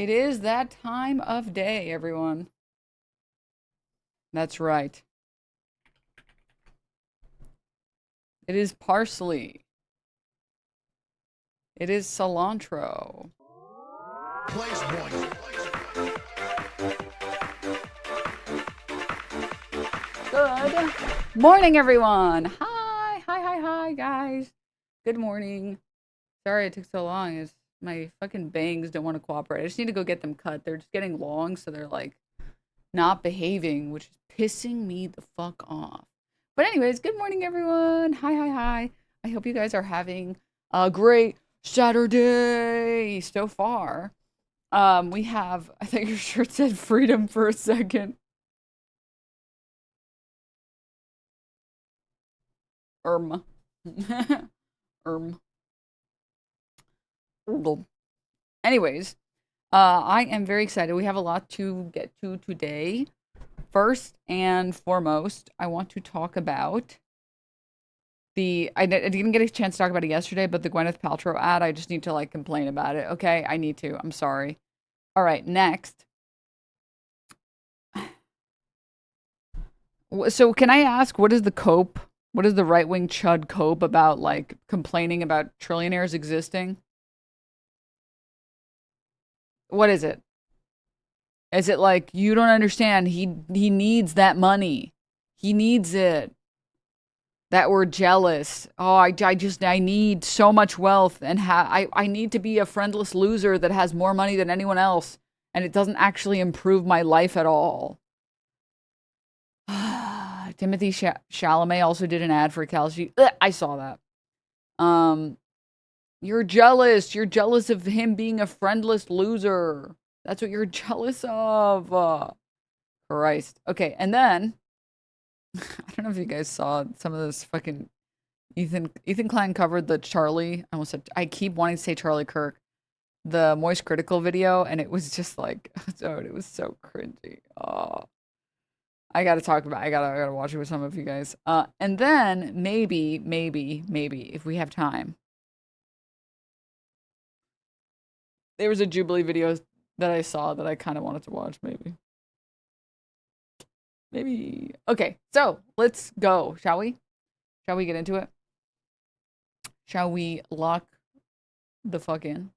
It is that time of day, everyone. That's right. It is parsley. It is cilantro. Place point. Good morning, everyone. Hi, guys. Good morning. Sorry it took so long. It's my fucking bangs don't want to cooperate. I just need to go get them cut. They're just getting long, so they're like not behaving, which is pissing me the fuck off. But anyways, good morning, everyone. Hi. I hope you guys are having a great Saturday so far. We have, I think your shirt said freedom for a second. Erm. Erm. Anyways, I am very excited. We have a lot to get to today. First and foremost, I want to talk about I didn't get a chance to talk about it yesterday, but the Gwyneth Paltrow ad, I just need to like complain about it. Okay, I need to. I'm sorry. All right, next. So can I ask, what is the cope? What is the right-wing chud cope about like complaining about trillionaires existing? What is it? Is it like you don't understand? He needs that money. He needs it. That we're jealous. Oh, I need so much wealth and I need to be a friendless loser that has more money than anyone else, and it doesn't actually improve my life at all. Timothy Chalamet also did an ad for Calci. I saw that. You're jealous. You're jealous of him being a friendless loser. That's what you're jealous of. Christ. Okay, and then I don't know if you guys saw some of this fucking Ethan Klein covered the Charlie. I keep wanting to say Charlie Kirk, the Moist Critical video, and it was just like, dude, it was so cringy. Oh, I gotta watch it with some of you guys. And then maybe if we have time, there was a JUBILEE video that I saw that I kind of wanted to watch. Maybe. Okay, so let's go, shall we? Shall we get into it? Shall we lock the fuck in?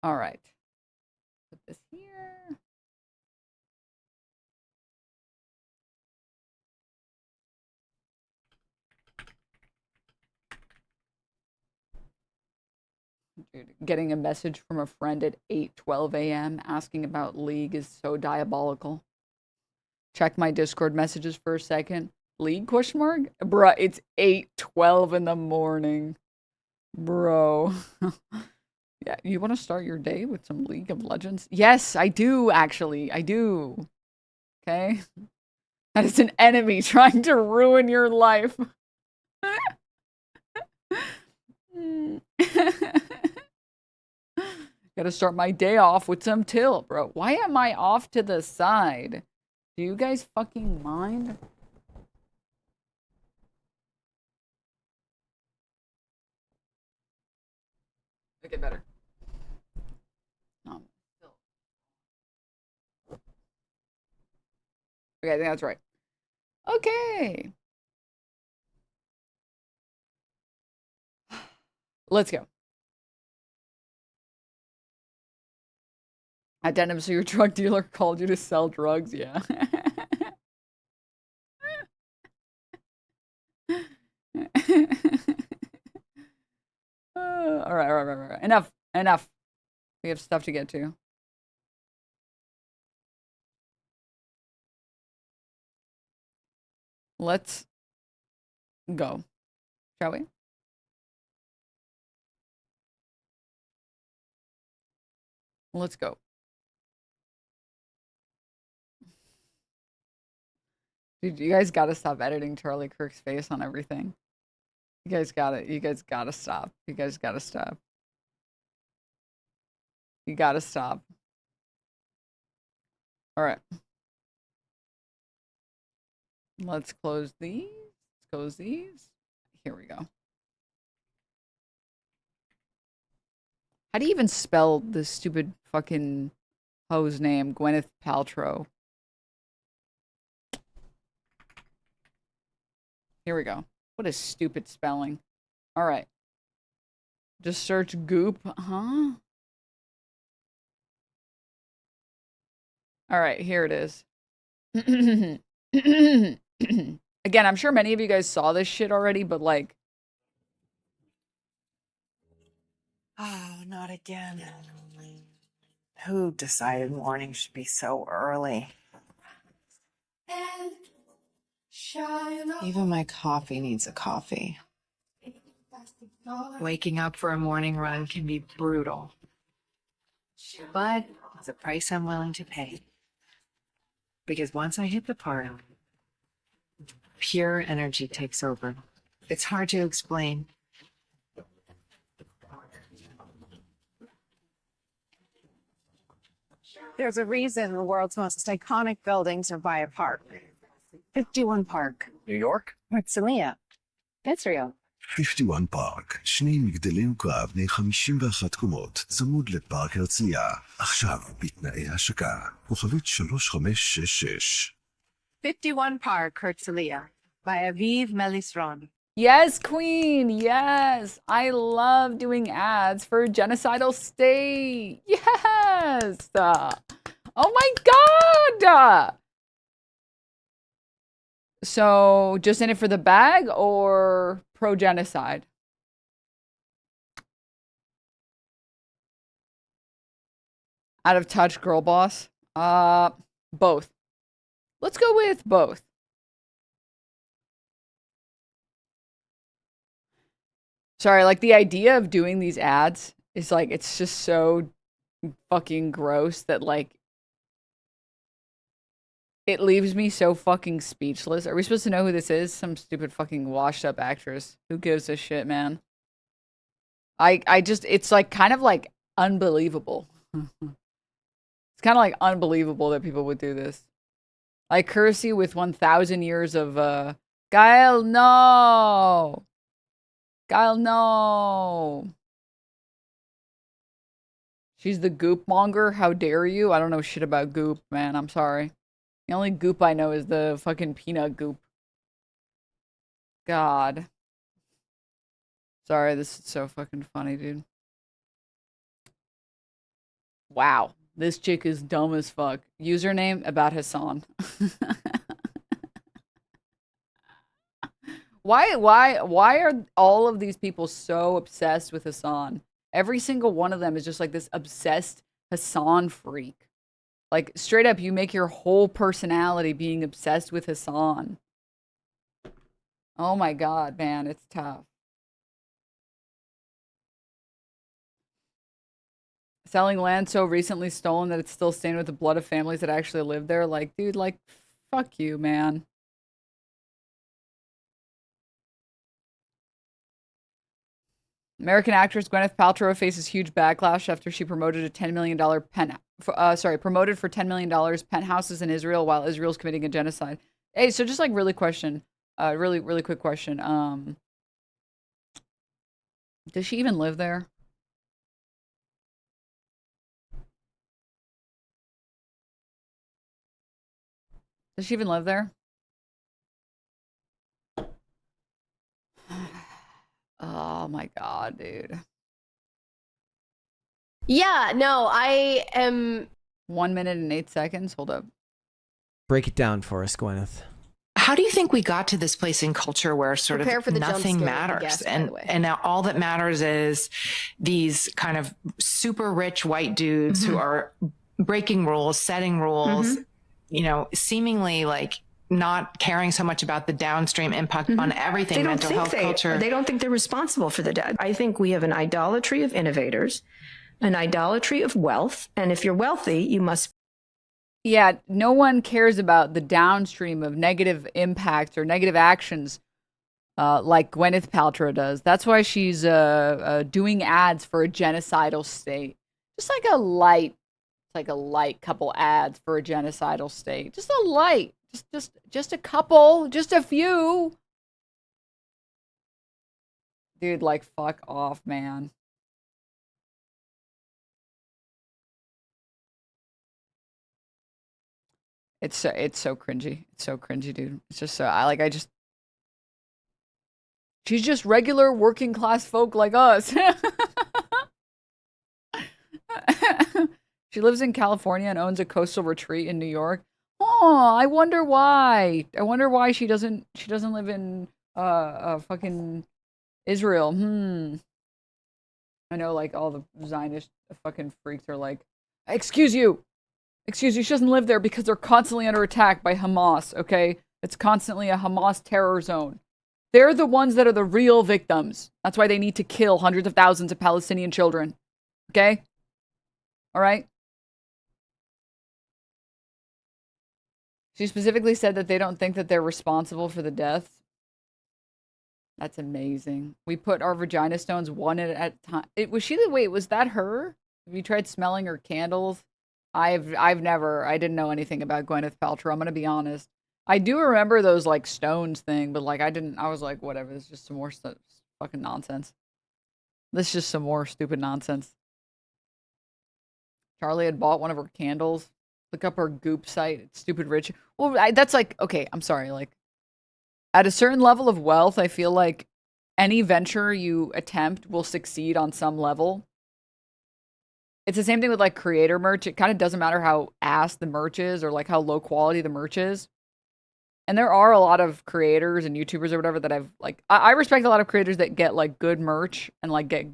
All right. Put this here. Dude, getting a message from a friend at 8:12 a.m. asking about League is so diabolical. Check my Discord messages for a second. League question mark? Bruh, it's 8:12 in the morning. Bro. Yeah, you want to start your day with some League of Legends? Yes, I do, actually. I do. Okay? That is an enemy trying to ruin your life. Gotta start my day off with some tilt, bro. Why am I off to the side? Do you guys fucking mind? Okay, better. Okay, I think that's right. Okay. Let's go. At Denim, so your drug dealer called you to sell drugs? Yeah. All right. Enough. We have stuff to get to. Let's go. Shall we? Let's go. Dude, you guys gotta stop editing Charlie Kirk's face on everything. You guys gotta stop. You guys gotta stop. You gotta stop. All right. Let's close these. Close these. Here we go. How do you even spell this stupid fucking hoe's name? Gwyneth Paltrow. Here we go. What a stupid spelling. All right. Just search goop, huh? All right, here it is. Again, I'm sure many of you guys saw this shit already, but like... Oh, not again. Who decided morning should be so early? Even my coffee needs a coffee. Waking up for a morning run can be brutal, but it's a price I'm willing to pay. Because once I hit the park, pure energy takes over. It's hard to explain. There's a reason the world's most iconic buildings are by a park. 51 Park. ניו יורק? הרצליה. Israel. 51 פארק, שני מגדלי יוקרה בני 51 קומות, צמוד לפארק הרצליה, עכשיו בתנאי השקה, כוכבית 3566. 51 Park, הרצליה, by Aviv Melisron. Yes, queen. Yes. I love doing ads for a genocidal state. Yes. Oh my God. So just in it for the bag or pro-genocide? Out of touch girl boss? Both. Let's go with both. Sorry, like the idea of doing these ads is like, it's just so fucking gross that like, it leaves me so fucking speechless. Are we supposed to know who this is? Some stupid fucking washed up actress. Who gives a shit, man? I just, it's like kind of like unbelievable. It's kind of like unbelievable that people would do this. I curse you with 1,000 years of, Gael, no! Gael, no! She's the goop monger? How dare you? I don't know shit about goop, man. I'm sorry. The only goop I know is the fucking peanut goop. God. Sorry, this is so fucking funny, dude. Wow. This chick is dumb as fuck. Username about Hasan. Why are all of these people so obsessed with Hasan? Every single one of them is just like this obsessed Hasan freak. Like, straight up, you make your whole personality being obsessed with Hasan. Oh my God, man, it's tough. Selling land so recently stolen that it's still stained with the blood of families that actually live there. Like, dude, like, fuck you, man. American actress Gwyneth Paltrow faces huge backlash after she promoted a $10 million promoted for $10 million penthouses in Israel while Israel's committing a genocide. Hey, so just like really quick question. Does she even live there? Does she even live there? Oh my God, dude. Yeah, no, I am... 1 minute and 8 seconds. Hold up. Break it down for us, Gwyneth. How do you think we got to this place in culture where sort Prepare of for the jump nothing scare, I matters? guess, by the way. And now all that matters is these kind of super rich white dudes who are breaking rules, setting rules, you know, seemingly like not caring so much about the downstream impact on everything, mental health, culture. They don't think they're responsible for the dead. I think we have an idolatry of innovators, an idolatry of wealth. And if you're wealthy, you must. Yeah, no one cares about the downstream of negative impacts or negative actions like Gwyneth Paltrow does. That's why she's doing ads for a genocidal state. Just like a light couple ads for a genocidal state. Just a light. Just a couple, just a few. Dude, like, fuck off, man. It's so cringy. It's so cringy, dude. It's just so she's just regular working class folk like us. She lives in California and owns a coastal retreat in New York. Oh, I wonder why. I wonder why she doesn't live in fucking Israel. I know, like, all the Zionist fucking freaks are like, excuse you, she doesn't live there because they're constantly under attack by Hamas, okay? It's constantly a Hamas terror zone. They're the ones that are the real victims. That's why they need to kill hundreds of thousands of Palestinian children, okay? All right? She specifically said that they don't think that they're responsible for the deaths. That's amazing. We put our vagina stones one at a time. Wait, was that her? Have you tried smelling her candles? I didn't know anything about Gwyneth Paltrow. I'm gonna be honest. I do remember those, like, stones thing, but, like, I was like, whatever, this is just some more fucking nonsense. This is just some more stupid nonsense. Charlie had bought one of her candles. Look up her goop site. It's stupid rich. Well, that's like, okay, I'm sorry, like, at a certain level of wealth, I feel like any venture you attempt will succeed on some level. It's the same thing with, like, creator merch. It kind of doesn't matter how ass the merch is or, like, how low quality the merch is. And there are a lot of creators and YouTubers or whatever that I've, like, I respect a lot of creators that get, like, good merch and, like, get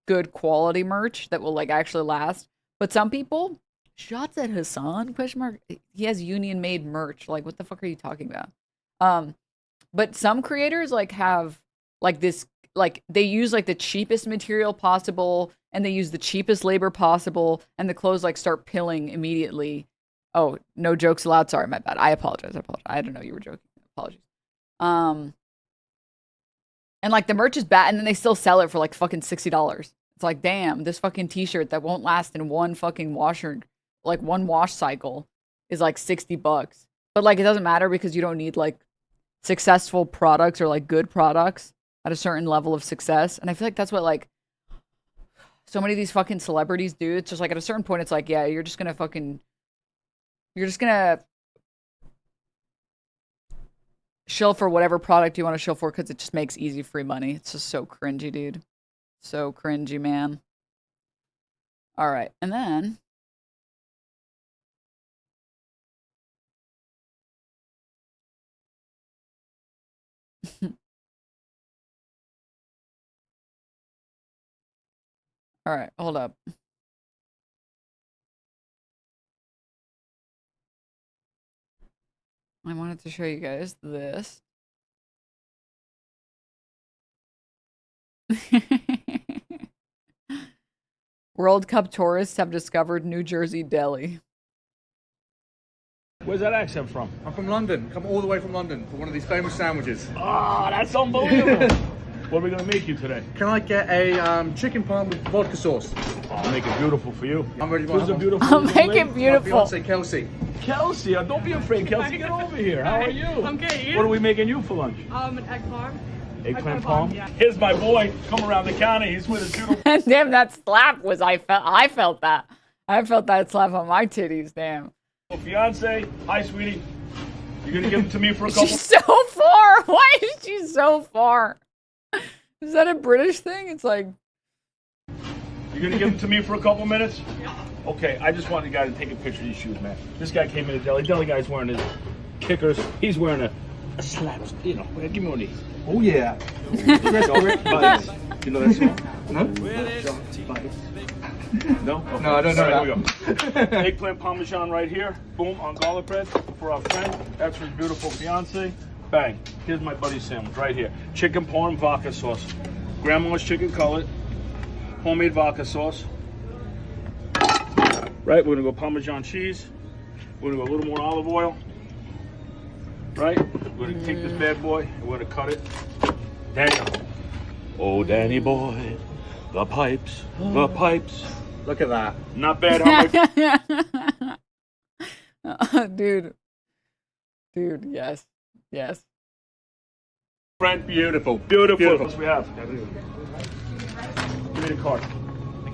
good quality merch that will, like, actually last. But some people, shots at Hasan, question mark, he has union made merch. Like, what the fuck are you talking about? But some creators, like, have, like, this, like, they use, like, the cheapest material possible, and they use the cheapest labor possible, and the clothes, like, start pilling immediately. Oh, no jokes allowed. Sorry, my bad. I apologize. I don't know you were joking. Apologies. And, like, the merch is bad, and then they still sell it for, like, fucking $60. It's like, damn, this fucking t-shirt that won't last in one fucking washer, like, one wash cycle is, like, $60. But, like, it doesn't matter because you don't need, like, successful products or, like, good products at a certain level of success. And I feel like that's what, like, so many of these fucking celebrities do. It's just, like, at a certain point, it's like, yeah, you're just gonna shill for whatever product you want to shill for because it just makes easy free money. It's just so cringy, dude. So cringy, man. All right, and then all right, hold up. I wanted to show you guys this. World Cup tourists have discovered New Jersey Deli. Where's that accent from? I'm from London. Come all the way from London for one of these famous sandwiches. Ah, that's unbelievable. What are we gonna make you today? Can I get a chicken parm with vodka sauce? I'll make it beautiful for you. I'm ready. Who's a beautiful I'll young make lady? it beautiful. My fiance Kelsey. Kelsey, don't be afraid, Kelsey. Get over here. How are you? I'm good. You? What are we making you for lunch? An egg parm. Eggplant parm, palm? yeah. Here's my boy. Come around the counter. He's with a beautiful. Damn, that slap was I felt that. I felt that slap on my titties, damn. Fiance. Hi, sweetie. You're gonna give it to me for a couple. She's so far. Why is she so far? Is that a British thing? It's like, You're gonna give it to me for a couple minutes? Yeah. Okay, I just wanted the guy to take a picture of these shoes, man. This guy came in the deli. Deli guy's wearing his kickers. He's wearing a slap. You know, give me one of these. Oh yeah. You know that song? No? No? Okay. No, I don't know All right, that. here we go. Eggplant parmesan right here. Boom, on garlic bread for our friend. That's for his beautiful fiance. Bang. Here's my buddy's sandwich right here. Chicken parm, vodka sauce. Grandma's chicken cutlet. Homemade vodka sauce. Right, we're gonna go Parmesan cheese. We're gonna go a little more olive oil. Right? We're gonna take this bad boy and we're gonna cut it. Danny. Oh, Danny boy. The pipes. The pipes. Look at that. Not bad, how much? dude, yes, yes. Friend, Beautiful. beautiful. Beautiful. What else we have? Give me the card.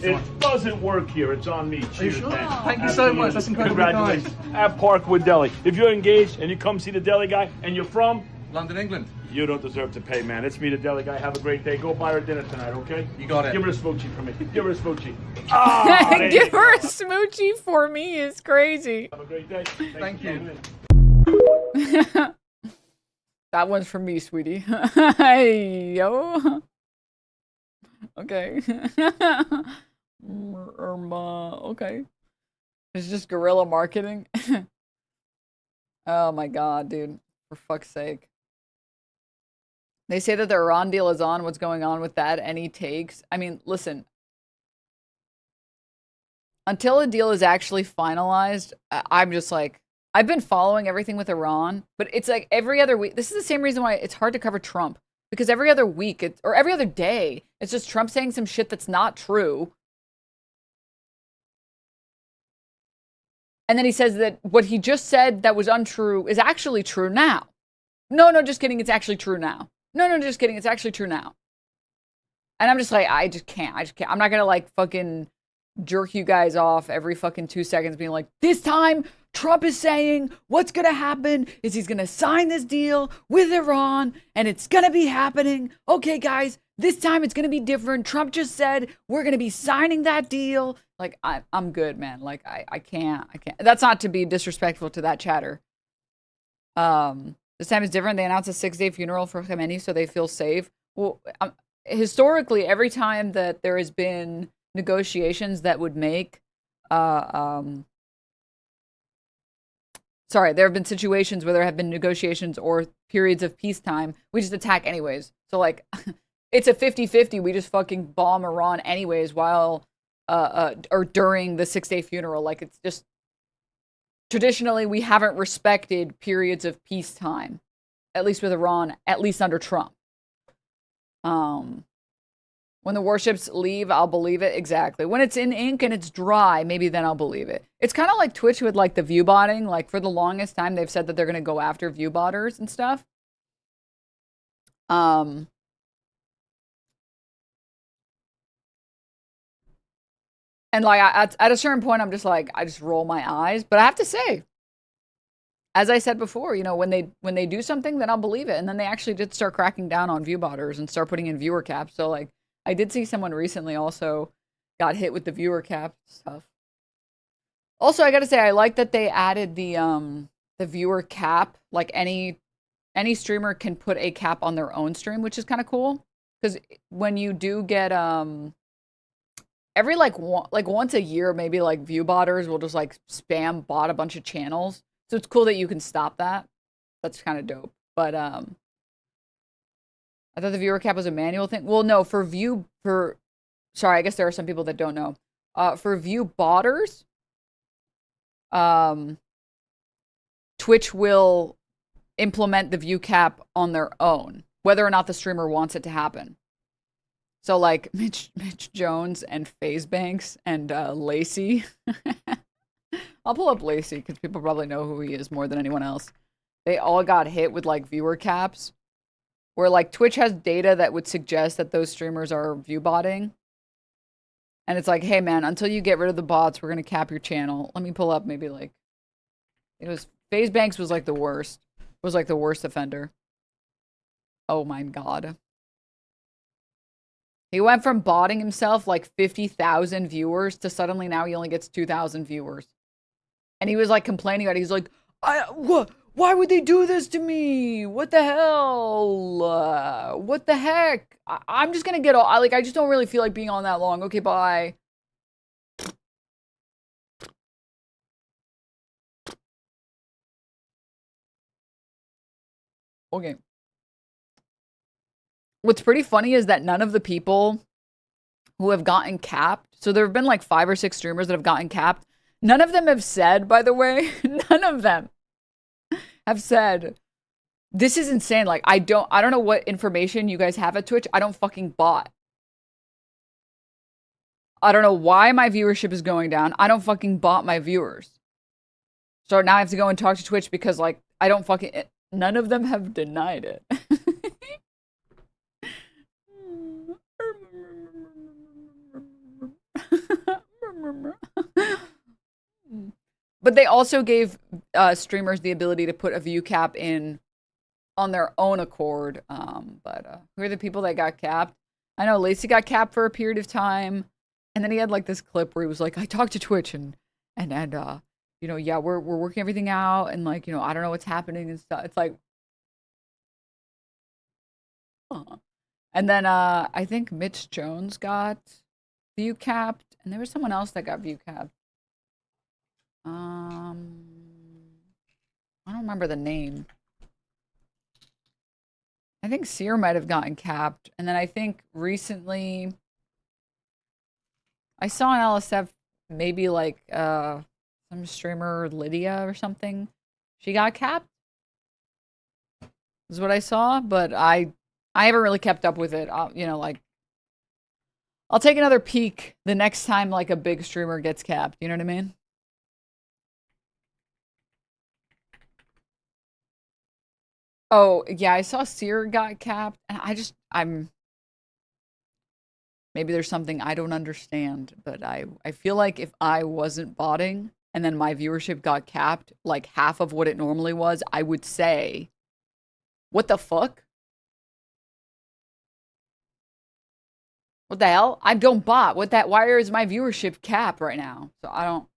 It doesn't work here. It's on me. Cheers, sure? man. Thank you so much. That's incredibly Congratulations. At Parkwood Deli. If you're engaged and you come see the deli guy and you're from London, England. you don't deserve to pay, man. It's me, the deli guy. Have a great day. Go buy her dinner tonight, okay? You got it. Give her a smoochie for me. Give her a smoochie. Ah, there you Give go. her a smoochie for me is crazy. Have a great day. Thank you. That one's for me, sweetie. Hey, yo. Okay. Okay. It's just guerrilla marketing. Oh my god, dude. For fuck's sake. They say that the Iran deal is on. What's going on with that? Any takes? I mean, listen. Until a deal is actually finalized, I'm just like, I've been following everything with Iran, but it's like every other week. This is the same reason why it's hard to cover Trump. Because every other week, or every other day, it's just Trump saying some shit that's not true. And then he says that what he just said that was untrue is actually true now. No, just kidding. It's actually true now. No, just kidding. It's actually true now. And I'm just like, I just can't. I'm not going to like fucking jerk you guys off every fucking 2 seconds being like, this time Trump is saying what's going to happen is he's going to sign this deal with Iran and it's going to be happening. Okay, guys, this time it's going to be different. Trump just said we're going to be signing that deal. Like, I'm good, man. Like, I can't. That's not to be disrespectful to that chatter. This time is different. They announced a 6-day funeral for Khamenei so they feel safe. Well, historically, every time that there has been negotiations that would make, sorry, there have been situations where there have been negotiations or periods of peacetime. We just attack anyways. So, like, it's a 50-50. We just fucking bomb Iran anyways while, or during the 6-day funeral. Like, it's just, traditionally, we haven't respected periods of peacetime, at least with Iran, at least under Trump. When the warships leave, I'll believe it. Exactly. When it's in ink and it's dry, maybe then I'll believe it. It's kind of like Twitch with like the viewbotting. Like for the longest time, they've said that they're going to go after viewbotters and stuff. And like at a certain point, I'm just like, I just roll my eyes. But I have to say, as I said before, you know, when they do something, then I'll believe it. And then they actually did start cracking down on viewbotters and start putting in viewer caps. So like, I did see someone recently also got hit with the viewer cap stuff. Also, I gotta say, I like that they added the viewer cap. Like any streamer can put a cap on their own stream, which is kind of cool. Because when you do get every like once a year, maybe like viewbotters will just like spam bot a bunch of channels. So it's cool that you can stop that. That's kind of dope. But I thought the viewer cap was a manual thing. Well, no, sorry, I guess there are some people that don't know. For view botters, Twitch will implement the view cap on their own, whether or not the streamer wants it to happen. So like Mitch Jones and FaZe Banks and Lacy. I'll pull up Lacy because people probably know who he is more than anyone else. They all got hit with like viewer caps. Where like Twitch has data that would suggest that those streamers are viewbotting. And it's like, hey man, until you get rid of the bots, we're going to cap your channel. Let me pull up maybe like, it was, FaZe Banks was like the worst. Was like the worst offender. Oh my god. He went from botting himself like 50,000 viewers to suddenly now he only gets 2,000 viewers. And he was like complaining about it. He's like, what? Why would they do this to me? What the hell? What the heck? I'm just gonna get all, I just don't really feel like being on that long. Okay, bye. Okay. What's pretty funny is that none of the people who have gotten capped, so there have been like 5 or 6 streamers that have gotten capped. None of them have said, by the way, none of them have said, this is insane. Like, I don't know what information you guys have at Twitch. I don't fucking bot. I don't know why my viewership is going down. I don't fucking bot my viewers. So now I have to go and talk to Twitch because, like, I don't fucking... None of them have denied it. But they also gave streamers the ability to put a view cap in on their own accord. But who are the people that got capped? I know Lacy got capped for a period of time, and then he had like this clip where he was like, "I talked to Twitch and you know, yeah, we're working everything out, and like, you know, I don't know what's happening and stuff." It's like, and then I think Mitch Jones got view capped, and there was someone else that got view capped. I don't remember the name. I think Seer might have gotten capped, and then I think recently I saw on LSF maybe like some streamer Lydia or something. She got capped. Is what I saw, but I haven't really kept up with it. You know, like I'll take another peek the next time like a big streamer gets capped. You know what I mean? Oh, yeah, I saw Seer got capped, and I'm maybe there's something I don't understand, but I feel like if I wasn't botting and then my viewership got capped like half of what it normally was, I would say, what the fuck? What the hell? I don't bot. Why is my viewership capped right now? So I don't.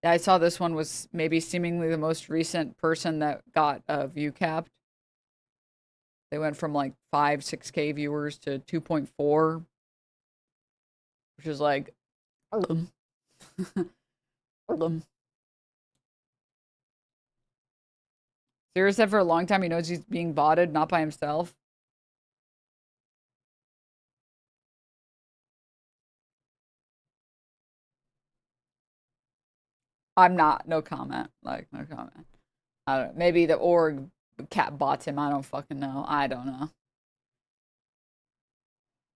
Yeah, I saw this one was maybe seemingly the most recent person that got a view capped. They went from like 6K viewers to 2.4, which is like, Seer said for a long time he knows he's being botted, not by himself. I'm not. No comment. Like, no comment. I don't. Maybe the org cat bots him. I don't fucking know. I don't know.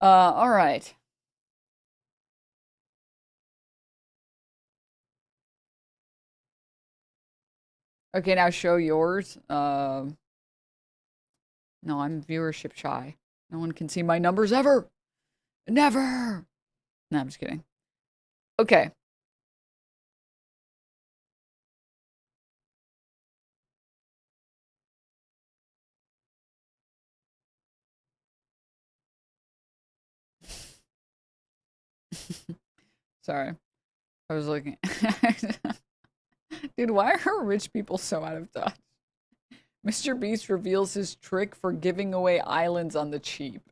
All right. Okay, now show yours. No, I'm viewership shy. No one can see my numbers ever. Never. No, I'm just kidding. Okay. Sorry. I was looking. Dude, why are rich people so out of touch? MrBeast reveals his trick for giving away islands on the cheap.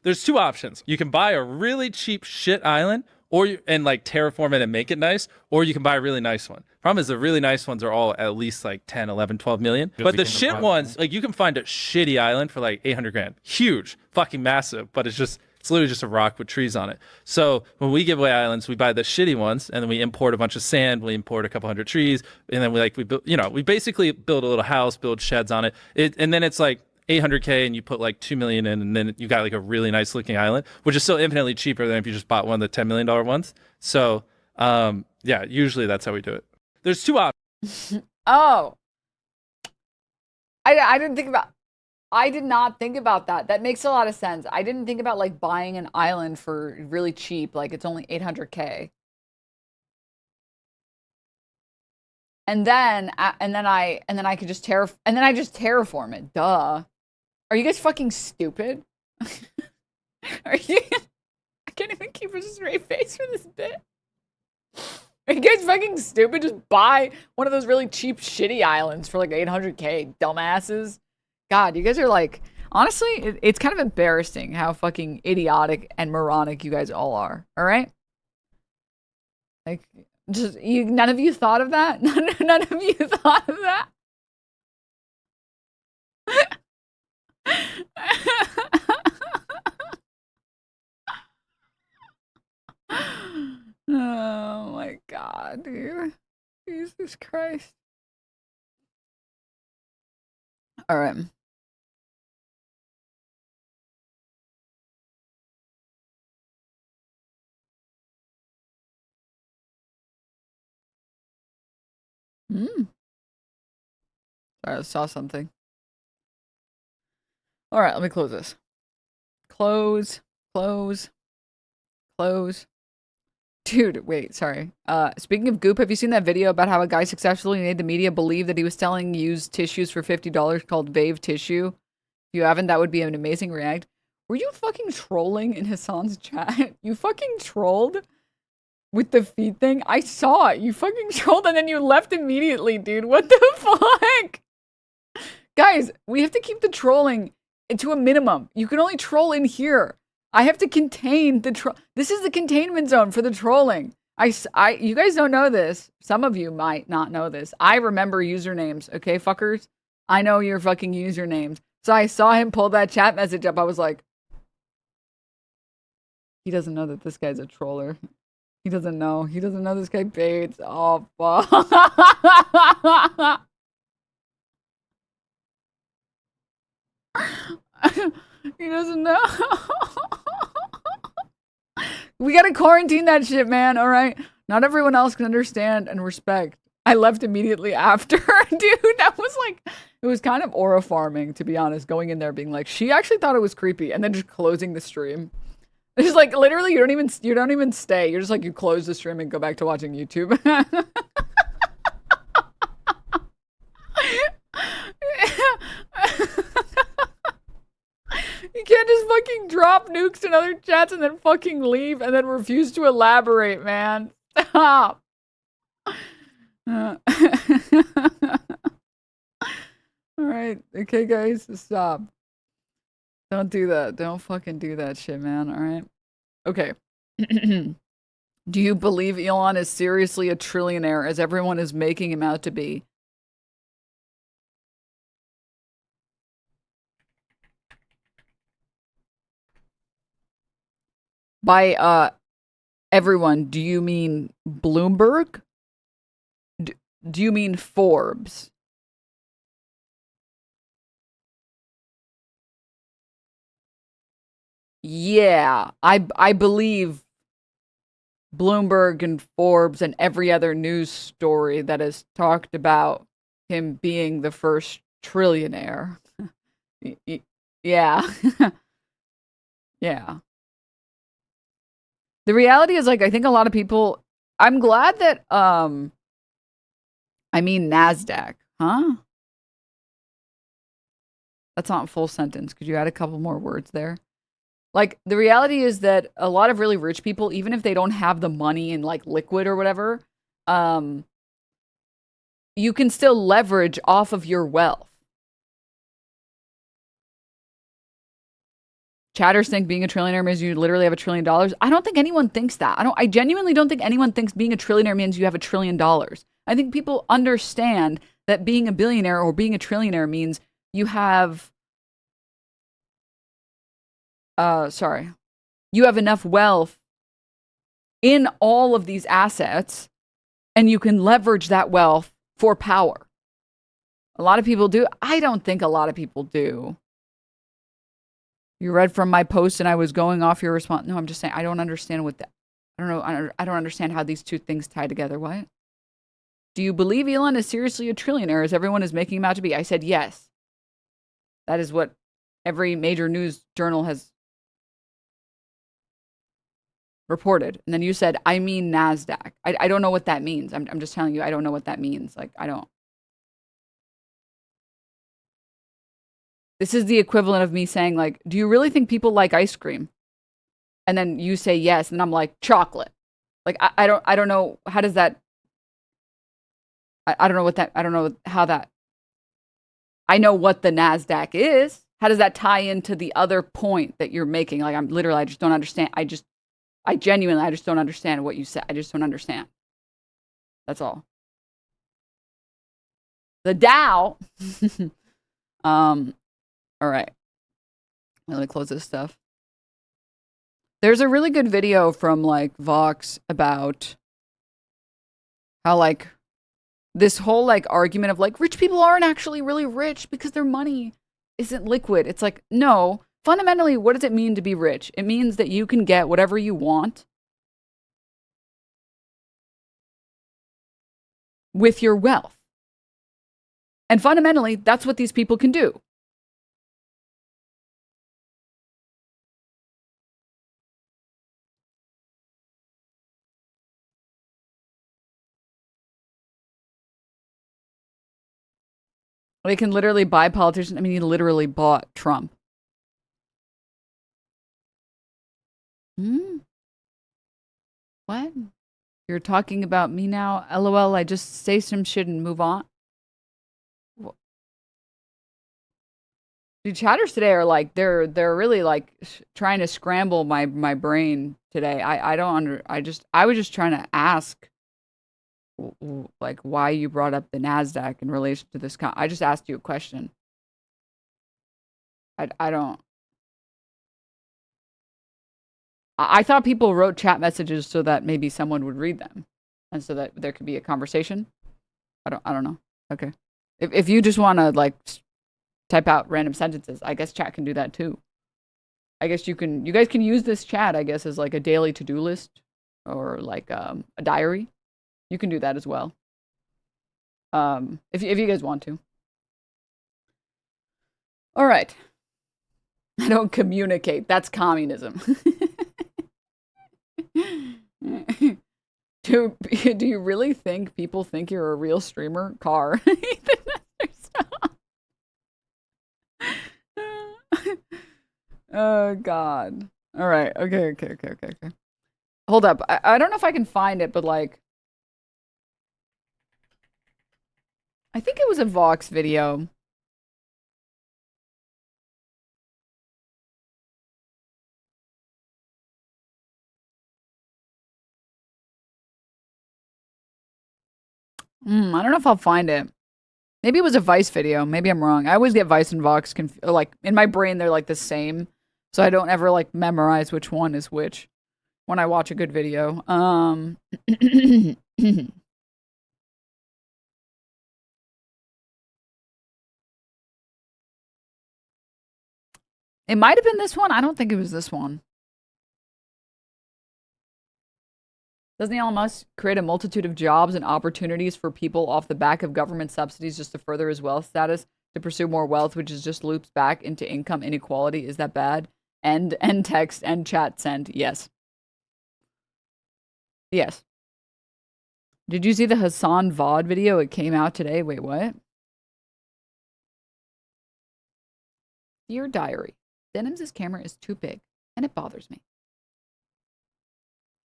There's two options. You can buy a really cheap shit island and like terraform it and make it nice, or you can buy a really nice one. Problem is the really nice ones are all at least like 10, 11, 12 million. But the shit ones, like you can find a shitty island for like 800 grand. Huge, fucking massive, but it's literally just a rock with trees on it. So when we give away islands, we buy the shitty ones, and then we import a bunch of sand. We import a couple hundred trees, and then we basically build a little house, build sheds on it. And then it's like 800K, and you put like 2 million in, and then you got like a really nice looking island, which is still infinitely cheaper than if you just bought one of the $10 million ones. So yeah, usually that's how we do it. There's two options. Oh, I didn't think about. I did not think about that. That makes a lot of sense. I didn't think about like buying an island for really cheap, like it's only 800K. And then I could just terraform it. Duh. Are you guys fucking stupid? Are you I can't even keep a straight face for this bit. Are you guys fucking stupid? Just buy one of those really cheap shitty islands for like 800K, dumbasses. God, you guys are like, honestly, it's kind of embarrassing how fucking idiotic and moronic you guys all are. All right? Like, none of you thought of that? None of you thought of that? Oh my god, dude. Jesus Christ. All right. Sorry, I saw something. All right, let me close this. Close. Dude, wait, sorry. Speaking of goop, have you seen that video about how a guy successfully made the media believe that he was selling used tissues for $50 called Vave Tissue? If you haven't, that would be an amazing react. Were you fucking trolling in Hasan's chat? You fucking trolled with the feet thing? I saw it. You fucking trolled and then you left immediately, dude. What the fuck? Guys, we have to keep the trolling to a minimum. You can only troll in here. I have to contain the troll. This is the containment zone for the trolling. You guys don't know this. Some of you might not know this. I remember usernames, okay, fuckers? I know your fucking usernames. So I saw him pull that chat message up. I was like, he doesn't know that this guy's a troller. He doesn't know. He doesn't know this guy baits. Oh, fuck. He doesn't know. We gotta quarantine that shit, man, alright? Not everyone else can understand and respect. I left immediately after. Dude, that was like, it was kind of aura farming, to be honest, going in there being like, she actually thought it was creepy, and then just closing the stream. It's like, literally, you don't even stay. You're just like, you close the stream and go back to watching YouTube. You can't just fucking drop nukes in other chats and then fucking leave and then refuse to elaborate, man. Stop. Alright, okay guys, stop. Don't do that. Don't fucking do that shit, man, alright? Okay. Do you believe Elon is seriously a trillionaire as everyone is making him out to be? By everyone, do you mean Bloomberg? Do you mean Forbes? Yeah, I believe Bloomberg and Forbes and every other news story that has talked about him being the first trillionaire. Yeah. Yeah. The reality is, like, I think a lot of people, I'm glad that, I mean NASDAQ, huh? That's not a full sentence. Could you add a couple more words there? Like, the reality is that a lot of really rich people, even if they don't have the money in, like, liquid or whatever, you can still leverage off of your wealth. Chatters think being a trillionaire means you literally have $1 trillion. I don't think anyone thinks that. I genuinely don't think anyone thinks being a trillionaire means you have $1 trillion. I think people understand that being a billionaire or being a trillionaire means you have, you have enough wealth in all of these assets and you can leverage that wealth for power. A lot of people do. I don't think a lot of people do. You read from my post and I was going off your response. No, I'm just saying, I don't understand what that, I don't know. I don't understand how these two things tie together. What? Do you believe Elon is seriously a trillionaire as everyone is making him out to be? I said, yes. That is what every major news journal has reported. And then you said, I mean NASDAQ. I don't know what that means. I'm just telling you, I don't know what that means. Like, I don't. This is the equivalent of me saying, like, do you really think people like ice cream? And then you say yes, and I'm like, chocolate. Like, I don't know, how does that, I don't know what that, I don't know how that, I know what the NASDAQ is. How does that tie into the other point that you're making? Like, I'm literally, I just don't understand. I genuinely, I just don't understand what you said. I just don't understand. That's all. The Dow. All right. Let me close this stuff. There's a really good video from, like, Vox about how, like, this whole, like, argument of, like, rich people aren't actually really rich because their money isn't liquid. It's like, no. Fundamentally, what does it mean to be rich? It means that you can get whatever you want with your wealth. And fundamentally, that's what these people can do. They can literally buy politicians. I mean, he literally bought Trump. Hmm? What? You're talking about me now? LOL, I just say some shit and move on. Dude, chatters today are like, they're really like trying to scramble my brain today. I was just trying to ask like why you brought up the NASDAQ in relation to this. I just asked you a question. I thought people wrote chat messages so that maybe someone would read them and so that there could be a conversation. I don't know. Okay. If you just want to like type out random sentences, I guess chat can do that too. I guess you guys can use this chat, I guess, as like a daily to-do list or like a diary. You can do that as well. If you guys want to. All right. I don't communicate. That's communism. Do you really think people think you're a real streamer? Car. Oh God. All right. Okay. Hold up. I don't know if I can find it, but like, I think it was a Vox video. I don't know if I'll find it. Maybe it was a Vice video. Maybe I'm wrong. I always get Vice and Vox like in my brain they're like the same, so I don't ever like memorize which one is which when I watch a good video. It might have been this one. I don't think it was this one. Doesn't Elon Musk create a multitude of jobs and opportunities for people off the back of government subsidies just to further his wealth status, to pursue more wealth, which is just loops back into income inequality? Is that bad? End text, end chat, send. Yes. Yes. Did you see the Hasan VOD video? It came out today. Wait, what? Dear Diary, Denims' camera is too big, and it bothers me.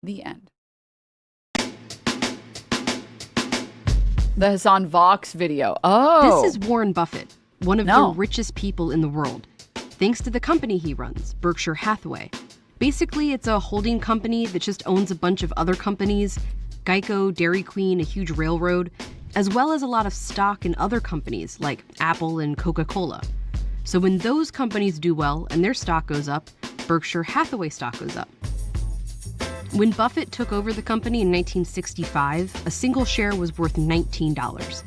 The end. The Hasan Vox video. Oh. This is Warren Buffett, one of the richest people in the world, thanks to the company he runs, Berkshire Hathaway. Basically, it's a holding company that just owns a bunch of other companies, Geico, Dairy Queen, a huge railroad, as well as a lot of stock in other companies like Apple and Coca-Cola. So when those companies do well and their stock goes up, Berkshire Hathaway stock goes up. When Buffett took over the company in 1965, a single share was worth $19.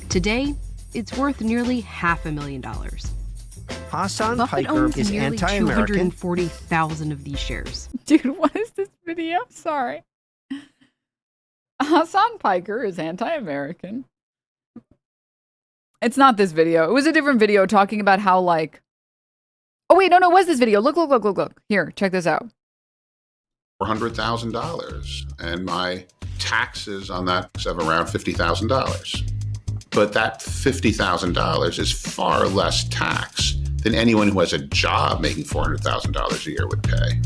Today, it's worth nearly $500,000. Hasan Buffett Piker owns is nearly anti-American. 240,000 of these shares. Dude, what is this video? Sorry. Hasan Piker is anti-American. It's not this video. It was a different video talking about how like... Oh wait, no, it was this video. Look. Here, check this out. $400,000, and my taxes on that is of around $50,000. But that $50,000 is far less tax than anyone who has a job making $400,000 a year would pay.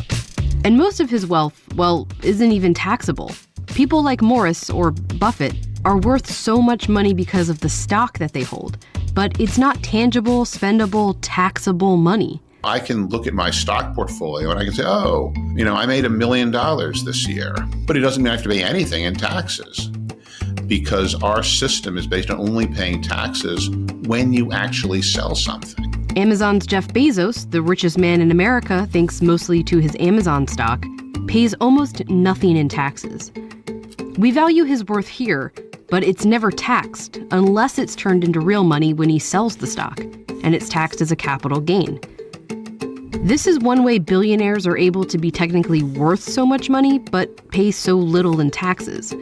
And most of his wealth, well, isn't even taxable. People like Morris or Buffett are worth so much money because of the stock that they hold, but it's not tangible, spendable, taxable money. I can look at my stock portfolio and I can say, oh, I made $1 million this year, but it doesn't mean I have to pay anything in taxes because our system is based on only paying taxes when you actually sell something. Amazon's Jeff Bezos, the richest man in America, thanks mostly to his Amazon stock, pays almost nothing in taxes. We value his worth here, but it's never taxed unless it's turned into real money when he sells the stock, and it's taxed as a capital gain. This is one way billionaires are able to be technically worth so much money, but pay so little in taxes.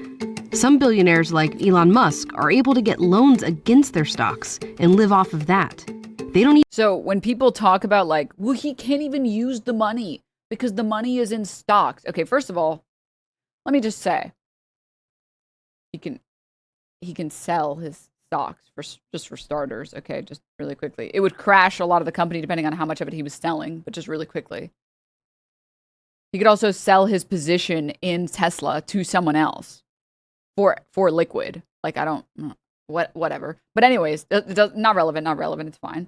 Some billionaires like Elon Musk are able to get loans against their stocks and live off of that. They don't So when people talk about like, well, he can't even use the money because the money is in stocks. Okay, first of all, let me just say, he can sell his stocks just for starters. Okay, just really quickly. It would crash a lot of the company depending on how much of it he was selling, but just really quickly. He could also sell his position in Tesla to someone else for liquid. Like, I don't, whatever. But anyways, not relevant, it's fine.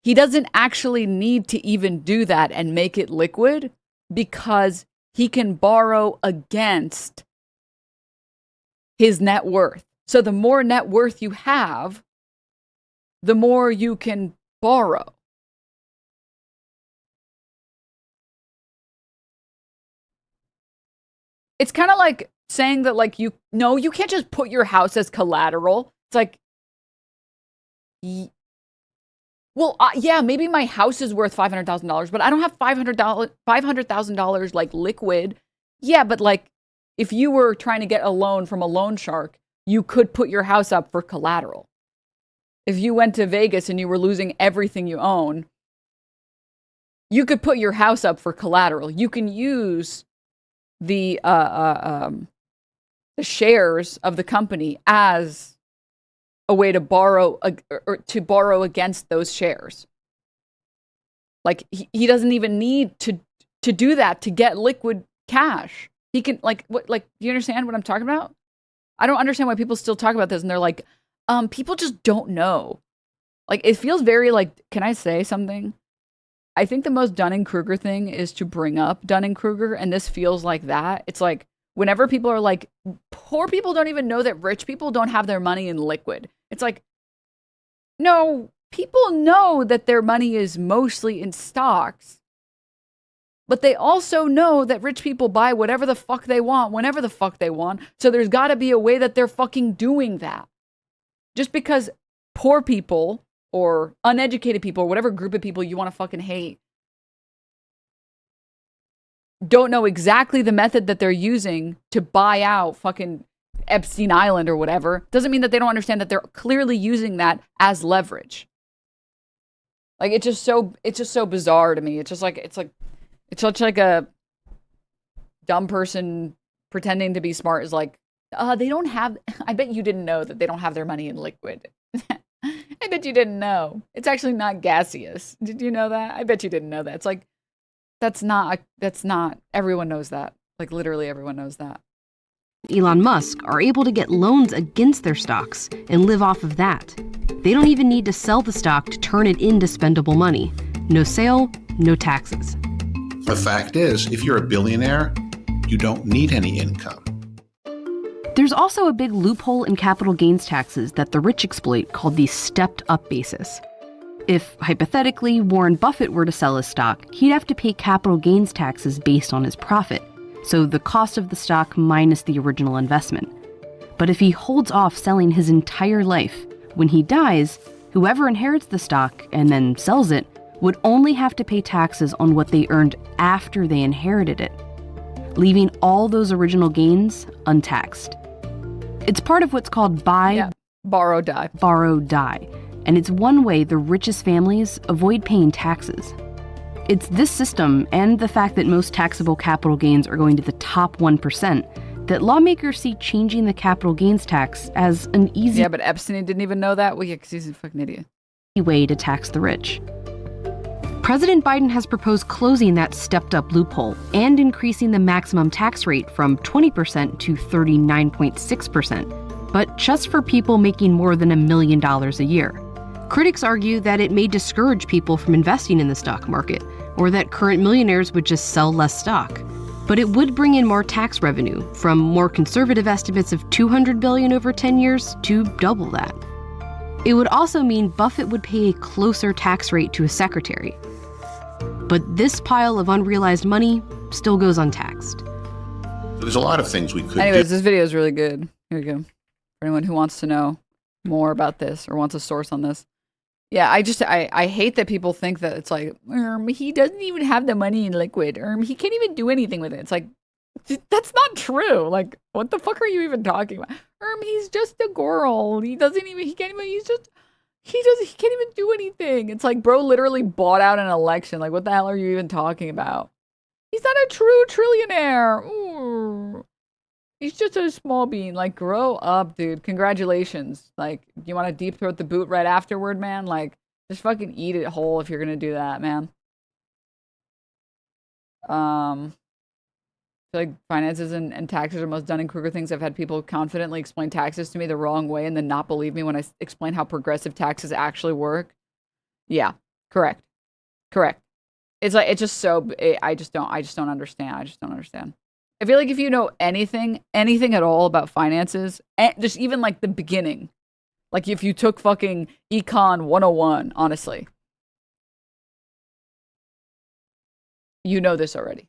He doesn't actually need to even do that and make it liquid because he can borrow against his net worth. So the more net worth you have, the more you can borrow. It's kind of like saying that, like, you can't just put your house as collateral. It's like, well, yeah, maybe my house is worth $500,000, but I don't have $500,000 like liquid. Yeah, but like, if you were trying to get a loan from a loan shark, you could put your house up for collateral. If you went to Vegas and you were losing everything you own, you could put your house up for collateral. You can use the shares of the company as a way to borrow or to borrow against those shares. Like, he doesn't even need to do that to get liquid cash. He can, like, what, like, do you understand what I'm talking about? I don't understand why people still talk about this and they're like, people just don't know. Like, it feels very like, can I say something? I think the most Dunning-Kruger thing is to bring up Dunning-Kruger, and this feels like that. It's like, whenever people are like, poor people don't even know that rich people don't have their money in liquid. It's like, no, people know that their money is mostly in stocks, but they also know that rich people buy whatever the fuck they want, whenever the fuck they want. So there's got to be a way that they're fucking doing that. Just because poor people or uneducated people or whatever group of people you want to fucking hate don't know exactly the method that they're using to buy out fucking Epstein Island or whatever, doesn't mean that they don't understand that they're clearly using that as leverage. Like, it's just so bizarre to me. It's such like a dumb person pretending to be smart is like, they don't have, I bet you didn't know that they don't have their money in liquid. I bet you didn't know. It's actually not gaseous. Did you know that? I bet you didn't know that. It's like, that's not, everyone knows that. Like, literally everyone knows that. Elon Musk are able to get loans against their stocks and live off of that. They don't even need to sell the stock to turn it into spendable money. No sale, no taxes. The fact is, if you're a billionaire, you don't need any income. There's also a big loophole in capital gains taxes that the rich exploit called the stepped-up basis. If, hypothetically, Warren Buffett were to sell his stock, he'd have to pay capital gains taxes based on his profit, so the cost of the stock minus the original investment. But if he holds off selling his entire life, when he dies, whoever inherits the stock and then sells it would only have to pay taxes on what they earned after they inherited it, leaving all those original gains untaxed. It's part of what's called borrow, die. And it's one way the richest families avoid paying taxes. It's this system and the fact that most taxable capital gains are going to the top 1% that lawmakers see changing the capital gains tax as an easy but Epstein didn't even know that? Well, yeah, because he's a fucking idiot. Way to tax the rich. President Biden has proposed closing that stepped-up loophole and increasing the maximum tax rate from 20% to 39.6%, but just for people making more than $1 million a year. Critics argue that it may discourage people from investing in the stock market, or that current millionaires would just sell less stock. But it would bring in more tax revenue, from more conservative estimates of $200 billion over 10 years to double that. It would also mean Buffett would pay a closer tax rate to his secretary. But this pile of unrealized money still goes untaxed. There's a lot of things we could Anyways, do. this video is really good. Here we go. For anyone who wants to know more about this or wants a source on this. Yeah, I hate that people think that it's like, he doesn't even have the money in liquid. He can't even do anything with it. It's like, that's not true. Like, what the fuck are you even talking about? He's just a girl. He can't even do anything. It's like, bro literally bought out an election. Like, what the hell are you even talking about? He's not a true trillionaire. Ooh. He's just a small bean. Like, grow up, dude. Congratulations. Like, you want to deep throat the boot right afterward, man? Like, just fucking eat it whole if you're gonna do that, man. I feel like finances and taxes are the most Dunning-Kruger things. I've had people confidently explain taxes to me the wrong way and then not believe me when I explain how progressive taxes actually work. Yeah, correct. Correct. It's like, it's just so, I just don't understand. I just don't understand. I feel like if you know anything at all about finances, just even like the beginning, like if you took fucking Econ 101, honestly, you know this already.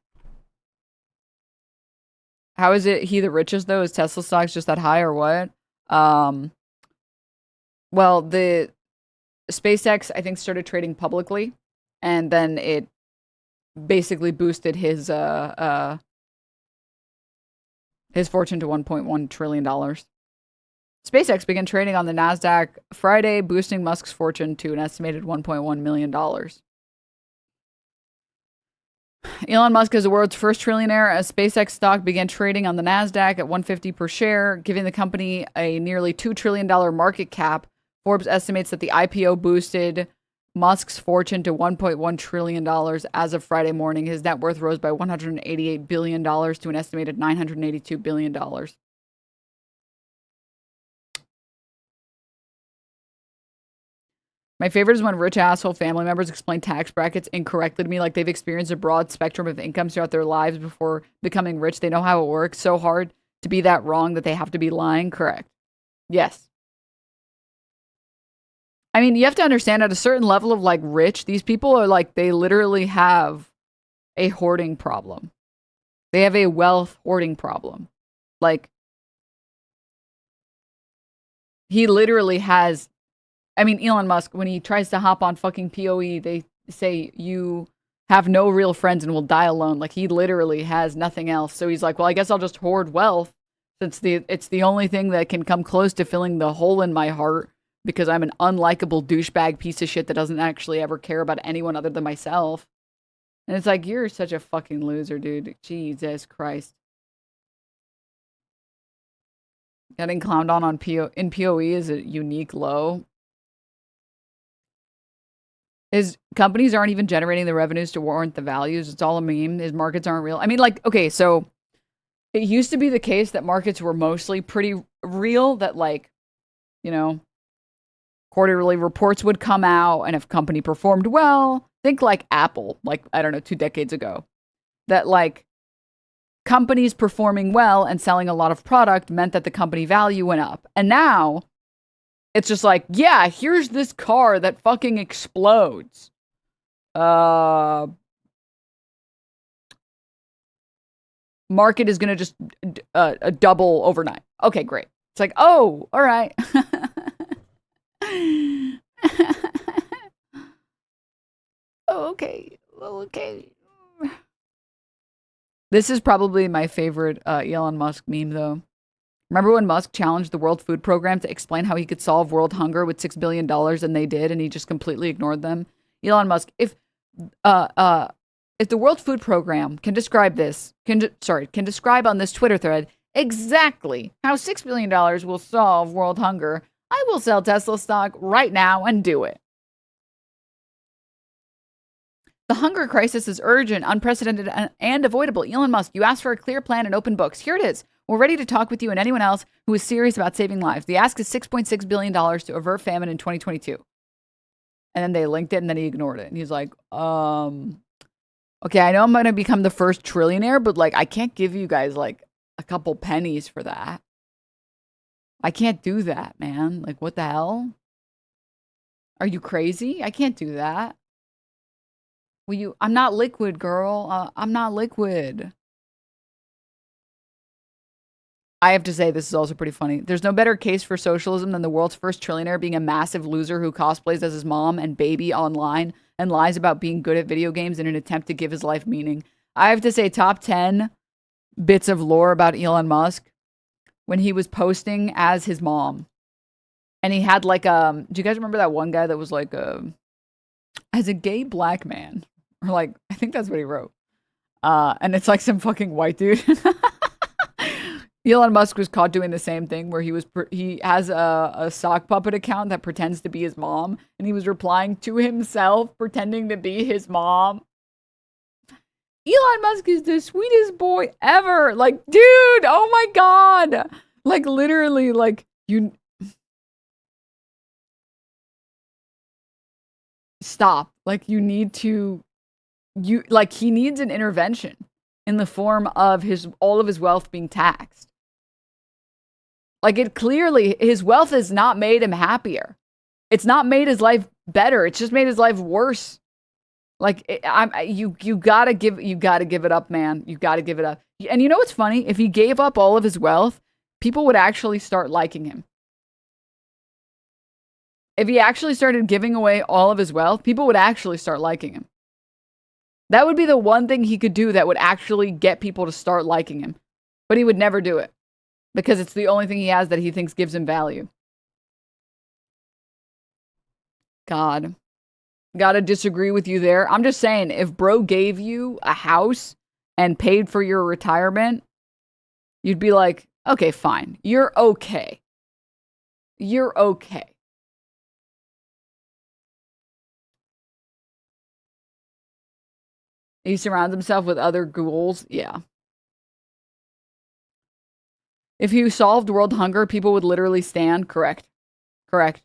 How is it he the richest though? Is Tesla stocks just that high or what? Well, the SpaceX I think started trading publicly, and then it basically boosted his fortune to $1.1 trillion. SpaceX began trading on the NASDAQ Friday, boosting Musk's fortune to an estimated $1.1 million. Elon Musk is the world's first trillionaire as SpaceX stock began trading on the NASDAQ at $150 per share, giving the company a nearly $2 trillion market cap. Forbes estimates that the IPO boosted Musk's fortune to $1.1 trillion as of Friday morning. His net worth rose by $188 billion to an estimated $982 billion. My favorite is when rich asshole family members explain tax brackets incorrectly to me, like they've experienced a broad spectrum of incomes throughout their lives before becoming rich. They know how it works. So hard to be that wrong that they have to be lying. Correct. Yes. I mean, you have to understand at a certain level of like rich, these people are like, they literally have a hoarding problem. They have a wealth hoarding problem. Like, he literally has, I mean, Elon Musk, when he tries to hop on fucking PoE, they say you have no real friends and will die alone. Like, he literally has nothing else. So he's like, well, I guess I'll just hoard wealth since it's the only thing that can come close to filling the hole in my heart because I'm an unlikable douchebag piece of shit that doesn't actually ever care about anyone other than myself. And it's like, you're such a fucking loser, dude. Jesus Christ. Getting clowned on in PoE is a unique low. His companies aren't even generating the revenues to warrant the values. It's all a meme. His markets aren't real. I mean, like, okay, so it used to be the case that markets were mostly pretty real, that like, you know, quarterly reports would come out, and if company performed well, think like Apple, like, I don't know, 2 decades ago, that like companies performing well and selling a lot of product meant that the company value went up. And now it's just like, yeah, here's this car that fucking explodes. Market is going to just double overnight. Okay, great. It's like, oh, all right. Oh, okay. Okay. This is probably my favorite Elon Musk meme, though. Remember when Musk challenged the World Food Program to explain how he could solve world hunger with $6 billion, and they did, and he just completely ignored them? Elon Musk, if the World Food Program can describe this, can describe on this Twitter thread exactly how $6 billion will solve world hunger, I will sell Tesla stock right now and do it. The hunger crisis is urgent, unprecedented, and avoidable. Elon Musk, you asked for a clear plan and open books. Here it is. We're ready to talk with you and anyone else who is serious about saving lives. The ask is $6.6 billion to avert famine in 2022. And then they linked it, and then he ignored it. And he's like, okay, I know I'm going to become the first trillionaire, but like, I can't give you guys like a couple pennies for that. I can't do that, man. Like, what the hell? Are you crazy? I can't do that. I'm not liquid, girl. I'm not liquid. I have to say, this is also pretty funny. There's no better case for socialism than the world's first trillionaire being a massive loser who cosplays as his mom and baby online and lies about being good at video games in an attempt to give his life meaning. I have to say, top 10 bits of lore about Elon Musk when he was posting as his mom. And he had like do you guys remember that one guy that was like as a gay black man? Or like, I think that's what he wrote. And it's like some fucking white dude. Elon Musk was caught doing the same thing where he has a sock puppet account that pretends to be his mom, and he was replying to himself pretending to be his mom. Elon Musk is the sweetest boy ever. Like, dude, oh my God. Like, literally, like, you... Stop. Like, you need to... Like, he needs an intervention in the form of all of his wealth being taxed. Like, it clearly, his wealth has not made him happier. It's not made his life better. It's just made his life worse. Like, you gotta give it up, man. You gotta give it up. And you know what's funny? If he gave up all of his wealth, people would actually start liking him. If he actually started giving away all of his wealth, people would actually start liking him. That would be the one thing he could do that would actually get people to start liking him. But he would never do it. Because it's the only thing he has that he thinks gives him value. God. Gotta disagree with you there. I'm just saying, if bro gave you a house and paid for your retirement, you'd be like, okay, fine. You're okay. You're okay. He surrounds himself with other ghouls. Yeah. If he solved world hunger, people would literally stand. Correct. Correct.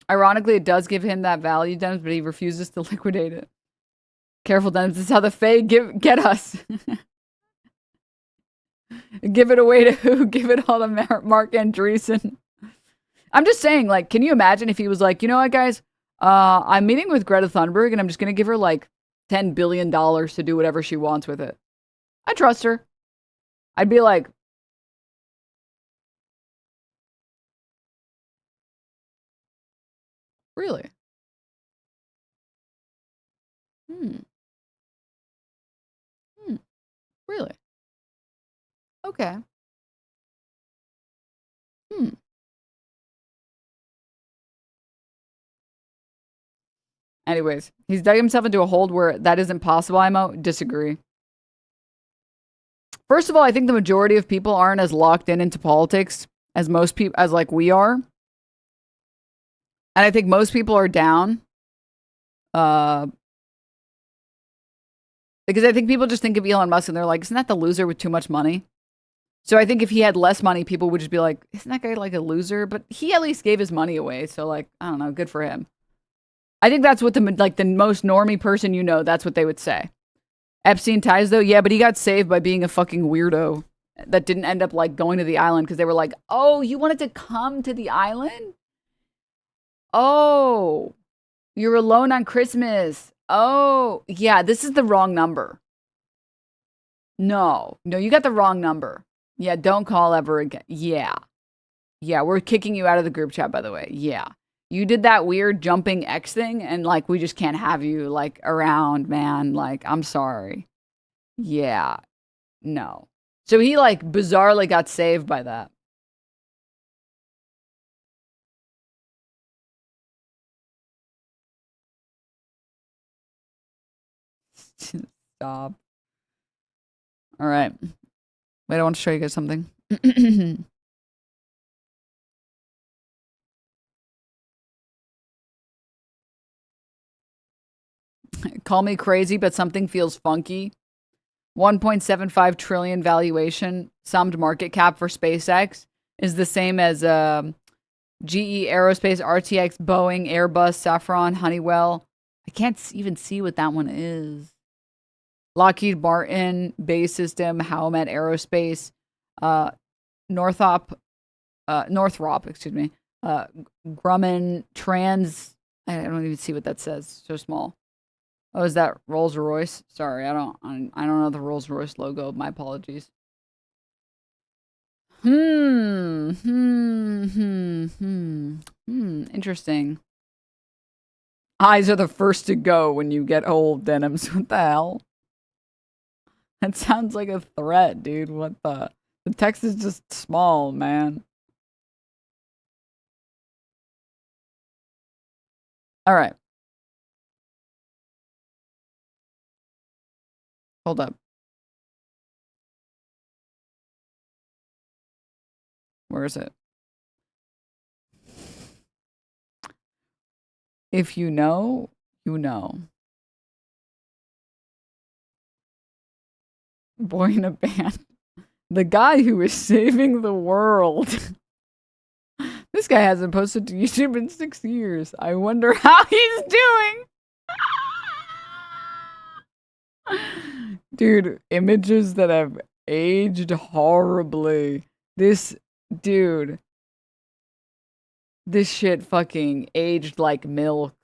Ironically, it does give him that value, Denims, but he refuses to liquidate it. Careful, Denims. This is how the Fae get us. Give it away to who? Give it all to Mark Andreessen. I'm just saying, like, can you imagine if he was like, you know what, guys? I'm meeting with Greta Thunberg, and I'm just going to give her, like, $10 billion to do whatever she wants with it. I trust her. I'd be like, really? Really? Okay. Anyways, he's dug himself into a hole where that isn't possible, Imo. Disagree. First of all, I think the majority of people aren't as locked into politics as most people, as like we are. And I think most people are down. Because I think people just think of Elon Musk and they're like, isn't that the loser with too much money? So I think if he had less money, people would just be like, isn't that guy like a loser? But he at least gave his money away. So like, I don't know, good for him. I think that's what the most normie person you know, that's what they would say. Epstein ties though? Yeah, but he got saved by being a fucking weirdo that didn't end up like going to the island because they were like, oh, you wanted to come to the island? Oh, you're alone on Christmas. Oh, yeah, this is the wrong number. No, you got the wrong number. Yeah, don't call ever again. Yeah. Yeah, we're kicking you out of the group chat, by the way. Yeah. You did that weird jumping X thing, and, like, we just can't have you, like, around, man. Like, I'm sorry. Yeah. No. So he, like, bizarrely got saved by that. Stop. All right. Wait, I want to show you guys something. Call me crazy, but something feels funky. 1.75 trillion valuation, summed market cap for SpaceX is the same as GE Aerospace, RTX, Boeing, Airbus, Safran, Honeywell. I can't even see what that one is. Lockheed Martin, Base System, Howmet Aerospace, Northrop, excuse me, Grumman, Trans. I don't even see what that says. So small. Oh, is that Rolls-Royce? Sorry, I don't know the Rolls-Royce logo. My apologies. Interesting. Eyes are the first to go when you get old, Denims. What the hell? That sounds like a threat, dude. What the? The text is just small, man. All right. Hold up. Where is it? If you know, you know. Boy in a band. The guy who is saving the world. This guy hasn't posted to YouTube in 6 years. I wonder how he's doing. Dude, images that have aged horribly. This dude. This shit fucking aged like milk.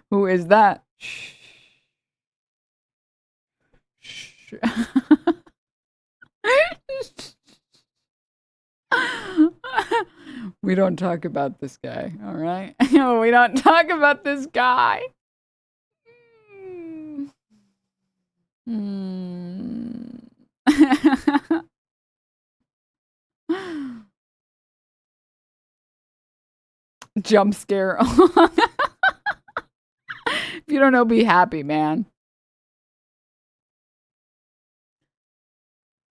Who is that? Shh. We don't talk about this guy, all right? We don't talk about this guy. Jump scare. If you don't know, be happy, man.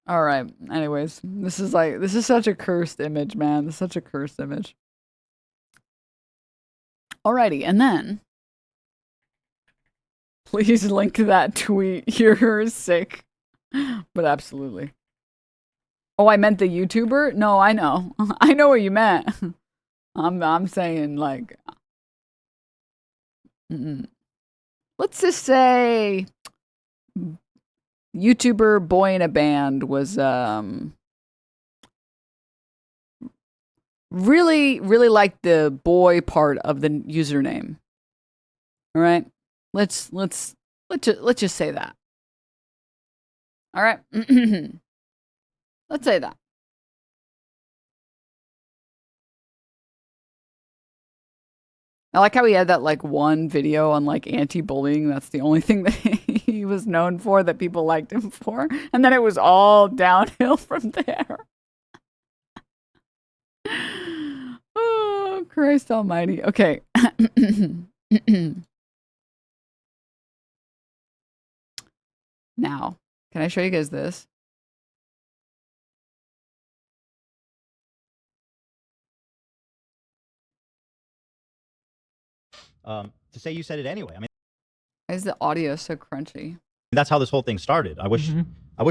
All right. Anyways, this is such a cursed image, man. This is such a cursed image. Alrighty, and then please link that tweet. You're sick. But absolutely. Oh, I meant the YouTuber? No, I know. I know what you meant. I'm saying like let's just say YouTuber boy in a band was really liked the boy part of the username. All right? Let's just say that. All right? Let's say that. I like how he had that like one video on like anti-bullying. That's the only thing that he was known for, that people liked him for. And then it was all downhill from there. Oh, Christ almighty. Okay. Now, can I show you guys this? To say you said it anyway. I mean, why is the audio so crunchy? that's how this whole thing started. I wish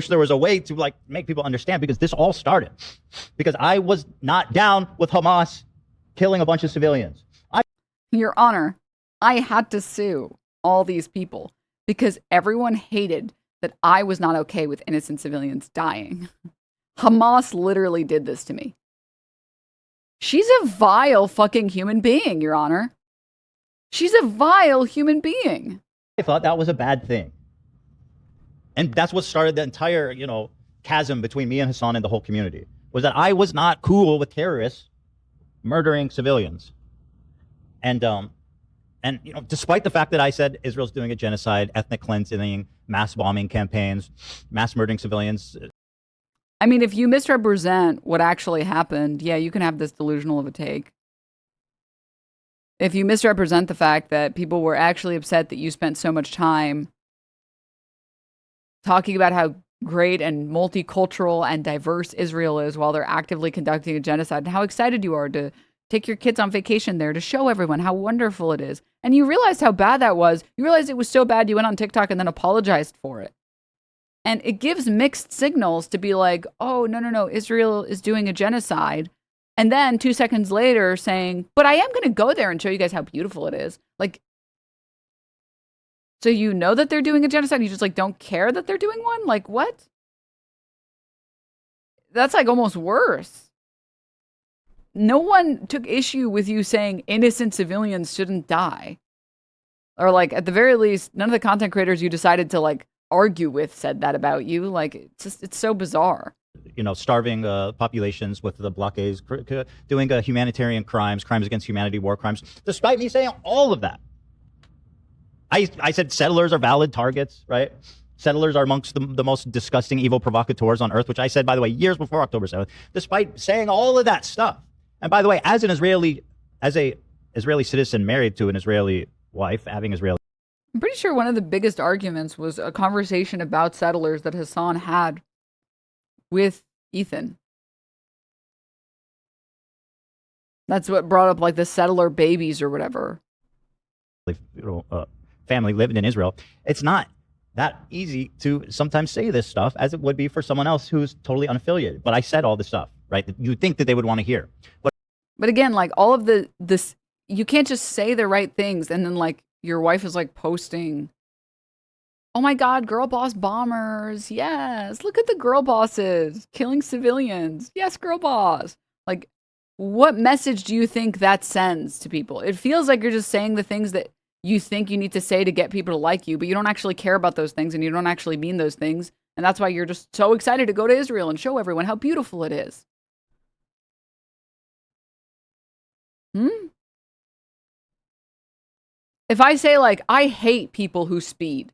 there was a way to like make people understand, because this all started because I was not down with Hamas killing a bunch of civilians. Your Honor, I had to sue all these people because everyone hated that I was not okay with innocent civilians dying. Hamas literally did this to me. She's a vile fucking human being, Your Honor. She's a vile human being. I thought that was a bad thing. And that's what started the entire, chasm between me and Hasan and the whole community, was that I was not cool with terrorists murdering civilians. And despite the fact that I said Israel's doing a genocide, ethnic cleansing, mass bombing campaigns, mass murdering civilians. I mean, if you misrepresent what actually happened, yeah, you can have this delusional of a take. If you misrepresent the fact that people were actually upset that you spent so much time talking about how great and multicultural and diverse Israel is while they're actively conducting a genocide, and how excited you are to take your kids on vacation there to show everyone how wonderful it is, and you realized how bad that was, you realized it was so bad you went on TikTok and then apologized for it. And it gives mixed signals to be like, oh, no, Israel is doing a genocide. And then 2 seconds later saying, but I am going to go there and show you guys how beautiful it is. Like, so you know that they're doing a genocide, you just like don't care that they're doing one? Like, what? That's like almost worse. No one took issue with you saying innocent civilians shouldn't die. Or like, at the very least, none of the content creators you decided to like argue with said that about you. Like, it's so bizarre. Starving populations with the blockades, doing humanitarian crimes against humanity, war crimes, despite me saying all of that. I said settlers are valid targets, right? Settlers are amongst the most disgusting, evil provocateurs on earth, which I said, by the way, years before October 7th, despite saying all of that stuff. And by the way, as an Israeli, as a Israeli citizen married to an Israeli wife, having Israeli. I'm pretty sure one of the biggest arguments was a conversation about settlers that Hasan had with Ethan. That's what brought up like the settler babies or whatever. Family living in Israel. It's not that easy to sometimes say this stuff as it would be for someone else who's totally unaffiliated. But I said all this stuff, right? That you'd think that they would want to hear. But again, like all of this, you can't just say the right things and then like your wife is like posting, oh my God, girl boss bombers. Yes, look at the girl bosses killing civilians. Yes, girl boss. Like, what message do you think that sends to people? It feels like you're just saying the things that you think you need to say to get people to like you, but you don't actually care about those things and you don't actually mean those things. And that's why you're just so excited to go to Israel and show everyone how beautiful it is. If I say like, I hate people who speed.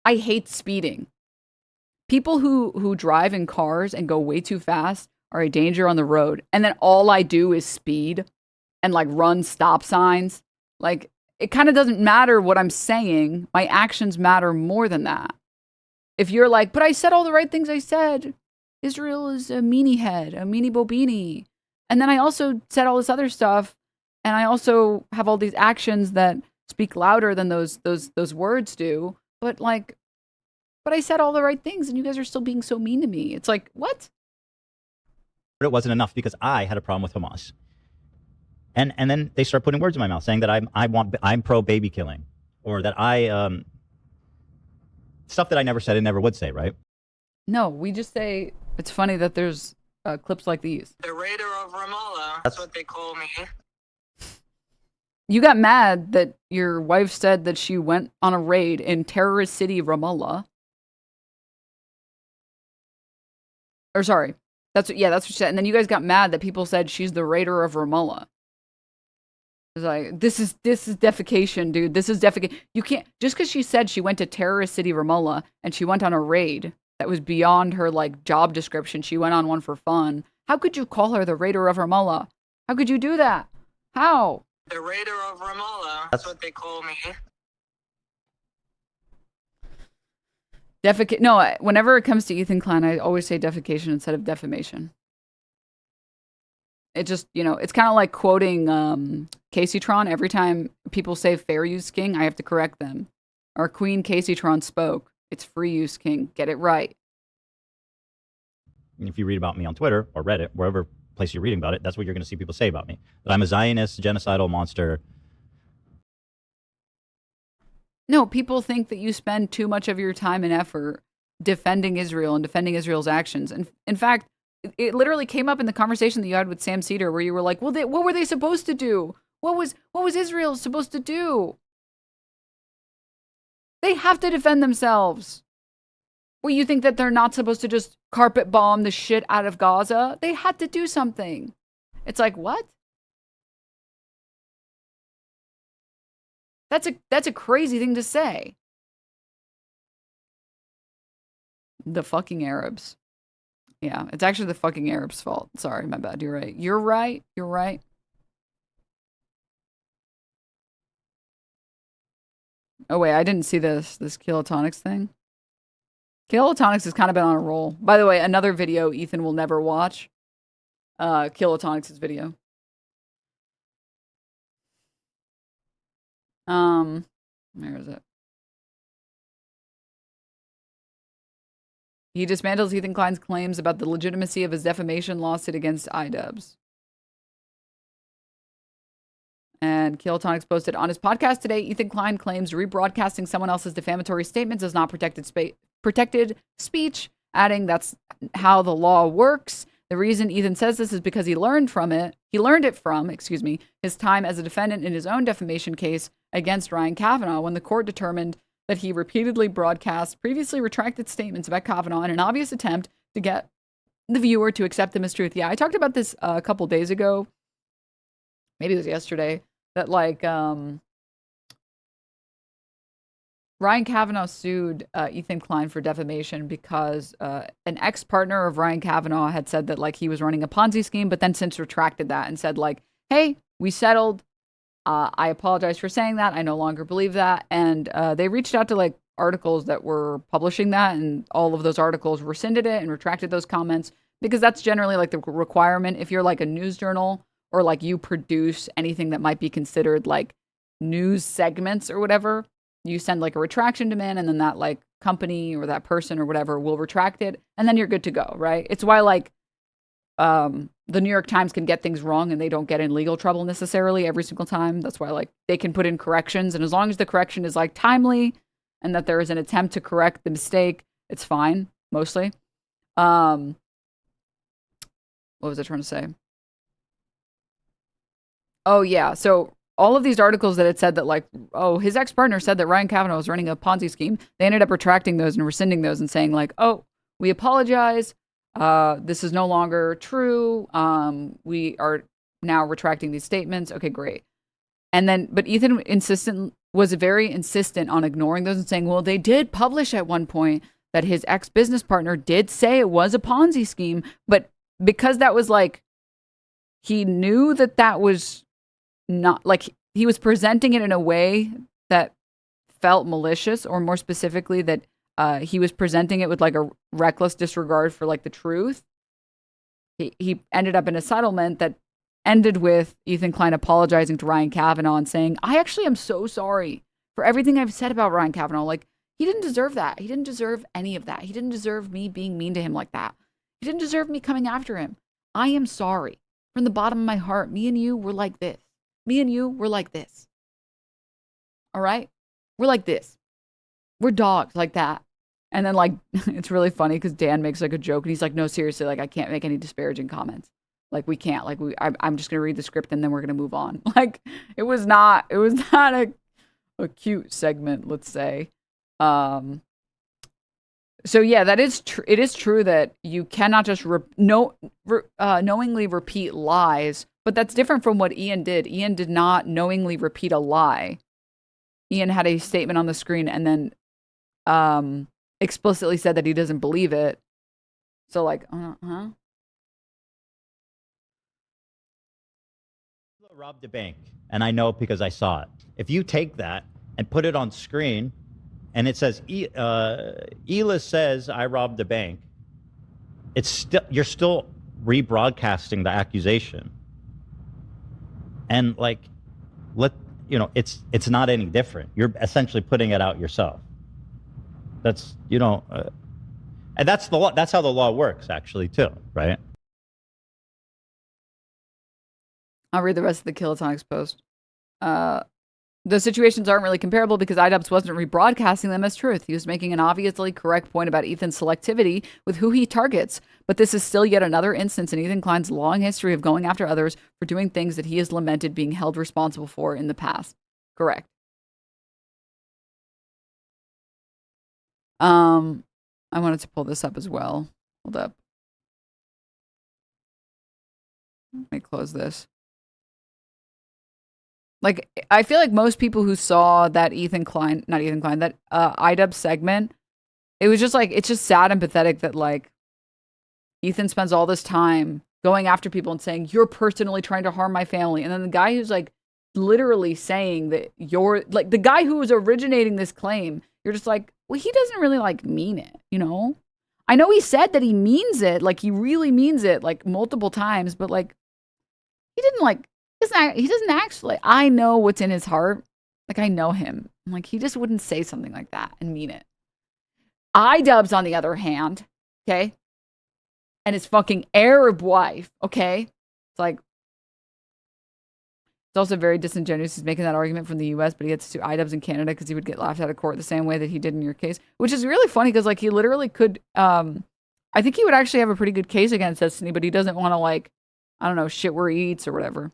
I hate speeding. People who drive in cars and go way too fast are a danger on the road. And then all I do is speed and like run stop signs. Like, it kind of doesn't matter what I'm saying. My actions matter more than that. If you're like, but I said all the right things I said. Israel is a meanie head, a meanie bobini. And then I also said all this other stuff. And I also have all these actions that speak louder than those words do. But like, but I said all the right things and you guys are still being so mean to me. It's like, what? But it wasn't enough because I had a problem with Hamas. And then they start putting words in my mouth saying that I'm pro baby killing, or that I stuff that I never said and never would say, right? No, we just say it's funny that there's clips like these. The raider of Ramallah. That's what they call me. You got mad that your wife said that she went on a raid in terrorist city Ramallah. Or sorry, that's what she said. And then you guys got mad that people said she's the raider of Ramallah. It's like, this is defecation, dude. This is defecation. You can't, just because she said she went to terrorist city Ramallah and she went on a raid that was beyond her like job description. She went on one for fun. How could you call her the raider of Ramallah? How could you do that? How? The raider of Ramallah. That's what they call me. No, whenever it comes to Ethan Klein, I always say defecation instead of defamation. It just, you know, it's kind of like quoting Casey-tron. Every time people say fair use king, I have to correct them. Our queen Casey-tron spoke. It's free use king. Get it right. If you read about me on Twitter or Reddit, wherever place you're reading about it, that's what you're going to see people say about me. That I'm a Zionist, genocidal monster. No, people think that you spend too much of your time and effort defending Israel and defending Israel's actions. And in fact, it literally came up in the conversation that you had with Sam Cedar, where you were like, well, what were they supposed to do? What was Israel supposed to do? They have to defend themselves. Well, you think that they're not supposed to just carpet bomb the shit out of Gaza? They had to do something. It's like, what? That's a crazy thing to say. The fucking Arabs. Yeah, it's actually the fucking Arabs' fault. Sorry, my bad. You're right. You're right. You're right. Oh, wait, I didn't see this Kilotonics thing. Kilotonics has kind of been on a roll. By the way, another video Ethan will never watch. Kilotonics' video. Where is it? He dismantles Ethan Klein's claims about the legitimacy of his defamation lawsuit against iDubbbz. And Kilotonics posted on his podcast today, Ethan Klein claims rebroadcasting someone else's defamatory statements is not protected speech, adding that's how the law works. The reason Ethan says this is because he learned it from his time as a defendant in his own defamation case against Ryan Kavanaugh, when the court determined that he repeatedly broadcast previously retracted statements about Kavanaugh in an obvious attempt to get the viewer to accept them as truth. Yeah, I talked about this a couple days ago. Maybe it was yesterday. That like Ryan Kavanaugh sued Ethan Klein for defamation because an ex-partner of Ryan Kavanaugh had said that like he was running a Ponzi scheme, but then since retracted that and said like, hey, we settled. I apologize for saying that. I no longer believe that. And they reached out to like articles that were publishing that, and all of those articles rescinded it and retracted those comments, because that's generally like the requirement. If you're like a news journal or like you produce anything that might be considered like news segments or whatever, you send like a retraction demand, and then that like company or that person or whatever will retract it, and then you're good to go, right? It's why like the New York Times can get things wrong and they don't get in legal trouble necessarily every single time. That's why like they can put in corrections, and as long as the correction is like timely and that there is an attempt to correct the mistake, it's fine mostly. What was I trying to say? Oh yeah, so all of these articles that had said that like, oh, his ex-partner said that Ryan Kavanaugh was running a Ponzi scheme, they ended up retracting those and rescinding those and saying like, oh, we apologize. This is no longer true. We are now retracting these statements. Okay, great. And then, but Ethan was very insistent on ignoring those and saying, well, they did publish at one point that his ex-business partner did say it was a Ponzi scheme, but because that was like, he knew that that was not, like, he was presenting it in a way that felt malicious, or more specifically that he was presenting it with like a reckless disregard for like the truth. He ended up in a settlement that ended with Ethan Klein apologizing to Ryan Kavanaugh and saying, I actually am so sorry for everything I've said about Ryan Kavanaugh. Like, he didn't deserve that. He didn't deserve any of that. He didn't deserve me being mean to him like that. He didn't deserve me coming after him. I am sorry. From the bottom of my heart, me and you were like this. Me and you were like this. All right? We're like this. We're dogs like that. And then like, it's really funny because Dan makes like a joke and he's like, no, seriously, like I can't make any disparaging comments. Like we can't, like I'm just going to read the script and then we're going to move on. Like it was not a cute segment, let's say. So yeah, that is true. It is true that you cannot just knowingly repeat lies, but that's different from what Ian did. Ian did not knowingly repeat a lie. Ian had a statement on the screen and then explicitly said that he doesn't believe it. So like, robbed a bank, and I know because I saw it. If you take that and put it on screen, and it says, Ela says I robbed a bank, it's still, you're still rebroadcasting the accusation. And like, it's not any different. You're essentially putting it out yourself. That's, and that's the law. That's how the law works, actually, too, right? I'll read the rest of the Kilotonics post. The situations aren't really comparable because iDubbbz wasn't rebroadcasting them as truth. He was making an obviously correct point about Ethan's selectivity with who he targets. But this is still yet another instance in Ethan Klein's long history of going after others for doing things that he has lamented being held responsible for in the past. Correct. I wanted to pull this up as well. Hold up. Let me close this. Like, I feel like most people who saw that that iDubbbz segment, it was just like, it's just sad and pathetic that like Ethan spends all this time going after people and saying, you're personally trying to harm my family. And then the guy who's like literally saying that you're like the guy who was originating this claim, you're just like, well, he doesn't really like mean it, I know he said that he means it, like he really means it like multiple times, but like he didn't like, he doesn't actually, I know what's in his heart. Like I know him. I'm like, he just wouldn't say something like that and mean it. iDubbbz on the other hand, okay? And his fucking Arab wife, okay? It's like, it's also very disingenuous. He's making that argument from the US, but he had to sue iDubbbz in Canada because he would get laughed out of court the same way that he did in your case, which is really funny because like he literally could, I think he would actually have a pretty good case against Destiny, but he doesn't want to like, I don't know, shit where he eats or whatever.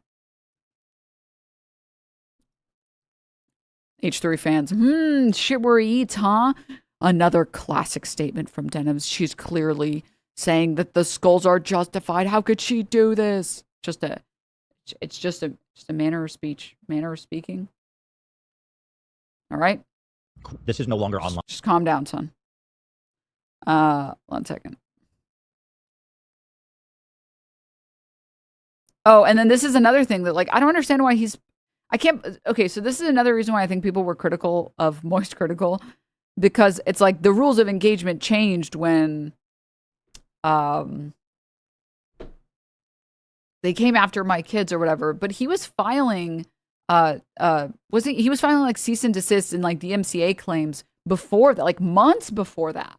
H3 fans, shit where he eats, huh? Another classic statement from Denims. She's clearly saying that the skulls are justified. How could she do this? It's just a manner of speaking. All right. This is no longer online. Just calm down, son. 1 second. Oh, and then this is another thing that like I don't understand why I can't. Okay, so this is another reason why I think people were critical of Moist Critical, because it's like the rules of engagement changed when they came after my kids or whatever. But he was filing he was filing like cease and desist and like DMCA claims before that, like months before that.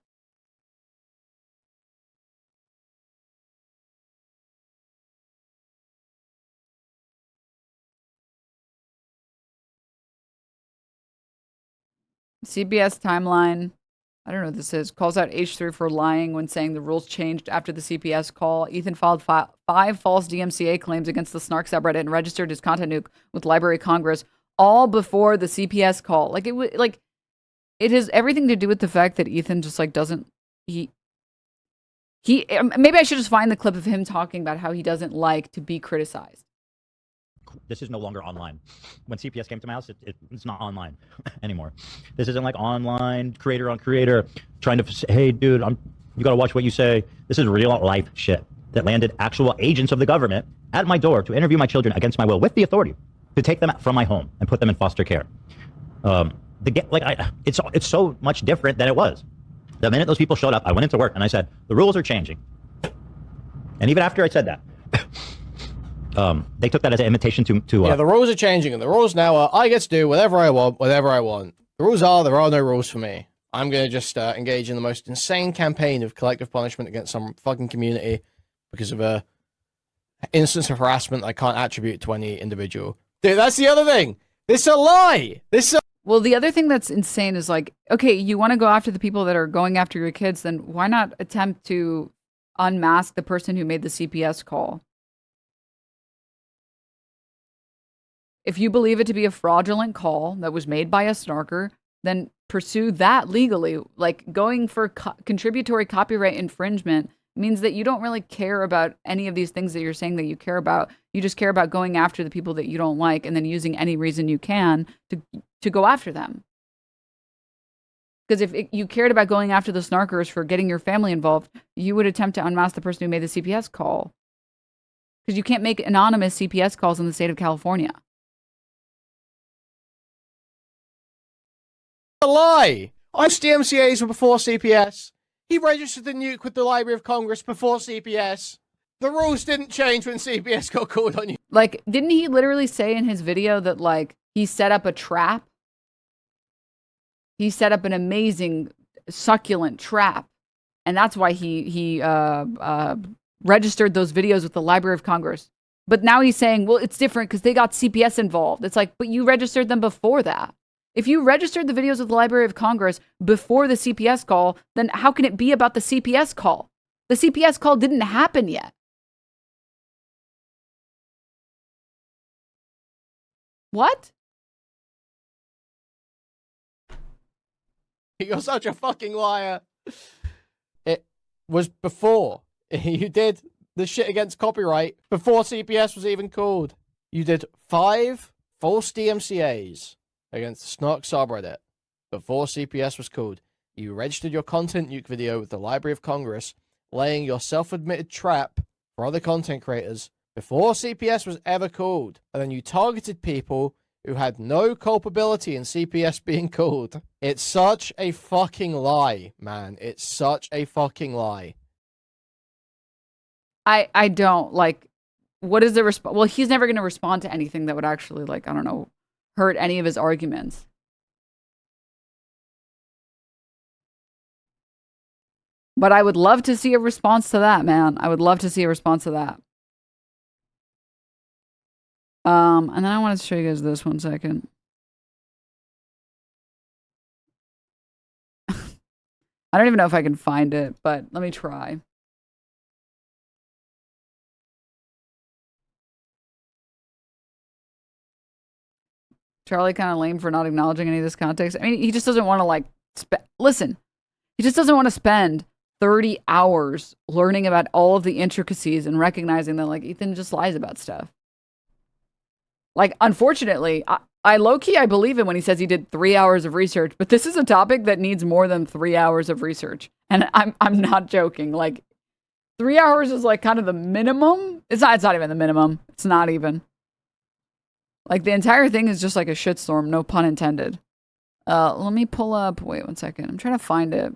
CBS timeline. I don't know what this is. Calls out H3 for lying when saying the rules changed after the CPS call. Ethan filed 5 false DMCA claims against the Snark subreddit and registered his content nuke with Library of Congress all before the CPS call. Like it has everything to do with the fact that Ethan just like doesn't he maybe I should just find the clip of him talking about how he doesn't like to be criticized. This is no longer online. When CPS came to my house, it's not online anymore. This isn't like online, creator on creator, trying to say, hey, dude, you gotta watch what you say. This is real life shit that landed actual agents of the government at my door to interview my children against my will with the authority to take them from my home and put them in foster care. It's so much different than it was. The minute those people showed up, I went into work and I said, the rules are changing. And even after I said that, they took that as an invitation to yeah, the rules are changing, and the rules now are I get to do whatever I want, whatever I want. The rules are there are no rules for me. I'm going to just engage in the most insane campaign of collective punishment against some fucking community because of a instance of harassment I can't attribute to any individual. Dude, that's the other thing. This is a lie. Well, the other thing that's insane is like, okay, you want to go after the people that are going after your kids, then why not attempt to unmask the person who made the CPS call? If you believe it to be a fraudulent call that was made by a snarker, then pursue that legally. Like going for contributory copyright infringement means that you don't really care about any of these things that you're saying that you care about. You just care about going after the people that you don't like and then using any reason you can to go after them. Because if you cared about going after the snarkers for getting your family involved, you would attempt to unmask the person who made the CPS call. Because you can't make anonymous CPS calls in the state of California. A lie. DMCAs were before CPS. He registered the nuke with the Library of Congress before CPS. The rules didn't change when CPS got called on you. Like, didn't he literally say in his video that, like, he set up a trap? He set up an amazing, succulent trap. And that's why he registered those videos with the Library of Congress. But now he's saying, well, it's different because they got CPS involved. It's like, but you registered them before that. If you registered the videos with the Library of Congress before the CPS call, then how can it be about the CPS call? The CPS call didn't happen yet. What? You're such a fucking liar. It was before. You did the shit against copyright before CPS was even called. You did 5 false DMCAs against the Snark subreddit before CPS was called. You registered your content nuke video with the Library of Congress, laying your self-admitted trap for other content creators before CPS was ever called. And then you targeted people who had no culpability in CPS being called. It's such a fucking lie, man. It's such a fucking lie. I don't, like, what is the response? Well, he's never going to respond to anything that would actually, like, I don't know, hurt any of his arguments. But I would love to see a response to that, man. I would love to see a response to that. And then I want to show you guys this 1 second. I don't even know if I can find it, but let me try. Charlie kind of lame for not acknowledging any of this context. I mean, he just doesn't want to, like, listen. He just doesn't want to spend 30 hours learning about all of the intricacies and recognizing that, like, Ethan just lies about stuff. Like, unfortunately, I low-key, I believe him when he says he did 3 hours of research, but this is a topic that needs more than 3 hours of research. And I'm not joking. Like, 3 hours is, like, kind of the minimum. It's not even the minimum. It's not even. Like the entire thing is just like a shitstorm, no pun intended. Let me pull up. Wait 1 second. I'm trying to find it.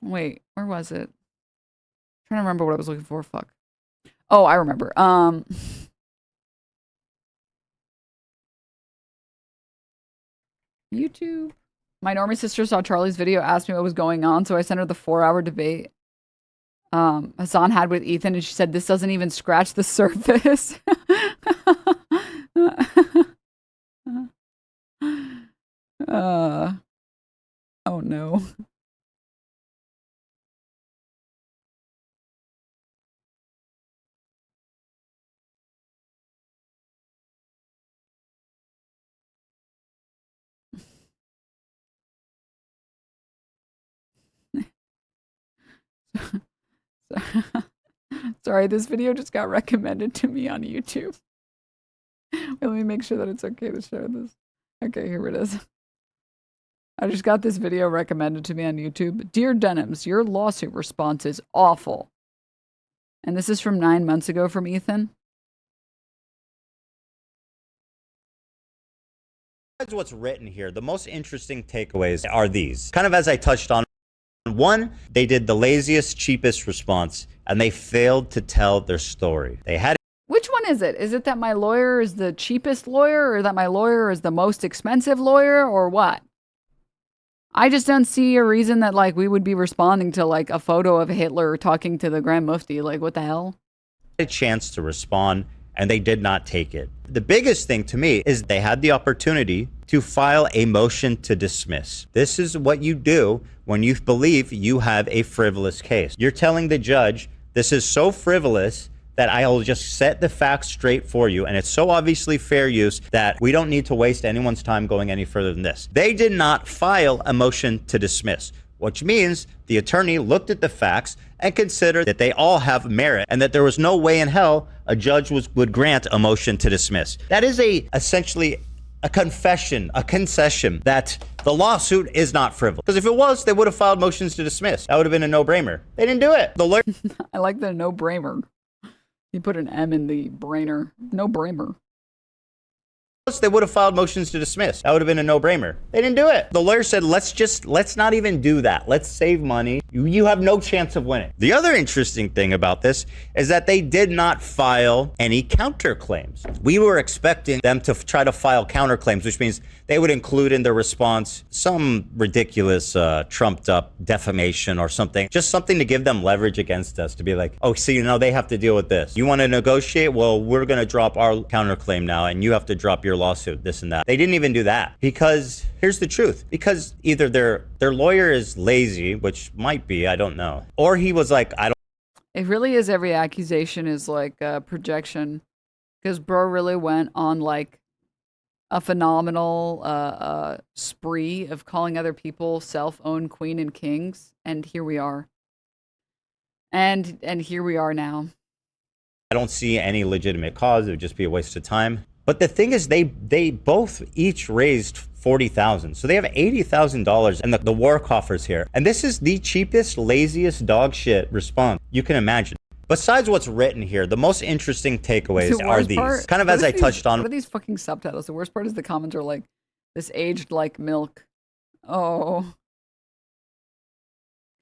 Wait, where was it? Trying to remember what I was looking for. Fuck. Oh, I remember. YouTube. My normie sister saw Charlie's video, asked me what was going on, so I sent her the 4-hour debate Hasan had with Ethan, and she said this doesn't even scratch the surface. Oh no. Sorry, this video just got recommended to me on YouTube. Wait, let me make sure that it's okay to share this. Okay, here it is. I just got this video recommended to me on YouTube. Dear Denims, your lawsuit response is awful. And this is from 9 months ago from Ethan. That's what's written here. The most interesting takeaways are these. Kind of as I touched on. One, they did the laziest, cheapest response, and they failed to tell their story. They had. Which one is it? Is it that my lawyer is the cheapest lawyer, or that my lawyer is the most expensive lawyer, or what? I just don't see a reason that, like, we would be responding to, like, a photo of Hitler talking to the Grand Mufti. Like, what the hell? A chance to respond, and they did not take it. The biggest thing to me is they had the opportunity to file a motion to dismiss. This is what you do when you believe you have a frivolous case. You're telling the judge, this is so frivolous that I'll just set the facts straight for you, and it's so obviously fair use that we don't need to waste anyone's time going any further than this. They did not file a motion to dismiss, which means the attorney looked at the facts and considered that they all have merit and that there was no way in hell a judge would grant a motion to dismiss. That is essentially a confession, a concession that the lawsuit is not frivolous. Because if it was, they would have filed motions to dismiss. That would have been a no-brainer. They didn't do it. The lawyer. I like the no-brainer. You put an M in the brainer. No-brainer. They would have filed motions to dismiss. That would have been a no-brainer. They didn't do it. The lawyer said, let's not even do that. Let's save money. You have no chance of winning. The other interesting thing about this is that they did not file any counterclaims. We were expecting them to try to file counterclaims, which means they would include in their response some ridiculous trumped up defamation or something, just something to give them leverage against us, to be like, oh, so they have to deal with this. You want to negotiate? Well, we're going to drop our counterclaim now, and you have to drop your lawsuit, this and that. They didn't even do that because here's the truth. Because either their lawyer is lazy, which might be, I don't know, or he was like, I don't. It really is. Every accusation is like a projection, because bro really went on like a phenomenal spree of calling other people self-owned queen and kings, and here we are. And here we are now. I don't see any legitimate cause. It would just be a waste of time. But the thing is, they both each raised $40,000. So they have $80,000 in the war coffers here. And this is the cheapest, laziest dog shit response you can imagine. Besides what's written here, the most interesting takeaways are these. Kind of as I touched on. What are these fucking subtitles? The worst part is the comments are like, this aged like milk. Oh.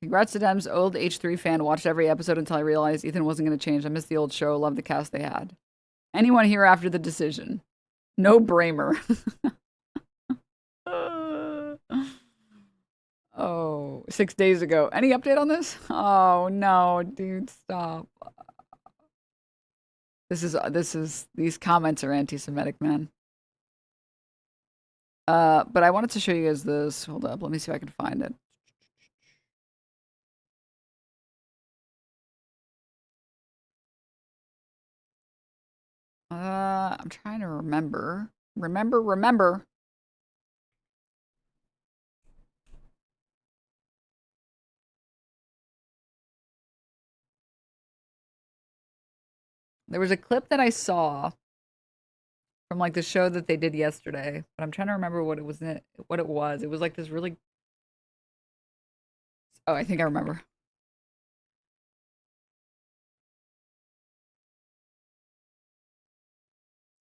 Congrats to Dem's old H3 fan. Watched every episode until I realized Ethan wasn't going to change. I missed the old show. Love the cast they had. Anyone here after the decision? No brainer. Oh, 6 days ago. Any update on this? Oh no, dude, stop. These comments are anti-Semitic, man. But I wanted to show you guys this. Hold up, let me see if I can find it. I'm trying to remember. Remember. There was a clip that I saw from like the show that they did yesterday, but I'm trying to remember what it was. What it was. It was like this really. Oh, I think I remember.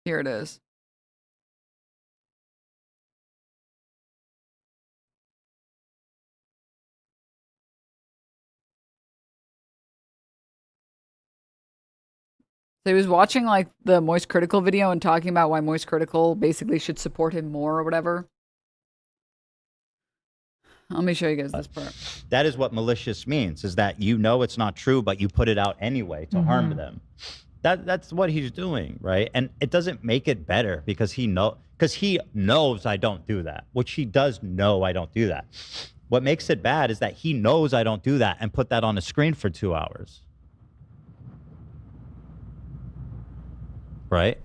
Here it is. So he was watching like the Moist Critical video and talking about why Moist Critical basically should support him more or whatever. Let me show you guys this part. That is what malicious means, is that you know it's not true, but you put it out anyway to harm them. That's what he's doing, right? And it doesn't make it better because he knows I don't do that, which he does know I don't do that. What makes it bad is that he knows I don't do that and put that on a screen for 2 hours. Right?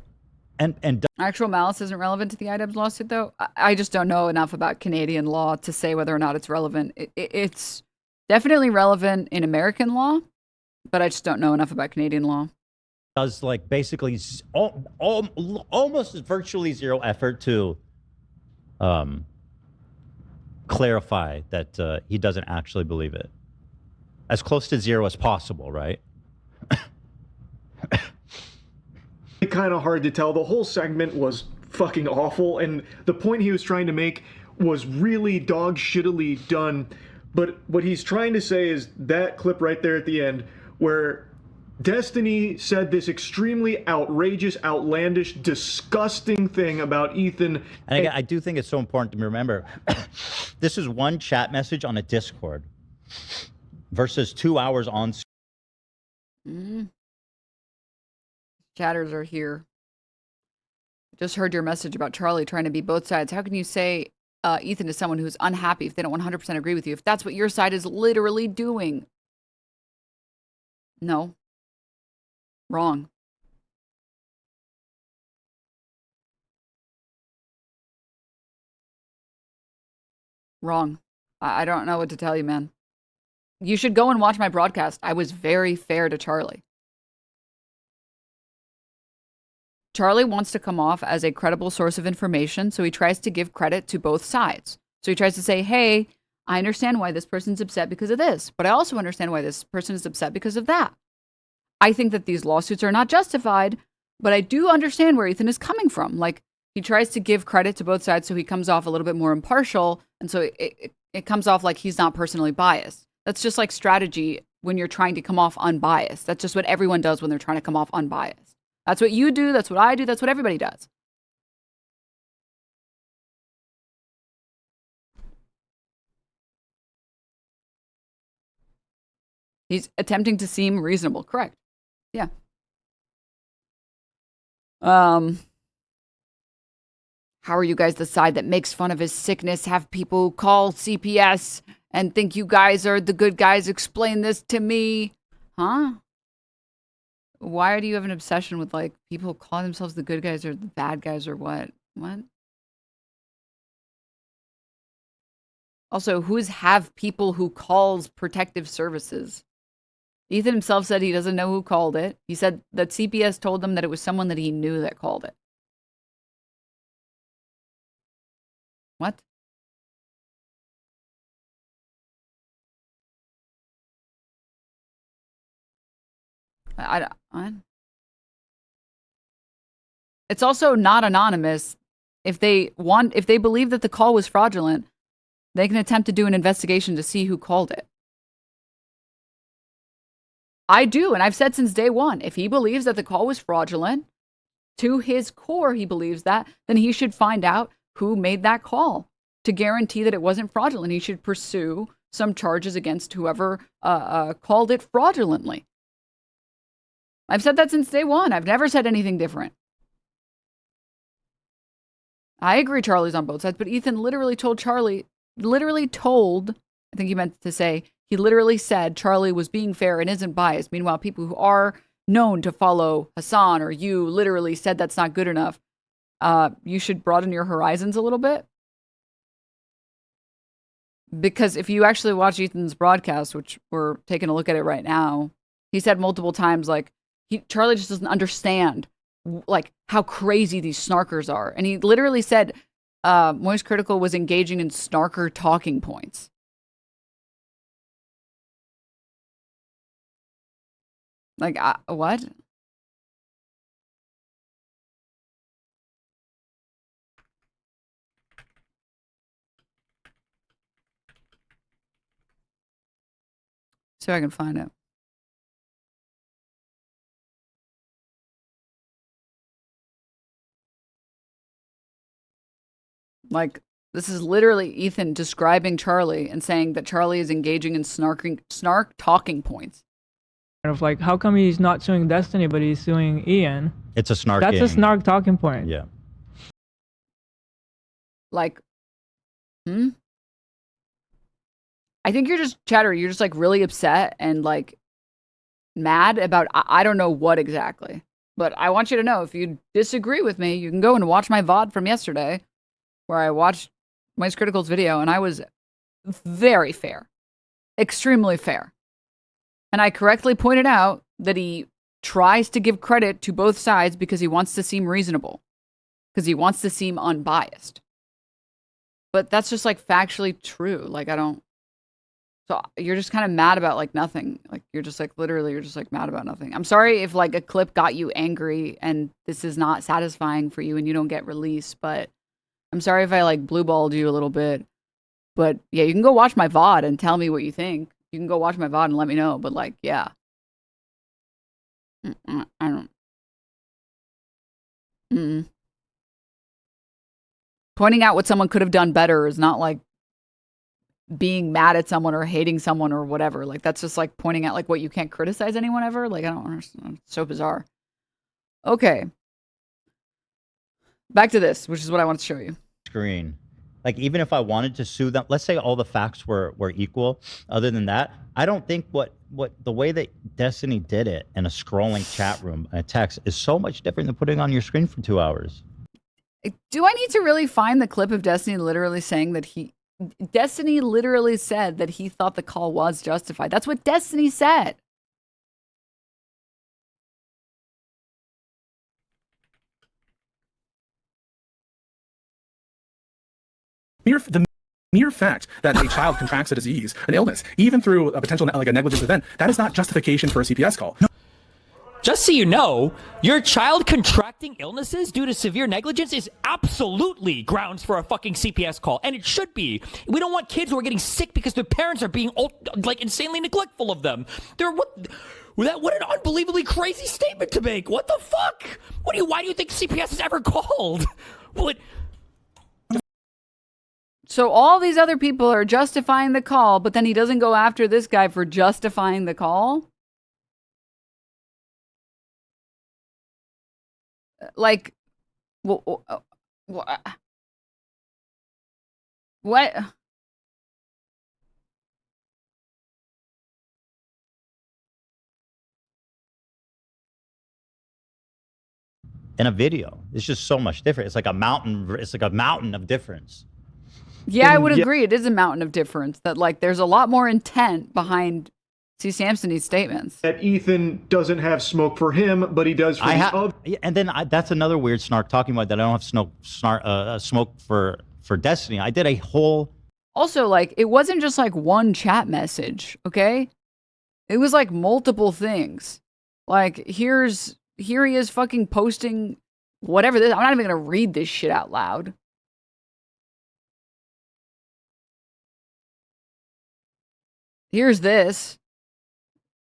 And actual malice isn't relevant to the IDEBS lawsuit, though. I just don't know enough about Canadian law to say whether or not it's relevant. It's definitely relevant in American law, but I just don't know enough about Canadian law. Does like basically almost virtually zero effort to clarify that he doesn't actually believe it. As close to zero as possible, right? Kind of hard to tell. The whole segment was fucking awful, and the point he was trying to make was really dog shittily done. But what he's trying to say is that clip right there at the end where Destiny said this extremely outrageous, outlandish, disgusting thing about Ethan. And again, I do think it's so important to remember this is one chat message on a Discord versus 2 hours on. Chatters are here. Just heard your message about Charlie trying to be both sides. How can you say Ethan is someone who's unhappy if they don't 100% agree with you? If that's what your side is literally doing. No. Wrong. Wrong. I don't know what to tell you, man. You should go and watch my broadcast. I was very fair to Charlie. Charlie wants to come off as a credible source of information, so he tries to give credit to both sides. So he tries to say, hey, I understand why this person's upset because of this, but I also understand why this person is upset because of that. I think that these lawsuits are not justified, but I do understand where Ethan is coming from. Like, he tries to give credit to both sides so he comes off a little bit more impartial, and so it comes off like he's not personally biased. That's just like strategy when you're trying to come off unbiased. That's just what everyone does when they're trying to come off unbiased. That's what you do, that's what I do, that's what everybody does. He's attempting to seem reasonable, correct? Yeah. How are you guys the side that makes fun of his sickness, have people call CPS and think you guys are the good guys? Explain this to me. Huh? Why do you have an obsession with, like, people calling themselves the good guys or the bad guys or what? What? Also, who's have people who calls protective services? Ethan himself said he doesn't know who called it. He said that CPS told them that it was someone that he knew that called it. What? It's also not anonymous. If they believe that the call was fraudulent, they can attempt to do an investigation to see who called it. I do, and I've said since day one, if he believes that the call was fraudulent, to his core he believes that, then he should find out who made that call to guarantee that it wasn't fraudulent. He should pursue some charges against whoever called it fraudulently. I've said that since day one. I've never said anything different. I agree Charlie's on both sides, but Ethan literally told, I think he meant to say, he literally said Charlie was being fair and isn't biased. Meanwhile, people who are known to follow Hasan or you literally said that's not good enough. You should broaden your horizons a little bit. Because if you actually watch Ethan's broadcast, which we're taking a look at it right now, he said multiple times, like, Charlie just doesn't understand like how crazy these snarkers are. And he literally said Moist Critical was engaging in snarker talking points. Like, what? See if I can find it. Like, this is literally Ethan describing Charlie and saying that Charlie is engaging in snark talking points. Of like, how come he's not suing Destiny, but he's suing Ian? It's a snark. That's a snark talking point. Yeah. Like, I think you're just chatter. You're just like really upset and like mad about I don't know what exactly. But I want you to know, if you disagree with me, you can go and watch my VOD from yesterday, where I watched Moist Critical's video, and I was very fair, extremely fair. And I correctly pointed out that he tries to give credit to both sides because he wants to seem reasonable, because he wants to seem unbiased. But that's just like factually true. Like, I don't. So you're just kind of mad about like nothing. Like, you're just like literally, you're just like mad about nothing. I'm sorry if like a clip got you angry and this is not satisfying for you and you don't get released, but I'm sorry if I like blue balled you a little bit. But yeah, you can go watch my VOD and tell me what you think. You can go watch my VOD and let me know. But like, yeah. I don't. Pointing out what someone could have done better is not like being mad at someone or hating someone or whatever. Like, that's just like pointing out like what you can't criticize anyone ever. Like, I don't understand. It's so bizarre. Okay. Back to this, which is what I want to show you. Screen. Like, even if I wanted to sue them, let's say all the facts were equal. Other than that, I don't think what the way that Destiny did it in a scrolling chat room, a text, is so much different than putting it on your screen for 2 hours. Do I need to really find the clip of Destiny literally saying that Destiny literally said that he thought the call was justified? That's what Destiny said. The mere fact that a child contracts a disease, an illness, even through a potential like a negligence event, that is not justification for a CPS call. No. Just so you know, your child contracting illnesses due to severe negligence is absolutely grounds for a fucking CPS call, and it should be. We don't want kids who are getting sick because their parents are being like insanely neglectful of them. What an unbelievably crazy statement to make. What the fuck? Why do you think CPS is ever called? What? So all these other people are justifying the call, but then he doesn't go after this guy for justifying the call? Like, what? In a video, it's just so much different. It's like a mountain. It's like a mountain of difference. Yeah, I would agree. It is a mountain of difference. That like, there's a lot more intent behind C. Samson's statements. That Ethan doesn't have smoke for him, but he does for the other. And then that's another weird snark talking about that. I don't have smoke for Destiny. I did a whole. Also, like, it wasn't just like one chat message, okay? It was like multiple things. Like, here he is fucking posting whatever this. I'm not even gonna read this shit out loud. Here's this.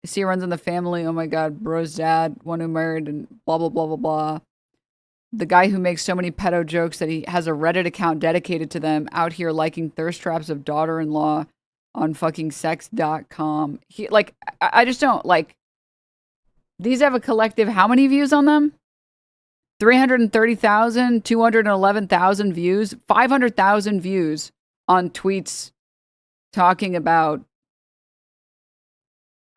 You see, runs in the family. Oh my God, bro's dad, one who married, and blah, blah, blah, blah, blah. The guy who makes so many pedo jokes that he has a Reddit account dedicated to them, out here liking thirst traps of daughter-in-law on fucking sex.com. I just don't, like, these have a collective, how many views on them? 330,000, 211,000 views, 500,000 views on tweets talking about,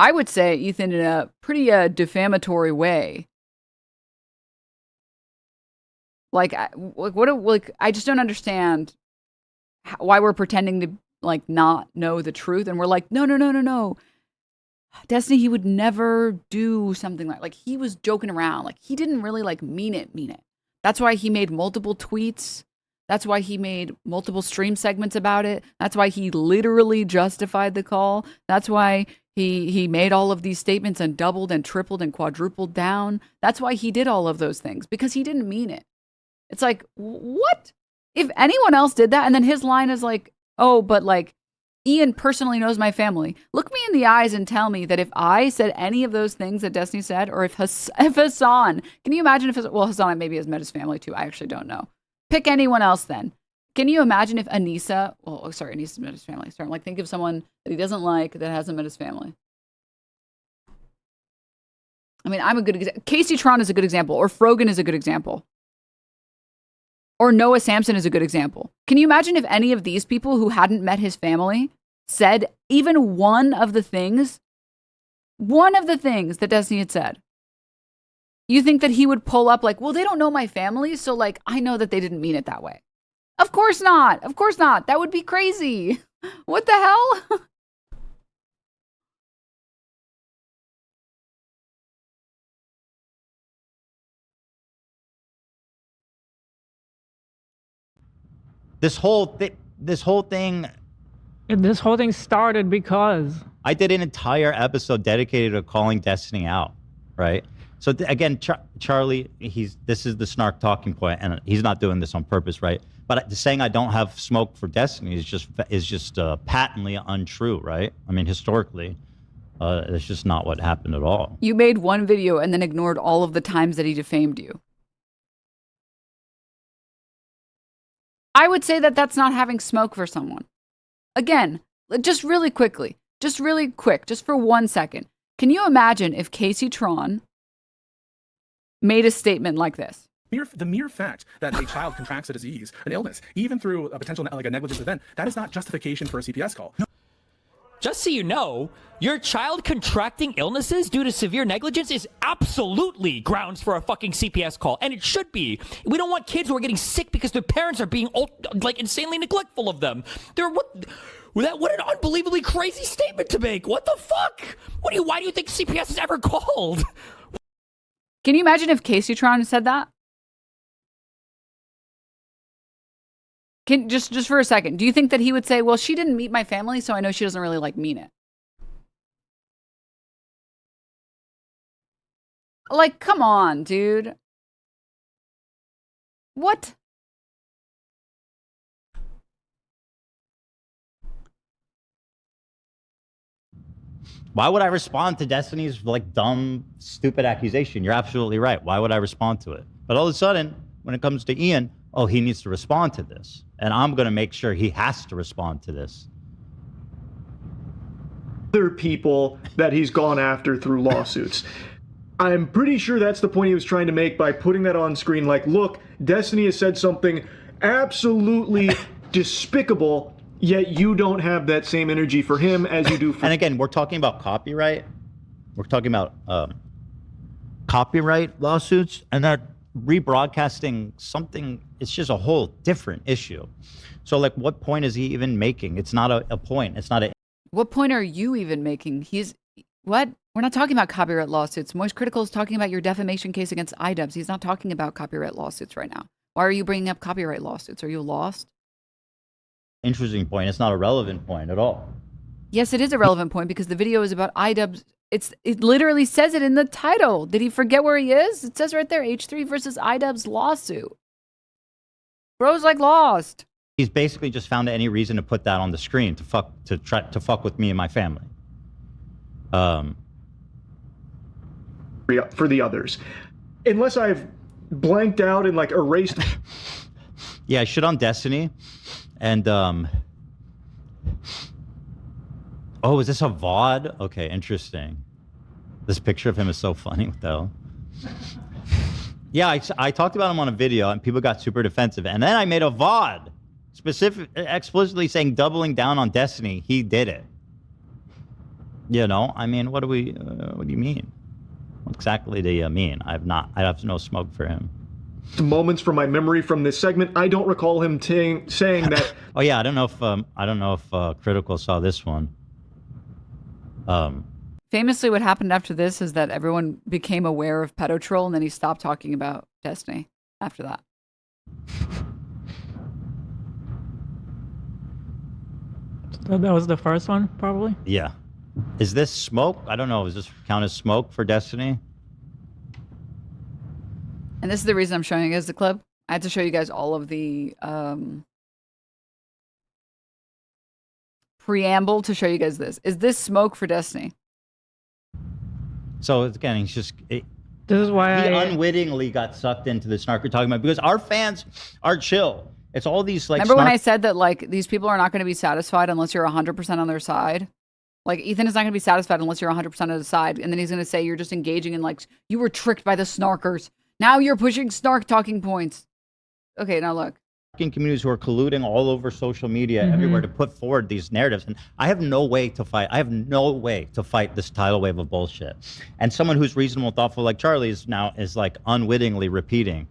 I would say, Ethan, in a pretty defamatory way. Like, I just don't understand why we're pretending to like not know the truth, and we're like, no. Destiny, he would never do something like he was joking around. Like he didn't really like mean it. That's why he made multiple tweets. That's why he made multiple stream segments about it. That's why he literally justified the call. That's why he made all of these statements and doubled and tripled and quadrupled down. That's why he did all of those things, because he didn't mean it. It's like, what? If anyone else did that, and then his line is like, oh, but like, Ian personally knows my family. Look me in the eyes and tell me that if I said any of those things that Destiny said, or if Hasan, can you imagine if, well, Hasan maybe has met his family too. I actually don't know. Pick anyone else then. Can you imagine if Anissa, Anissa's met his family. Sorry, like think of someone that he doesn't like that hasn't met his family. I mean, I'm a good example. Casey Tron is a good example, or Frogan is a good example. Or Noah Samson is a good example. Can you imagine if any of these people who hadn't met his family said even one of the things that Destiny had said? You think that he would pull up like, well, they don't know my family, so like, I know that they didn't mean it that way. Of course not. Of course not. That would be crazy. What the hell? This whole thing started because I did an entire episode dedicated to calling Destiny out, right? So again, Charlie, this is the snark talking point, and he's not doing this on purpose, right? But saying I don't have smoke for Destiny is just patently untrue, right? I mean, historically, it's just not what happened at all. You made one video and then ignored all of the times that he defamed you. I would say that that's not having smoke for someone. Again, just really quickly, just for 1 second. Can you imagine if Casey Tron made a statement like this? The mere fact that a child contracts a disease, an illness, even through a potential like a negligence event, that is not justification for a CPS call. Just so you know, your child contracting illnesses due to severe negligence is absolutely grounds for a fucking CPS call, and it should be. We don't want kids who are getting sick because their parents are being like insanely neglectful of them. What an unbelievably crazy statement to make. What the fuck? Why do you think CPS is ever called? Can you imagine if Casey Tron said that? Just for a second, do you think that he would say, well, she didn't meet my family, so I know she doesn't really like mean it? Like, come on, dude. What? Why would I respond to Destiny's like dumb, stupid accusation? You're absolutely right. Why would I respond to it? But all of a sudden, when it comes to Ian, oh, he needs to respond to this. And I'm going to make sure he has to respond to this. Other people that he's gone after through lawsuits. I'm pretty sure that's the point he was trying to make by putting that on screen. Like, look, Destiny has said something absolutely despicable, yet you don't have that same energy for him as you do for... And again, we're talking about copyright. We're talking about copyright lawsuits, and they're rebroadcasting something. It's just a whole different issue. So like, what point is he even making? It's not a point. It's not a... What point are you even making? What? We're not talking about copyright lawsuits. Moist Critical is talking about your defamation case against iDubbbz. He's not talking about copyright lawsuits right now. Why are you bringing up copyright lawsuits? Are you lost? Interesting point. It's not a relevant point at all. Yes, it is a relevant point because the video is about iDubbbz. It literally says it in the title. Did he forget where he is? It says right there, H3 versus iDubbbz lawsuit. Bro's like lost. He's basically just found any reason to put that on the screen to try to fuck with me and my family. For the others. Unless I've blanked out and like erased. Yeah, I shit on Destiny. And oh, is this a VOD? Okay, interesting. This picture of him is so funny. What the hell? Yeah, I talked about him on a video and people got super defensive. And then I made a VOD explicitly saying doubling down on Destiny. He did it. You know, I mean, what do you mean? What exactly do you mean? I have no smoke for him. Moments from my memory from this segment, I don't recall him saying that. Oh yeah, I don't know if Critical saw this one. Famously, what happened after this is that everyone became aware of Paltrow, and then he stopped talking about Destiny after that. That was the first one, probably. Yeah. Is this smoke? I don't know. Is this count as smoke for Destiny? And this is the reason I'm showing you guys the clip. I had to show you guys all of the preamble to show you guys this. Is this smoke for Destiny? So again, he's just. This is why he I unwittingly got sucked into the snark we're talking about because our fans are chill. It's all these like. Remember when I said that like these people are not going to be satisfied unless you're 100% on their side? Like Ethan is not going to be satisfied unless you're 100% on his side, and then he's going to say you're just engaging in like you were tricked by the snarkers. Now you're pushing snark talking points. Okay, now look. Communities who are colluding all over social media everywhere to put forward these narratives, and I have no way to fight. I have no way to fight this tidal wave of bullshit. And someone who's reasonable, thoughtful like Charlie is like unwittingly repeating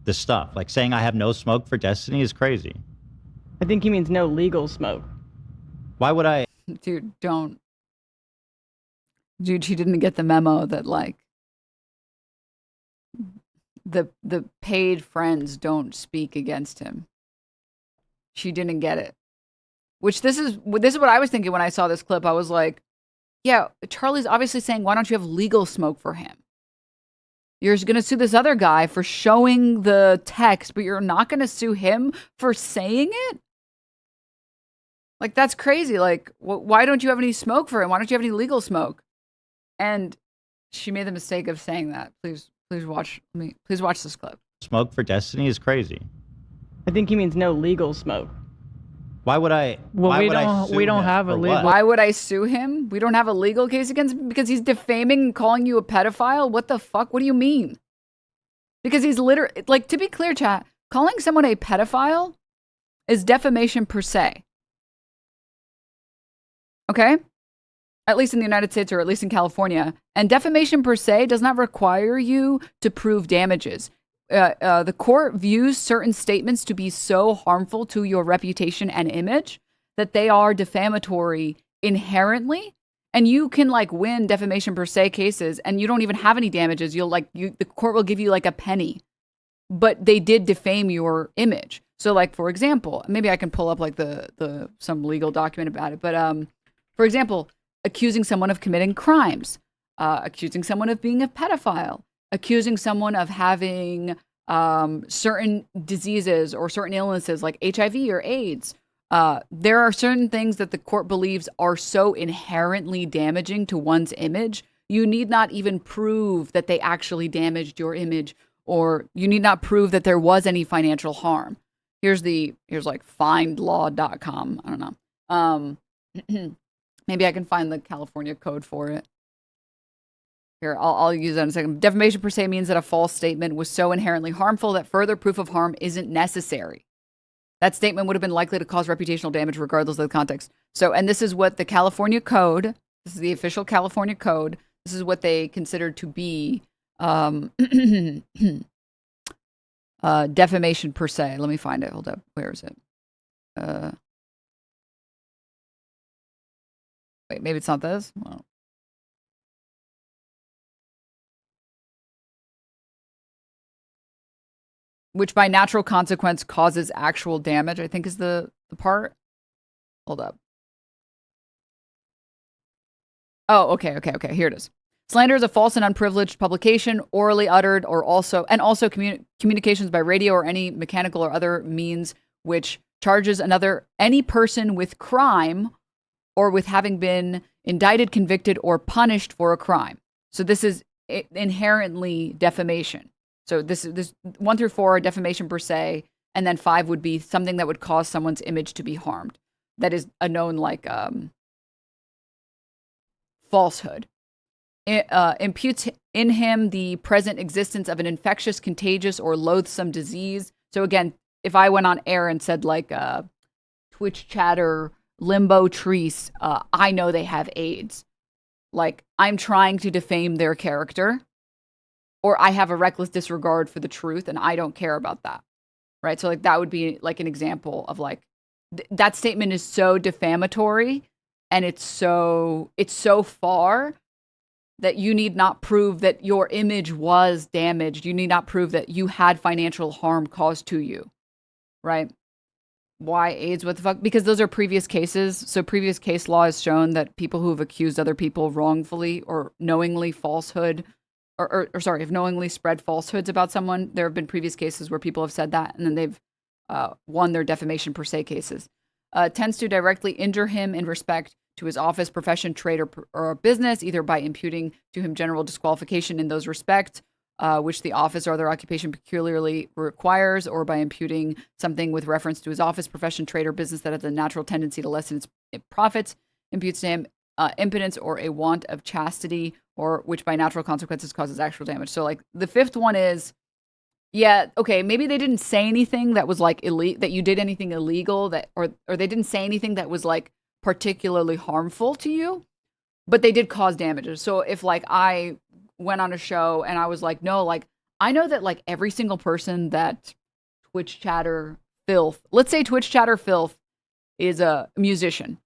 this stuff, like saying I have no smoke for Destiny is crazy. I think he means no legal smoke. Why would I? Dude, don't. Dude, she didn't get the memo that like the paid friends don't speak against him. She didn't get it. Which this is what I was thinking when I saw this clip. I was like, yeah, Charlie's obviously saying, why don't you have legal smoke for him? You're going to sue this other guy for showing the text, but you're not going to sue him for saying it? Like, that's crazy. Like, why don't you have any smoke for him? Why don't you have any legal smoke? And she made the mistake of saying that. Please watch this clip. Smoke for Destiny is crazy. I think he means no legal smoke. Why would I? Well, we don't have a legal. Why would I sue him? We don't have a legal case against him because he's defaming and calling you a pedophile? What the fuck? What do you mean? Because he's literally, like, to be clear, chat, calling someone a pedophile is defamation per se. Okay? At least in the United States or at least in California. And defamation per se does not require you to prove damages. The court views certain statements to be so harmful to your reputation and image that they are defamatory inherently. And you can like win defamation per se cases and you don't even have any damages. The court will give you like a penny, but they did defame your image. So like, for example, maybe I can pull up like some legal document about it. But for example, accusing someone of committing crimes, accusing someone of being a pedophile, accusing someone of having certain diseases or certain illnesses like HIV or AIDS. There are certain things that the court believes are so inherently damaging to one's image. You need not even prove that they actually damaged your image, or you need not prove that there was any financial harm. Here's like findlaw.com. I don't know. Maybe I can find the California code for it. Here, I'll use that in a second. Defamation per se means that a false statement was so inherently harmful that further proof of harm isn't necessary. That statement would have been likely to cause reputational damage regardless of the context. So, and this is what the California Code, this is the official California Code, this is what they consider to be defamation per se. Let me find it. Hold up. Where is it? Wait, maybe it's not this? Well. Which by natural consequence causes actual damage, I think is the part. Hold up. Oh, okay. Here it is. Slander is a false and unprivileged publication, orally uttered, or also communications by radio or any mechanical or other means which charges any person with crime or with having been indicted, convicted, or punished for a crime. So this is inherently defamation. So this 1 through 4 are defamation per se, and then 5 would be something that would cause someone's image to be harmed. That is a known like falsehood. Imputes in him the present existence of an infectious, contagious, or loathsome disease. So again, if I went on air and said like Twitch chatter, Limbo Treese, I know they have AIDS. Like I'm trying to defame their character. Or I have a reckless disregard for the truth and I don't care about that, right? So like that would be like an example of like, that statement is so defamatory and it's so far that you need not prove that your image was damaged. You need not prove that you had financial harm caused to you, right? Why AIDS? What the fuck? Because those are previous cases. So previous case law has shown that people who have accused other people wrongfully or knowingly falsehood, or sorry, have knowingly spread falsehoods about someone. There have been previous cases where people have said that, and then they've won their defamation per se cases. Tends to directly injure him in respect to his office, profession, trade, or business, either by imputing to him general disqualification in those respects, which the office or other occupation peculiarly requires, or by imputing something with reference to his office, profession, trade, or business that has a natural tendency to lessen its profits, imputes to him impotence or a want of chastity, or which by natural consequences causes actual damage. So like the fifth one is, yeah, okay, maybe they didn't say anything that was like that you did anything illegal, that or they didn't say anything that was like particularly harmful to you, but they did cause damages. So if like I went on a show and I was like, no, like I know that like every single person that Twitch chatter filth, let's say Twitch chatter filth is a musician,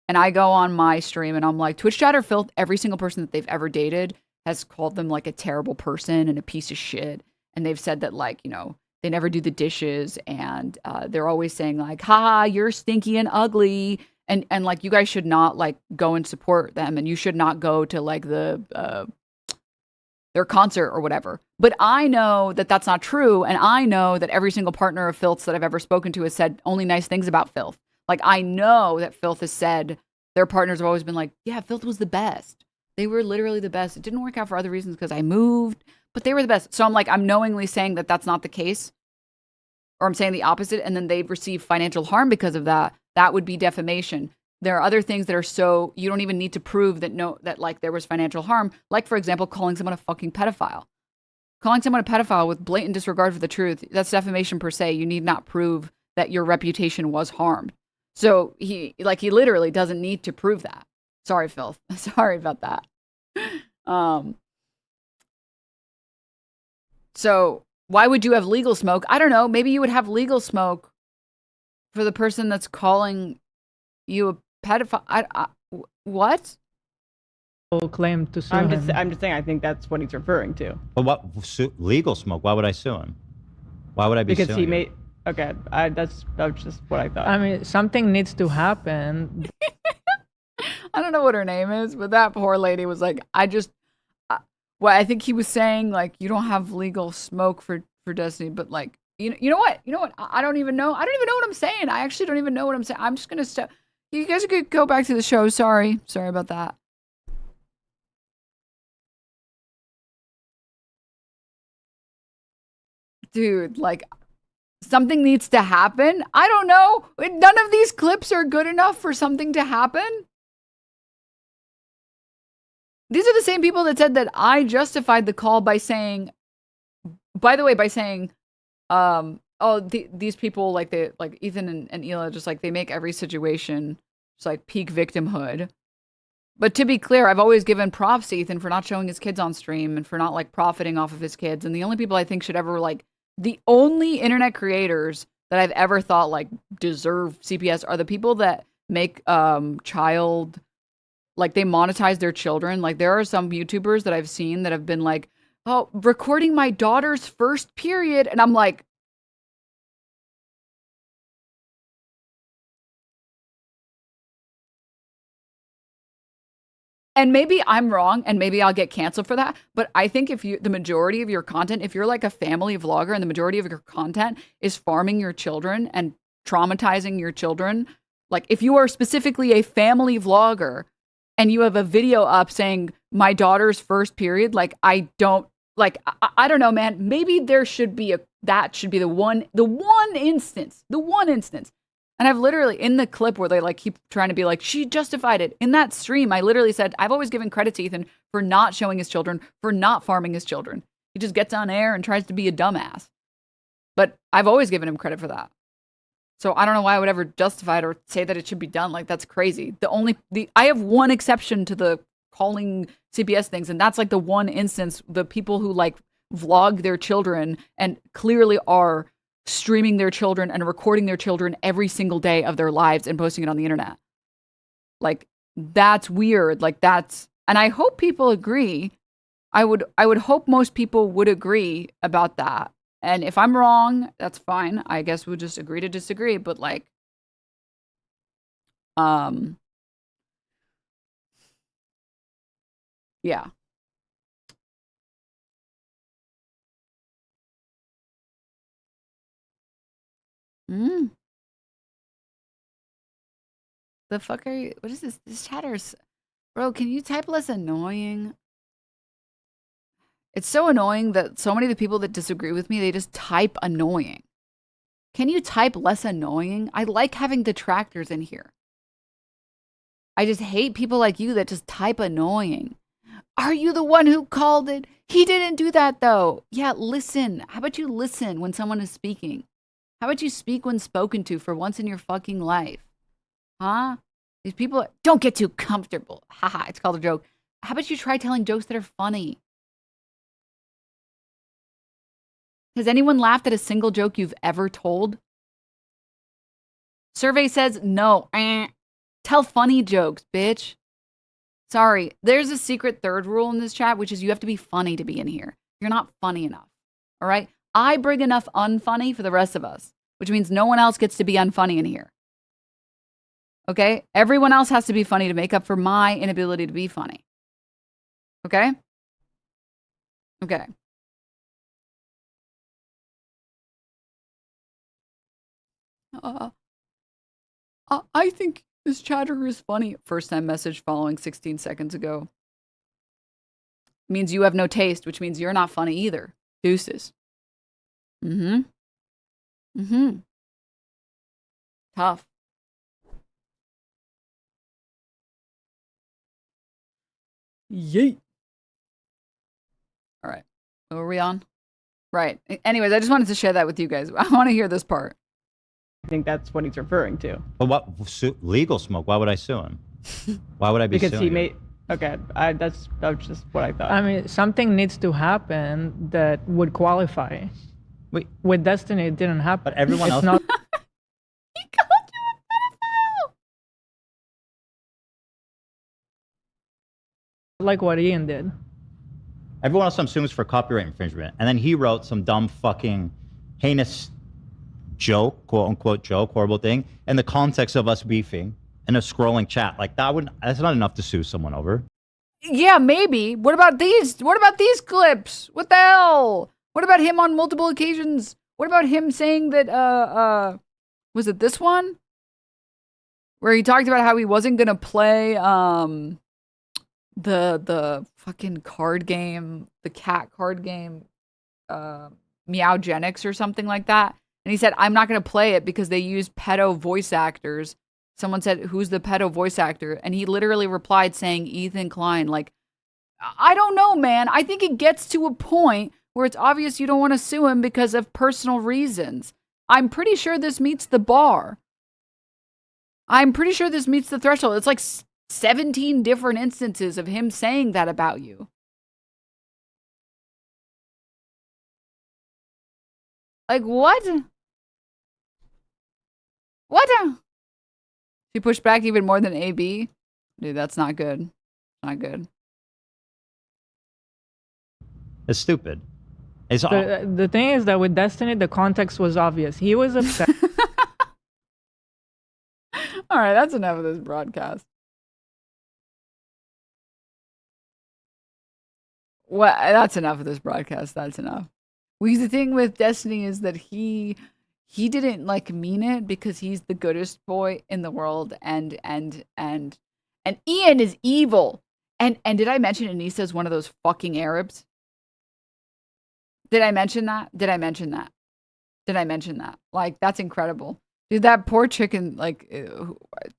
and I go on my stream and I'm like, Twitch chatter filth, every single person that they've ever dated has called them like a terrible person and a piece of shit. And they've said that, like, you know, they never do the dishes, and they're always saying like, haha, you're stinky and ugly. And like, you guys should not like go and support them, and you should not go to like their concert or whatever. But I know that that's not true. And I know that every single partner of Filth's that I've ever spoken to has said only nice things about Filth. Like, I know that Filth has said, their partners have always been like, yeah, Filth was the best. They were literally the best. It didn't work out for other reasons because I moved, but they were the best. So I'm like, I'm knowingly saying that that's not the case, or I'm saying the opposite, and then they've received financial harm because of that. That would be defamation. There are other things that are so, you don't even need to prove that like there was financial harm. Like, for example, calling someone a fucking pedophile. Calling someone a pedophile with blatant disregard for the truth, that's defamation per se. You need not prove that your reputation was harmed. So he literally doesn't need to prove that. Sorry, Filth. Sorry about that. So why would you have legal smoke? I don't know. Maybe you would have legal smoke for the person that's calling you a pedophile. What? Claim to sue I'm him. just saying. I think that's what he's referring to. But what legal smoke? Why would I sue him? Why would I be Because suing he him? made. Okay, that was just what I thought. I mean, something needs to happen. I don't know what her name is, but that poor lady was like, well, I think he was saying like, you don't have legal smoke for Destiny, but like, you know what? I don't even know. I don't even know what I'm saying. I actually don't even know what I'm saying. I'm just going to stop. You guys could go back to the show. Sorry about that. Dude, like, something needs to happen. I don't know. None of these clips are good enough for something to happen. These are the same people that said that I justified the call by saying, these people, like Ethan and Ela, just like, they make every situation just like peak victimhood. But to be clear, I've always given props to Ethan for not showing his kids on stream and for not like profiting off of his kids. And the only people I think should ever like, the only internet creators that I've ever thought like deserve CPS are the people that make child, like they monetize their children. Like there are some YouTubers that I've seen that have been like, oh, recording my daughter's first period. And I'm like, and maybe I'm wrong and maybe I'll get canceled for that. But I think if the majority of your content, if you're like a family vlogger and the majority of your content is farming your children and traumatizing your children, like if you are specifically a family vlogger and you have a video up saying my daughter's first period, like I don't know, man, maybe there should be that should be the one instance. And I've literally, in the clip where they like keep trying to be like, she justified it. In that stream, I literally said, I've always given credit to Ethan for not showing his children, for not farming his children. He just gets on air and tries to be a dumbass. But I've always given him credit for that. So I don't know why I would ever justify it or say that it should be done. Like, that's crazy. I have one exception to the calling CPS things, and that's like the one instance, the people who like vlog their children and clearly are streaming their children and recording their children every single day of their lives and posting it on the internet. Like, that's weird. Like, And I hope people agree. I would hope most people would agree about that. And if I'm wrong, that's fine. I guess we'll just agree to disagree. But like, yeah. Mm. The fuck are you? What is this? This chatter's, bro. Can you type less annoying? It's so annoying that so many of the people that disagree with me, they just type annoying. Can you type less annoying? I like having detractors in here. I just hate people like you that just type annoying. Are you the one who called it? He didn't do that though. Yeah, listen. How about you listen when someone is speaking? How about you speak when spoken to for once in your fucking life? Huh? These people don't get too comfortable. Haha, it's called a joke. How about you try telling jokes that are funny? Has anyone laughed at a single joke you've ever told? Survey says no. Tell funny jokes, bitch. Sorry. There's a secret third rule in this chat, which is you have to be funny to be in here. You're not funny enough. All right? I bring enough unfunny for the rest of us, which means no one else gets to be unfunny in here. Okay? Everyone else has to be funny to make up for my inability to be funny. Okay? Okay. I think this chatter is funny. First time message following 16 seconds ago. Means you have no taste, which means you're not funny either. Deuces. Mm-hmm. Mm-hmm. Tough. Yeet. All right. What were we on? Right. Anyways, I just wanted to share that with you guys. I want to hear this part. I think that's what he's referring to. But what legal smoke? Why would I sue him? Why would I be Because suing he him? made. Okay, that's just what I thought. I mean, something needs to happen that would qualify. Wait. With Destiny, it didn't happen. But everyone else. Not... He called you a pedophile. Like what Ian did. Everyone else assumes for copyright infringement, and then he wrote some dumb fucking heinous joke, quote unquote joke, horrible thing, in the context of us beefing in a scrolling chat. Like that's not enough to sue someone over. Yeah, maybe. What about these? What about these clips? What the hell? What about him on multiple occasions? What about him saying that was it this one? Where he talked about how he wasn't gonna play the fucking card game, the cat card game, Meowgenics or something like that. And he said, I'm not going to play it because they use pedo voice actors. Someone said, who's the pedo voice actor? And he literally replied saying Ethan Klein. Like, I don't know, man. I think it gets to a point where it's obvious you don't want to sue him because of personal reasons. I'm pretty sure this meets the bar. I'm pretty sure this meets the threshold. It's like 17 different instances of him saying that about you. Like, what? What? She pushed back even more than AB? Dude, that's not good. Not good. It's stupid. The thing is that with Destiny, the context was obvious. He was upset. All right, that's enough of this broadcast. Well, that's enough of this broadcast. That's enough. Because the thing with Destiny is that he didn't like mean it because he's the goodest boy in the world, and Ian is evil. And did I mention Anissa is one of those fucking Arabs? Did I mention that? Did I mention that? Did I mention that? Like, that's incredible. Dude, that poor chicken, like,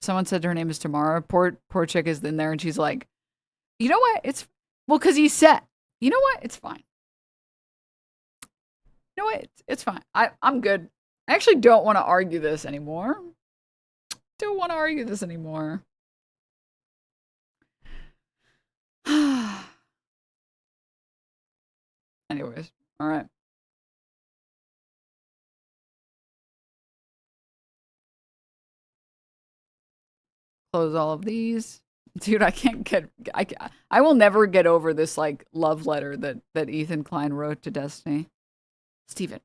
someone said her name is Tamara. Poor chick is in there, and she's like, you know what? Well, because he said, you know what? It's fine. You know what? It's fine. I'm good. I actually don't want to argue this anymore. Don't want to argue this anymore. Anyways, all right. Close all of these. Dude, I can't get... I will never get over this, like, love letter that Ethan Klein wrote to Destiny. Steven,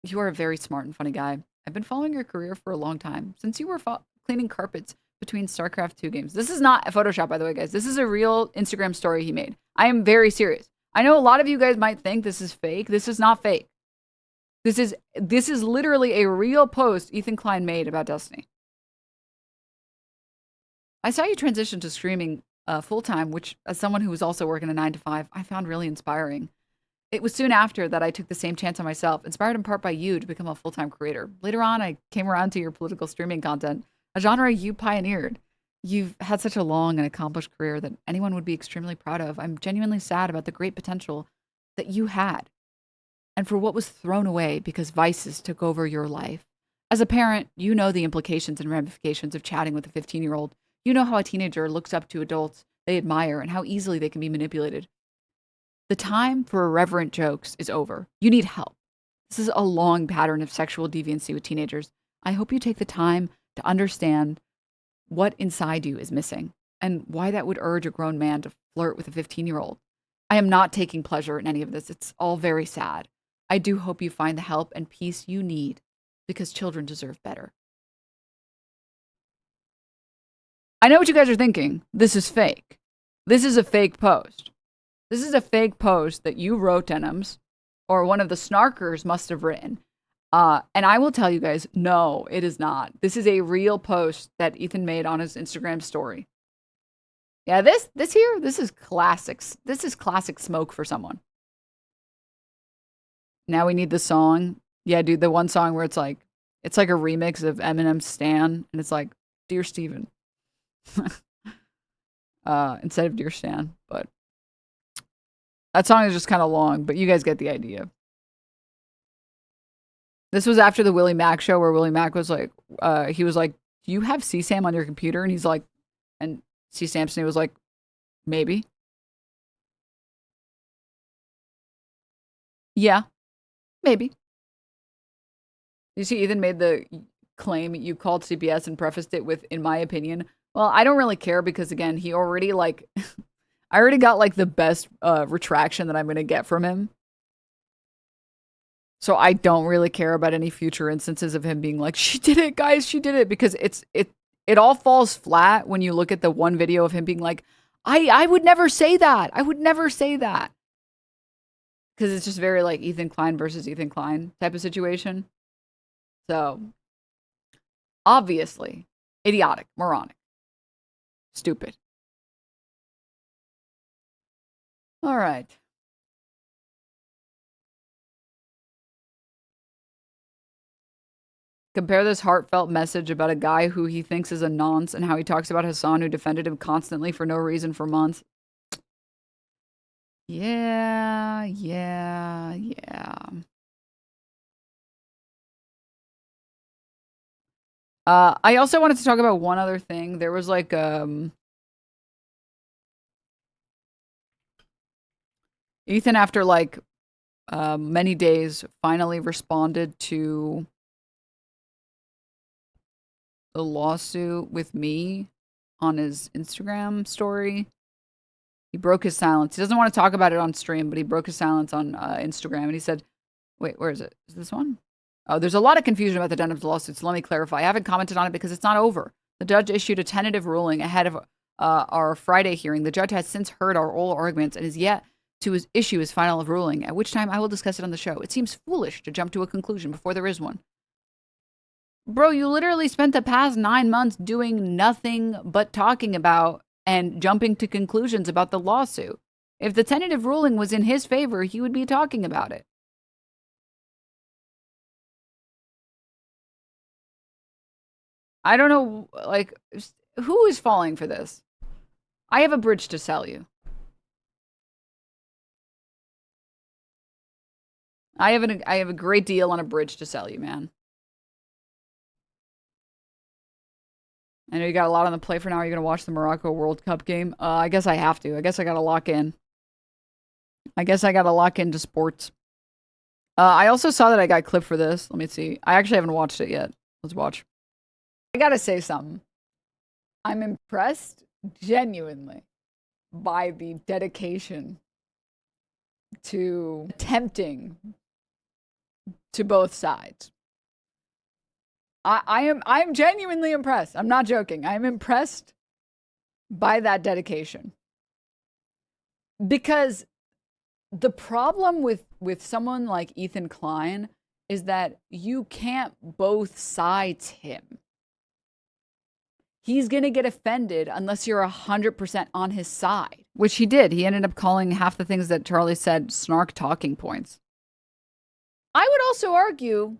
you are a very smart and funny guy. I've been following your career for a long time. Since you were cleaning carpets between StarCraft 2 games. This is not a Photoshop, by the way, guys. This is a real Instagram story he made. I am very serious. I know a lot of you guys might think this is fake. This is not fake. This is literally a real post Ethan Klein made about Destiny. I saw you transition to streaming full-time, which, as someone who was also working a 9-to-5, I found really inspiring. It was soon after that I took the same chance on myself, inspired in part by you to become a full-time creator. Later on, I came around to your political streaming content, a genre you pioneered. You've had such a long and accomplished career that anyone would be extremely proud of. I'm genuinely sad about the great potential that you had, and for what was thrown away because vices took over your life. As a parent, you know the implications and ramifications of chatting with a 15-year-old. You know how a teenager looks up to adults they admire and how easily they can be manipulated. The time for irreverent jokes is over. You need help. This is a long pattern of sexual deviancy with teenagers. I hope you take the time to understand what inside you is missing and why that would urge a grown man to flirt with a 15-year-old. I am not taking pleasure in any of this. It's all very sad. I do hope you find the help and peace you need because children deserve better. I know what you guys are thinking. This is fake. This is a fake post. This is a fake post that you wrote, Denims, or one of the snarkers must have written. And I will tell you guys, no, it is not. This is a real post that Ethan made on his Instagram story. Yeah, this is classics. This is classic smoke for someone. Now we need the song. Yeah, dude, the one song where it's like a remix of Eminem's Stan, and it's like, Dear Steven. Instead of Dear Stan, but that song is just kind of long, but you guys get the idea. This was after the Willie Mack show where Willie Mack was like, he was like, do you have CSAM on your computer? And he's like, and C. Sampson was like, maybe. Yeah, maybe. You see, Ethan made the claim you called CPS and prefaced it with, in my opinion. Well, I don't really care because, again, he already, like, I already got, like, the best retraction that I'm going to get from him. So I don't really care about any future instances of him being like, she did it, guys, she did it. Because it all falls flat when you look at the one video of him being like, I would never say that. I would never say that. Because it's just very, like, Ethan Klein versus Ethan Klein type of situation. So, obviously, idiotic, moronic. Stupid. All right. Compare this heartfelt message about a guy who he thinks is a nonce and how he talks about Hasan who defended him constantly for no reason for months. Yeah. I also wanted to talk about one other thing. There was like, Ethan, after like, many days, finally responded to the lawsuit with me on his Instagram story. He broke his silence. He doesn't want to talk about it on stream, but he broke his silence on Instagram. And he said, wait, where is it? Is this one? Oh, there's a lot of confusion about the Denims lawsuit, so let me clarify. I haven't commented on it because it's not over. The judge issued a tentative ruling ahead of our Friday hearing. The judge has since heard our oral arguments and is yet to issue his final ruling, at which time I will discuss it on the show. It seems foolish to jump to a conclusion before there is one. Bro, you literally spent the past 9 months doing nothing but talking about and jumping to conclusions about the lawsuit. If the tentative ruling was in his favor, he would be talking about it. I don't know, like, who is falling for this? I have a bridge to sell you. I have a great deal on a bridge to sell you, man. I know you got a lot on the plate for now. Are you going to watch the Morocco World Cup game? I guess I have to. I guess I got to lock in. I guess I got to lock into sports. I also saw that I got clipped for this. Let me see. I actually haven't watched it yet. Let's watch. I got to say something. I'm impressed genuinely by the dedication to attempting to both sides. I'm genuinely impressed. I'm not joking. I'm impressed by that dedication. Because the problem with someone like Ethan Klein is that you can't both sides him. He's going to get offended unless you're 100% on his side, which he did. He ended up calling half the things that Charlie said snark talking points. I would also argue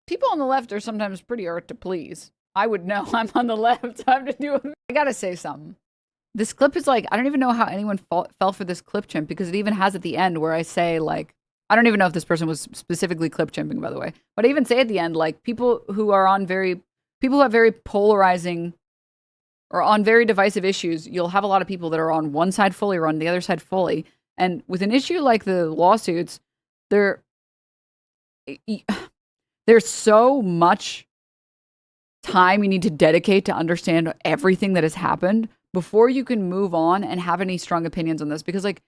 people on the left are sometimes pretty hard to please. I would know I'm on the left. I have to do it. I got to say something. This clip is like, I don't even know how anyone fell for this clip chimp, because it even has at the end where I say, like, I don't even know if this person was specifically clip chimping, by the way, but I even say at the end, like, people who have very polarizing or on very divisive issues, you'll have a lot of people that are on one side fully or on the other side fully. And with an issue like the lawsuits, there's so much time you need to dedicate to understand everything that has happened before you can move on and have any strong opinions on this. Because like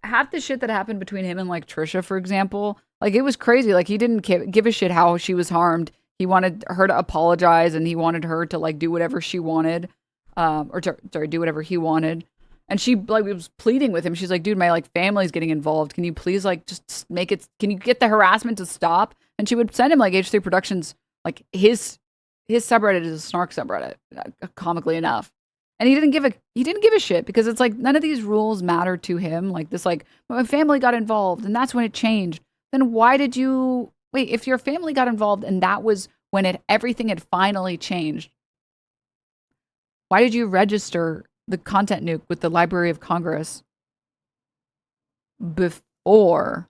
half the shit that happened between him and like Trisha, for example, like it was crazy. Like he didn't give a shit how she was harmed. He wanted her to apologize and he wanted her to like do whatever she wanted, do whatever he wanted. And she like was pleading with him. She's like, dude, my like family's getting involved. Can you please like just make it, can you get the harassment to stop? And she would send him like H3 Productions, like his subreddit is a snark subreddit, comically enough. And he didn't give a shit, because it's like none of these rules matter to him. Like this, like my family got involved and that's when it changed. Then why did you wait? If your family got involved and that was when everything had finally changed, why did you register the content nuke with the Library of Congress before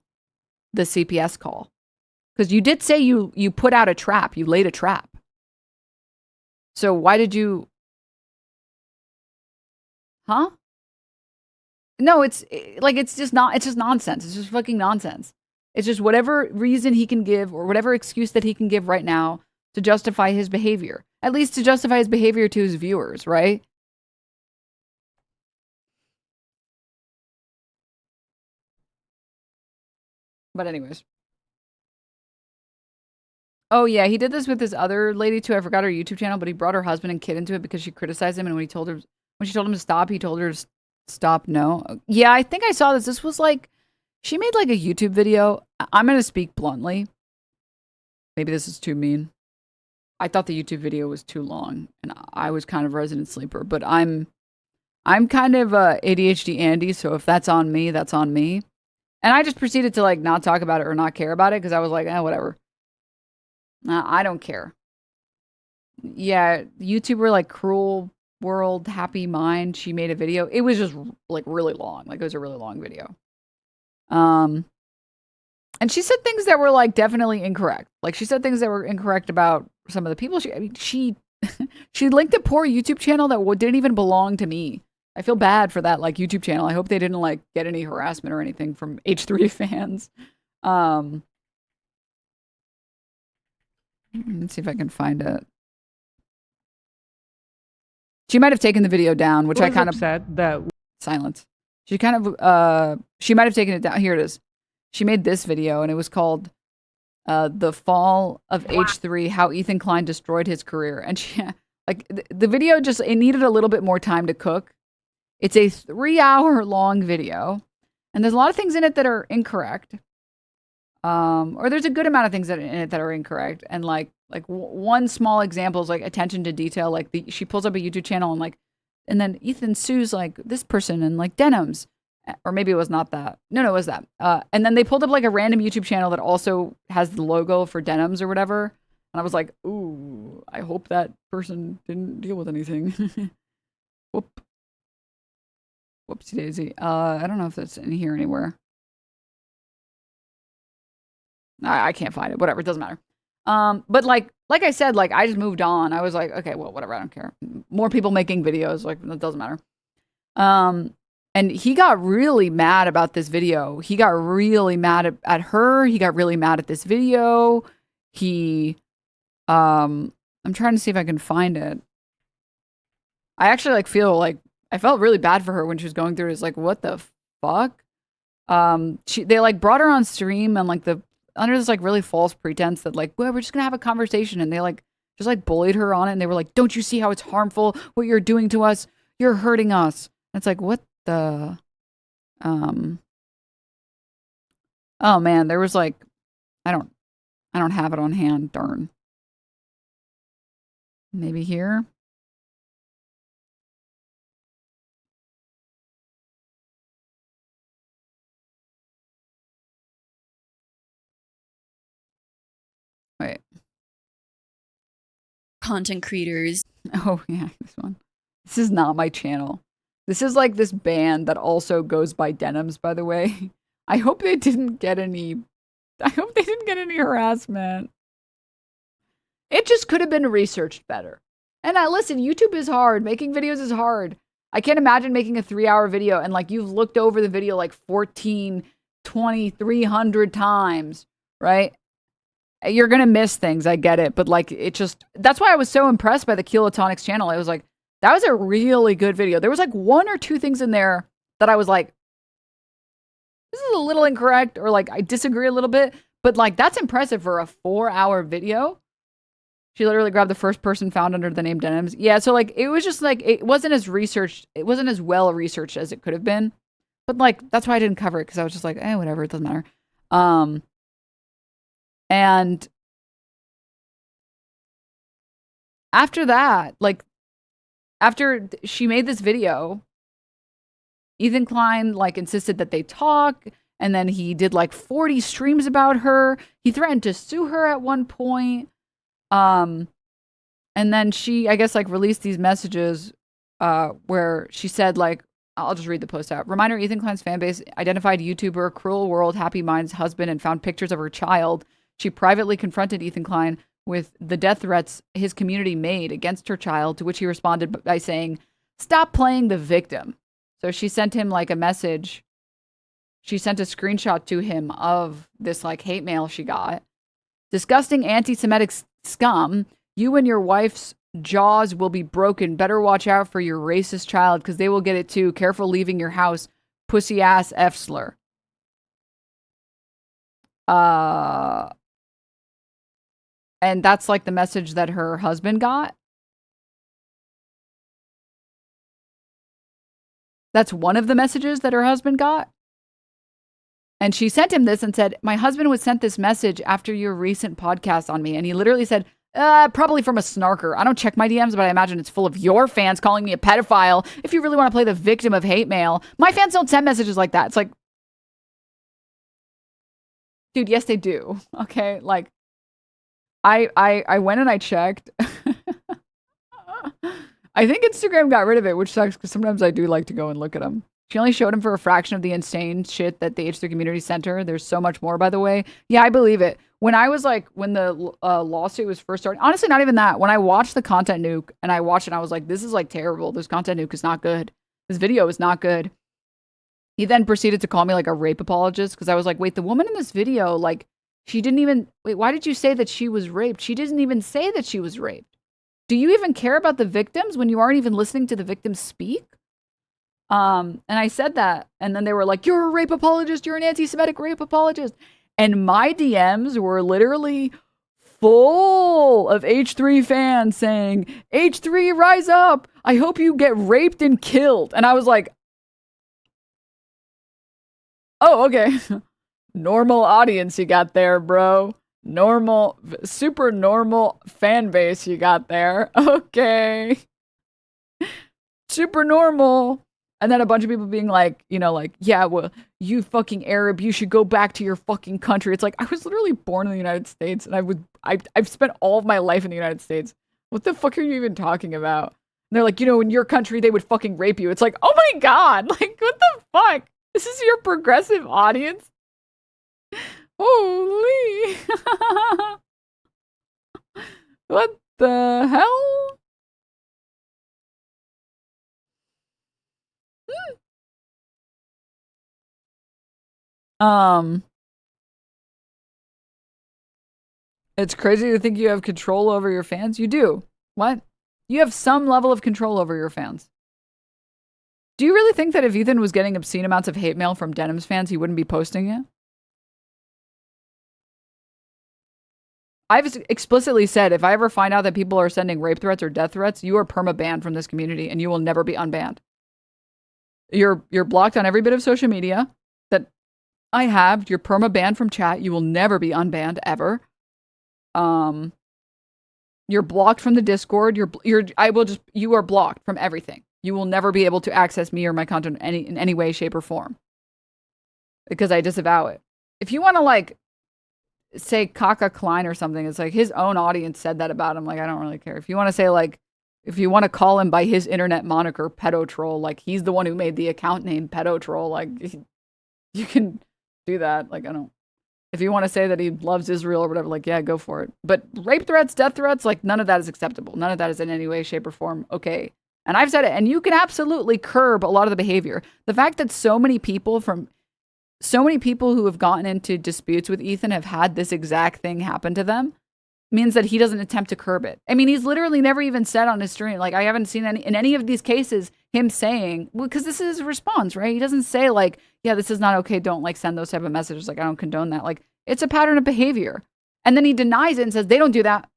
the CPS call? Because you did say you put out a trap, you laid a trap. So why did you? Huh? No, it's just nonsense. It's just fucking nonsense. It's just whatever reason he can give or whatever excuse that he can give right now to justify his behavior. At least to justify his behavior to his viewers, right? But anyways. Oh yeah, he did this with this other lady too. I forgot her YouTube channel, but he brought her husband and kid into it because she criticized him, and when she told him to stop, he told her to stop. No. Yeah, I think I saw this. This was like, she made like a YouTube video. I'm going to speak bluntly. Maybe this is too mean. I thought the YouTube video was too long, and I was kind of resident sleeper, but I'm kind of ADHD Andy, so if that's on me, that's on me. And I just proceeded to like not talk about it or not care about it, because I was like, whatever. I don't care. Yeah, YouTuber like Cruel World Happy Mind, she made a video. It was just like really long. Like it was a really long video. And she said things that were like definitely incorrect. Like she said things that were incorrect about some of the people. She linked a poor YouTube channel that didn't even belong to me. I feel bad for that like YouTube channel. I hope they didn't like get any harassment or anything from H3 fans. Let's see if I can find it. She might have taken the video down, which I kind of said that silence. She kind of she might have taken it down. Here it is. She made this video and it was called The Fall of H3, How Ethan Klein Destroyed His Career. And she like the video just, it needed a little bit more time to cook. It's a 3-hour long video and there's a lot of things in it that are incorrect. Or there's a good amount of things in it that are incorrect. And like one small example is like attention to detail. Like she pulls up a YouTube channel and then Ethan sues like this person and like Denims, or maybe it was not that. No, it was that. And then they pulled up like a random YouTube channel that also has the logo for Denims or whatever. And I was like, ooh, I hope that person didn't deal with anything. Whoopsie daisy. I don't know if that's in here anywhere. I can't find it. Whatever, it doesn't matter. But like I said, like I just moved on. I was like, okay, well, whatever, I don't care. More people making videos, like that doesn't matter. And he got really mad about this video. He got really mad at her. He got really mad at this video. I'm trying to see if I can find it. I actually like feel like I felt really bad for her when she was going through it. It's like, what the fuck? They like brought her on stream and like under this like really false pretense that like, well, we're just gonna have a conversation, and they like just like bullied her on it, and they were like, don't you see how it's harmful what you're doing to us? You're hurting us. And it's like, what the oh man, there was like I don't have it on hand, darn. Maybe here. Wait. Content creators. Oh yeah, this one. This is not my channel. This is like this band that also goes by Denims, by the way. I hope they didn't get any harassment. It just could have been researched better. And listen, YouTube is hard. Making videos is hard. I can't imagine making a 3-hour video and like you've looked over the video like 14, 20, 300 times, right? You're going to miss things. I get it. But like, it just, that's why I was so impressed by the Kilotonics channel. It was like, that was a really good video. There was like 1 or 2 things in there that I was like, this is a little incorrect, or like, I disagree a little bit, but like, that's impressive for a 4-hour video. She literally grabbed the first person found under the name Denims. Yeah. So like, it was just like, it wasn't as researched. It wasn't as well researched as it could have been, but like, that's why I didn't cover it. Cause I was just like, whatever. It doesn't matter. And after that, like, after she made this video, Ethan Klein, like, insisted that they talk, and then he did, like, 40 streams about her. He threatened to sue her at one point. And then she, I guess, like, released these messages where she said, like, I'll just read the post out. Reminder, Ethan Klein's fanbase identified YouTuber Cruel World Happy Minds' husband and found pictures of her child. She privately confronted Ethan Klein with the death threats his community made against her child, to which he responded by saying, stop playing the victim. So she sent him like a message. She sent a screenshot to him of this like hate mail she got. Disgusting anti-Semitic scum. You and your wife's jaws will be broken. Better watch out for your racist child because they will get it too. Careful leaving your house. Pussy ass F slur. And that's like the message that her husband got. That's one of the messages that her husband got. And she sent him this and said, my husband was sent this message after your recent podcast on me. And he literally said, probably from a snarker. I don't check my DMs, but I imagine it's full of your fans calling me a pedophile. If you really want to play the victim of hate mail. My fans don't send messages like that. It's like, dude, yes, they do. Okay. Like, I went and I checked. I think Instagram got rid of it, which sucks because sometimes I do like to go and look at them. She only showed him for a fraction of the insane shit that the H3 Community Center. There's so much more, by the way. Yeah, I believe it. When I was like, when the lawsuit was first starting, honestly, not even that. When I watched the content nuke and I watched it, and I was like, this is like terrible. This content nuke is not good. This video is not good. He then proceeded to call me like a rape apologist because I was like, wait, the woman in this video, like, she didn't even, wait, why did you say that she was raped? She didn't even say that she was raped. Do you even care about the victims when you aren't even listening to the victims speak? And I said that, and then they were like, you're a rape apologist, you're an anti-Semitic rape apologist. And my DMs were literally full of H3 fans saying, H3, rise up. I hope you get raped and killed. And I was like, oh, okay. Normal audience you got there, bro. Normal, super normal fan base you got there. Okay. Super normal. And then a bunch of people being like, you know, like, yeah, well, you fucking Arab, you should go back to your fucking country. It's like, I was literally born in the United States and I've spent all of my life in the United States. What the fuck are you even talking about? And they're like, you know, in your country, they would fucking rape you. It's like, oh my God, like, what the fuck? This is your progressive audience? Holy. What the hell? It's crazy to think you have control over your fans. You do. What? You have some level of control over your fans. Do you really think that if Ethan was getting obscene amounts of hate mail from Denims fans, he wouldn't be posting it? I've explicitly said, if I ever find out that people are sending rape threats or death threats, you are perma-banned from this community and you will never be unbanned. You're blocked on every bit of social media that I have. You're perma-banned from chat. You will never be unbanned ever. You're blocked from the Discord. You are blocked from everything. You will never be able to access me or my content in any way, shape, or form. Because I disavow it. If you want to like say Kaka Klein or something, it's like his own audience said that about him. Like, I don't really care. If you want to say like, if you want to call him by his internet moniker, Pedo Troll, like he's the one who made the account name Pedo Troll, like you can do that. Like, I don't, if you want to say that he loves Israel or whatever, like, yeah, go for it. But rape threats, death threats, like none of that is acceptable. None of that is in any way, shape, or form okay. And I've said it, and you can absolutely curb a lot of the behavior. The fact that so many people who have gotten into disputes with Ethan have had this exact thing happen to them means that he doesn't attempt to curb it. I mean, he's literally never even said on his stream, like, I haven't seen in any of these cases him saying, well, because this is his response, right? He doesn't say like, yeah, this is not okay. Don't like send those type of messages. Like, I don't condone that. Like, it's a pattern of behavior. And then he denies it and says, they don't do that.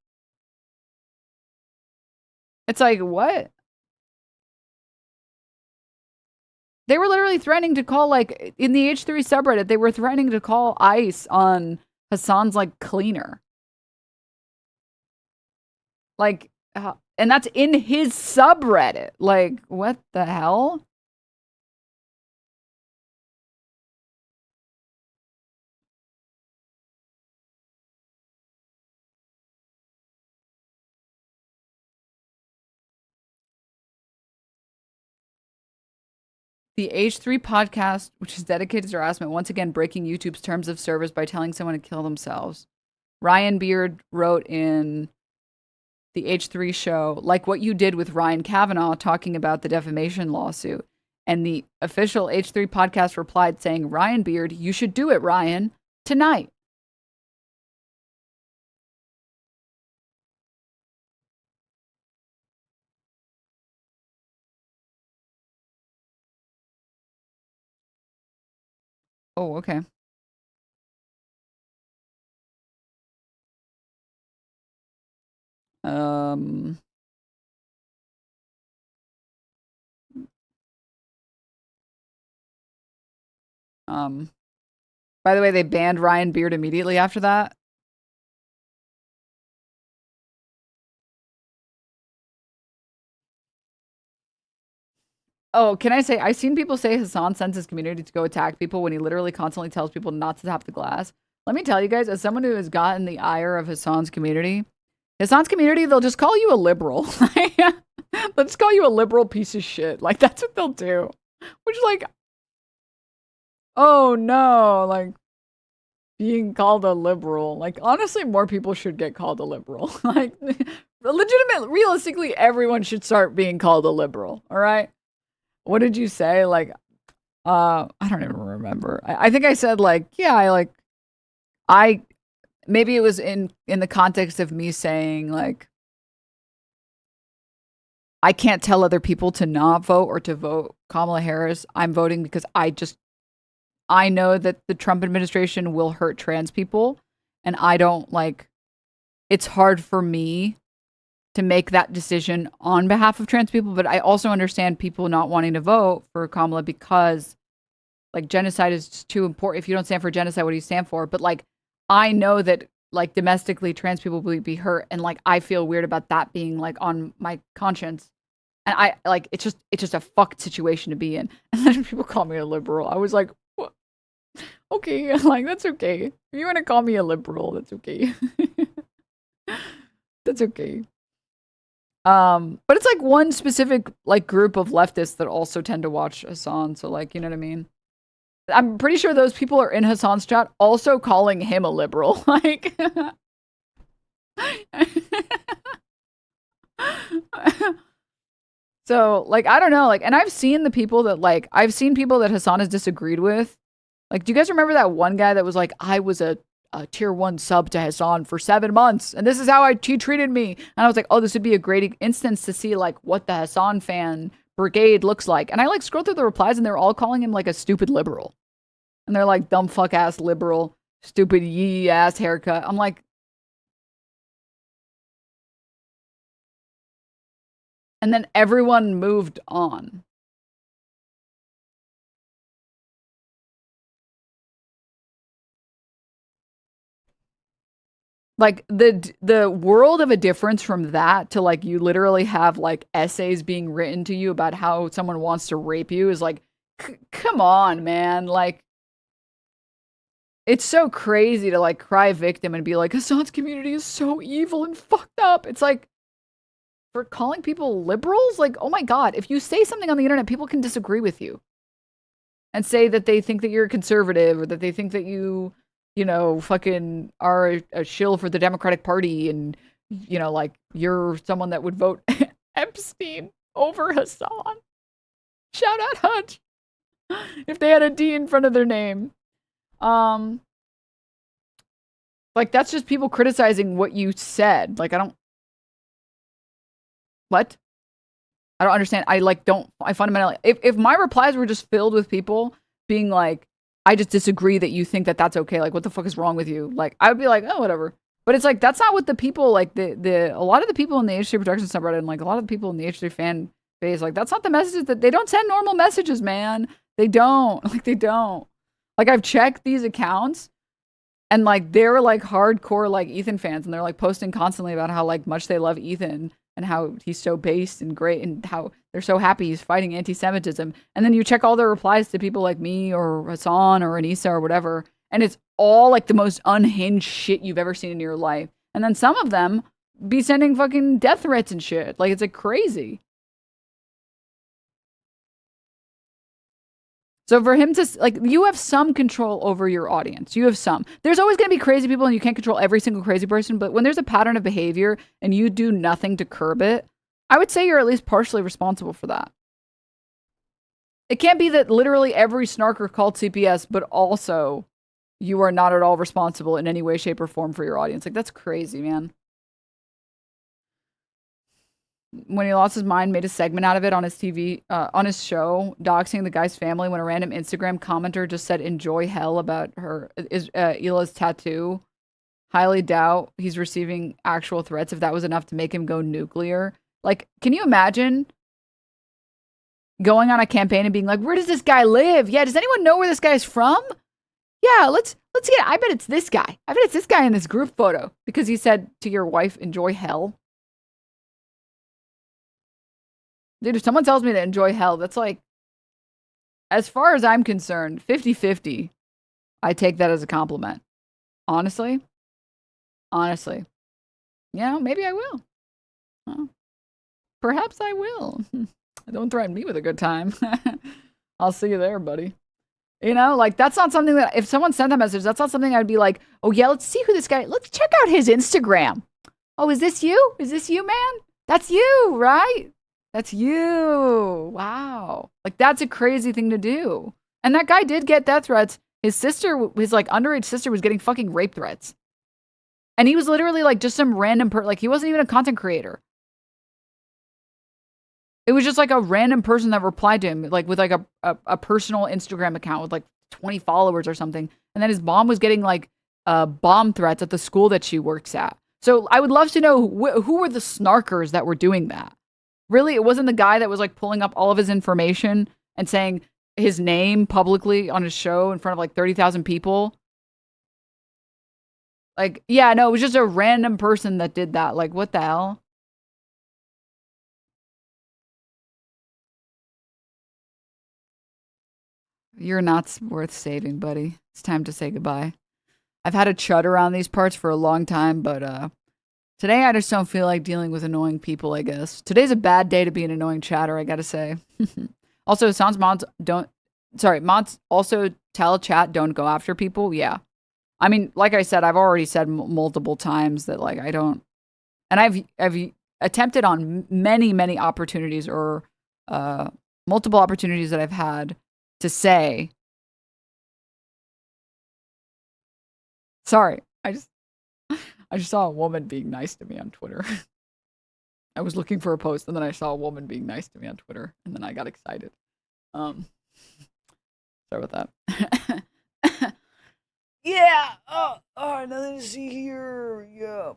It's like, what? They were literally threatening to call, like, in the H3 subreddit, they were threatening to call ICE on Hasan's, like, cleaner. Like, and that's in his subreddit. Like, what the hell? The H3 podcast, which is dedicated to harassment, once again breaking YouTube's terms of service by telling someone to kill themselves. Ryan Beard wrote in the H3 show, like what you did with Ryan Kavanaugh talking about the defamation lawsuit. And the official H3 podcast replied saying, Ryan Beard, you should do it, Ryan, tonight. Oh, okay. By the way, they banned Ryan Beard immediately after that. Oh, can I say, I've seen people say Hasan sends his community to go attack people when he literally constantly tells people not to tap the glass. Let me tell you guys, as someone who has gotten the ire of Hasan's community, they'll just call you a liberal. They'll just call you a liberal piece of shit. Like, that's what they'll do. Which, like, oh no, like, being called a liberal. Like, honestly, more people should get called a liberal. Like, legitimate, realistically, everyone should start being called a liberal, all right? What did you say? Like, I don't even remember. I think I said, like, yeah, maybe it was in the context of me saying, like, I can't tell other people to not vote or to vote Kamala Harris. I'm voting because I know that the Trump administration will hurt trans people, and I don't, like, it's hard for me to make that decision on behalf of trans people, but I also understand people not wanting to vote for Kamala because, like, genocide is just too important. If you don't stand for genocide, what do you stand for? But, like, I know that, like, domestically trans people will be hurt, and, like, I feel weird about that being, like, on my conscience. And I, like, it's just a fucked situation to be in. And then people call me a liberal. I was like, what? Okay, like, that's okay. If you want to call me a liberal, that's okay. That's okay. But it's like one specific, like, group of leftists that also tend to watch Hasan. So, like, you know what I mean? I'm pretty sure those people are in Hasan's chat also calling him a liberal. Like, so, like, I don't know. Like, and I've seen people that Hasan has disagreed with. Like, do you guys remember that one guy that was like, I was a a tier 1 sub to Hasan for 7 months, and this is how he treated me. And I was like, oh, this would be a great instance to see like what the Hasan fan brigade looks like. And I like scroll through the replies, and they're all calling him like a stupid liberal. And they're like, dumb fuck ass liberal, stupid yee ass haircut. I'm like, and then everyone moved on. Like the world of a difference from that to like you literally have like essays being written to you about how someone wants to rape you is like, come on, man. Like, it's so crazy to like cry victim and be like, Hasan's community is so evil and fucked up. It's like, for calling people liberals? Like, oh my God, if you say something on the internet, people can disagree with you and say that they think that you're conservative or that they think that you know, fucking are a shill for the Democratic Party and, you know, like you're someone that would vote Epstein over Hasan. Shout out Hutch. If they had a D in front of their name. Like that's just people criticizing what you said. Like what? I don't understand. I fundamentally, if my replies were just filled with people being like, I just disagree that you think that that's okay. Like, what the fuck is wrong with you? Like, I would be like, oh, whatever. But it's like, that's not what the people, like, a lot of the people in the H3 production subreddit and, like, a lot of the people in the H3 fan base, like, that's not the messages that, they don't send normal messages, man. They don't. Like, they don't. Like, I've checked these accounts, and, like, they're, like, hardcore, like, Ethan fans, and they're, like, posting constantly about how, like, much they love Ethan, and how he's so based and great, and how they're so happy he's fighting anti-Semitism. And then you check all their replies to people like me or Hasan or Anissa or whatever, and it's all like the most unhinged shit you've ever seen in your life. And then some of them be sending fucking death threats and shit. Like, it's like crazy. So for him to, like, you have some control over your audience. You have some. There's always going to be crazy people and you can't control every single crazy person. But when there's a pattern of behavior and you do nothing to curb it, I would say you're at least partially responsible for that. It can't be that literally every snarker called CPS, but also you are not at all responsible in any way, shape, or form for your audience. Like, that's crazy, man. When he lost his mind, made a segment out of it on his TV, on his show, doxing the guy's family when a random Instagram commenter just said enjoy hell about her, Ila's tattoo. Highly doubt he's receiving actual threats if that was enough to make him go nuclear. Like, can you imagine going on a campaign and being like, where does this guy live? Yeah, does anyone know where this guy's from? Yeah, let's get, I bet it's this guy. I bet it's this guy in this group photo because he said to your wife, enjoy hell. Dude, if someone tells me to enjoy hell, that's like, as far as I'm concerned, 50-50. I take that as a compliment. Honestly. Honestly. You know, maybe I will. Perhaps I will. Don't threaten me with a good time. I'll see you there, buddy. You know, like, that's not something that, if someone sent a message, that's not something I'd be like, oh yeah, let's see who this guy, let's check out his Instagram. Oh, is this you? Is this you, man? That's you, right? That's you. Wow. Like, that's a crazy thing to do. And that guy did get death threats. His sister, his like underage sister was getting fucking rape threats. And he was literally like just some random like he wasn't even a content creator. It was just like a random person that replied to him, like with like a personal Instagram account with like 20 followers or something. And then his mom was getting like bomb threats at the school that she works at. So I would love to know who were the snarkers that were doing that. Really, it wasn't the guy that was like pulling up all of his information and saying his name publicly on his show in front of like 30,000 people. Like, yeah, no, it was just a random person that did that. Like, what the hell? You're not worth saving, buddy. It's time to say goodbye. I've had a chud around these parts for a long time, but today I just don't feel like dealing with annoying people, I guess. Today's a bad day to be an annoying chatter, I gotta say. Also, sounds mods also tell chat don't go after people. Yeah. I mean, like I said, I've already said multiple times that like I don't, and I've attempted on many opportunities or multiple opportunities that I've had to say Sorry. I just saw a woman being nice to me on Twitter. I was looking for a post and then I saw a woman being nice to me on Twitter and then I got excited. Sorry about that. Yeah. Oh, nothing to see here. Yeah.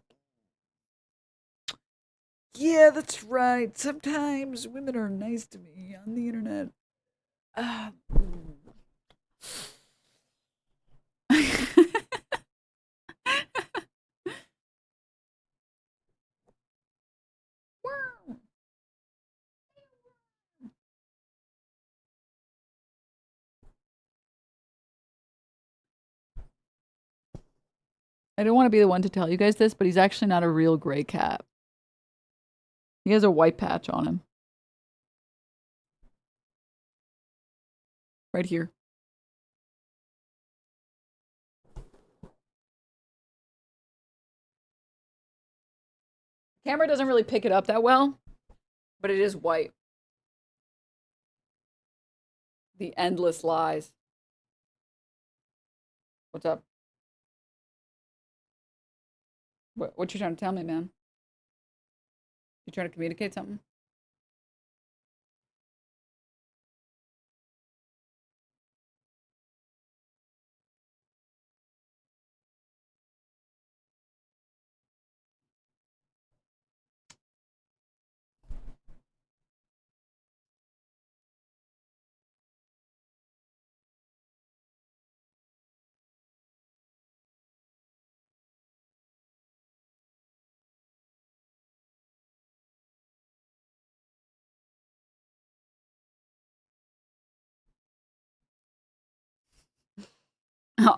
Yeah, that's right. Sometimes women are nice to me on the internet. I don't want to be the one to tell you guys this, but he's actually not a real gray cat. He has a white patch on him. Right here. Camera doesn't really pick it up that well, but it is white. The endless lies. What's up? What you trying to tell me, man? You trying to communicate something?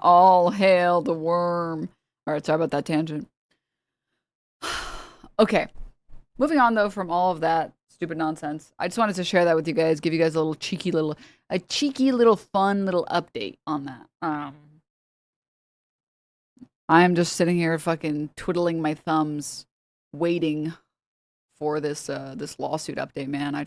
All hail the worm. All right, sorry about that tangent. Okay. Moving on, though, from all of that stupid nonsense, I just wanted to share that with you guys, give you guys a cheeky little fun little update on that. I'm just sitting here fucking twiddling my thumbs, waiting for this this lawsuit update, man. I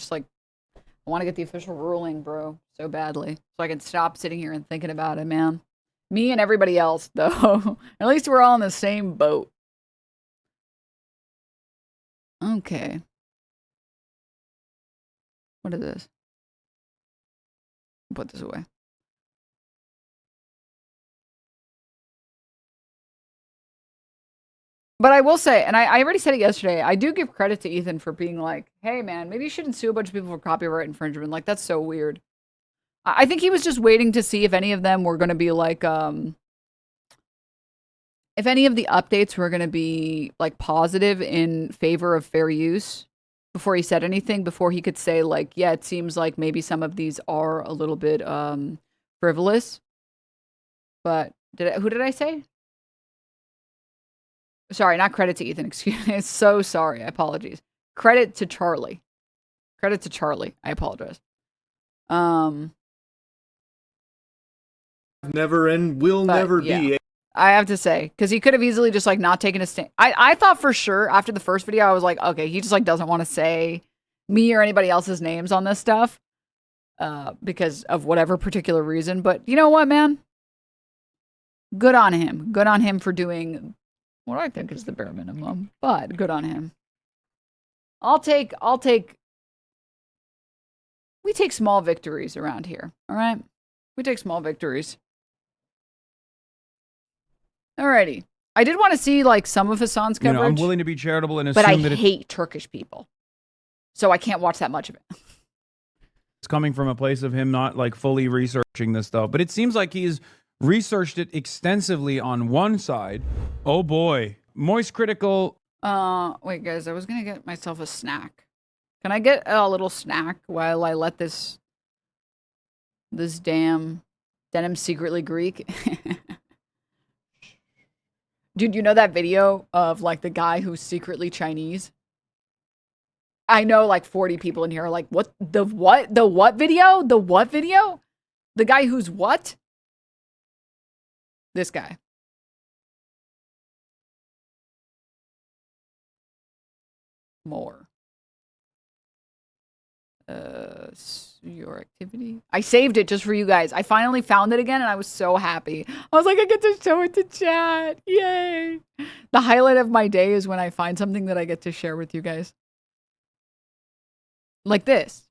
want to get the official ruling, bro, so badly, so I can stop sitting here and thinking about it, man. Me and everybody else, though. At least we're all in the same boat. Okay. What is this? I'll put this away. But I will say, and I already said it yesterday, I do give credit to Ethan for being like, hey, man, maybe you shouldn't sue a bunch of people for copyright infringement. Like, that's so weird. I think he was just waiting to see if any of them were going to be like, if any of the updates were going to be like positive in favor of fair use before he said anything, before he could say like, yeah, it seems like maybe some of these are a little bit frivolous. But who did I say? Sorry, not credit to Ethan. Excuse me. So sorry. I apologize. Credit to Charlie. Credit to Charlie. I apologize. Never and will never be. I have to say, because he could have easily just like not taken a stand. I thought for sure after the first video, I was like, okay, he just like doesn't want to say me or anybody else's names on this stuff because of whatever particular reason. But you know what, man? Good on him. Good on him for doing what I think is the bare minimum. But good on him. We take small victories around here. All right, we take small victories. Alrighty. I did want to see like some of Hasan's coverage. I'm willing to be charitable and but I assume that hate Turkish people, so I can't watch that much of it. it's coming from a place of him not like fully researching this stuff. But it seems like he's researched it extensively on one side. Oh boy, moist critical. Wait, guys, I was gonna get myself a snack. Can I get a little snack while I let this damn denim secretly Greek? Dude, you know that video of like the guy who's secretly Chinese? I know like 40 people in here are like, what? The what? The what video? The what video? The guy who's what? This guy. More. Your activity. I saved it just for you guys. I finally found it again and I was so happy. I was like, I get to show it to chat. Yay. The highlight of my day is when I find something that I get to share with you guys. Like this.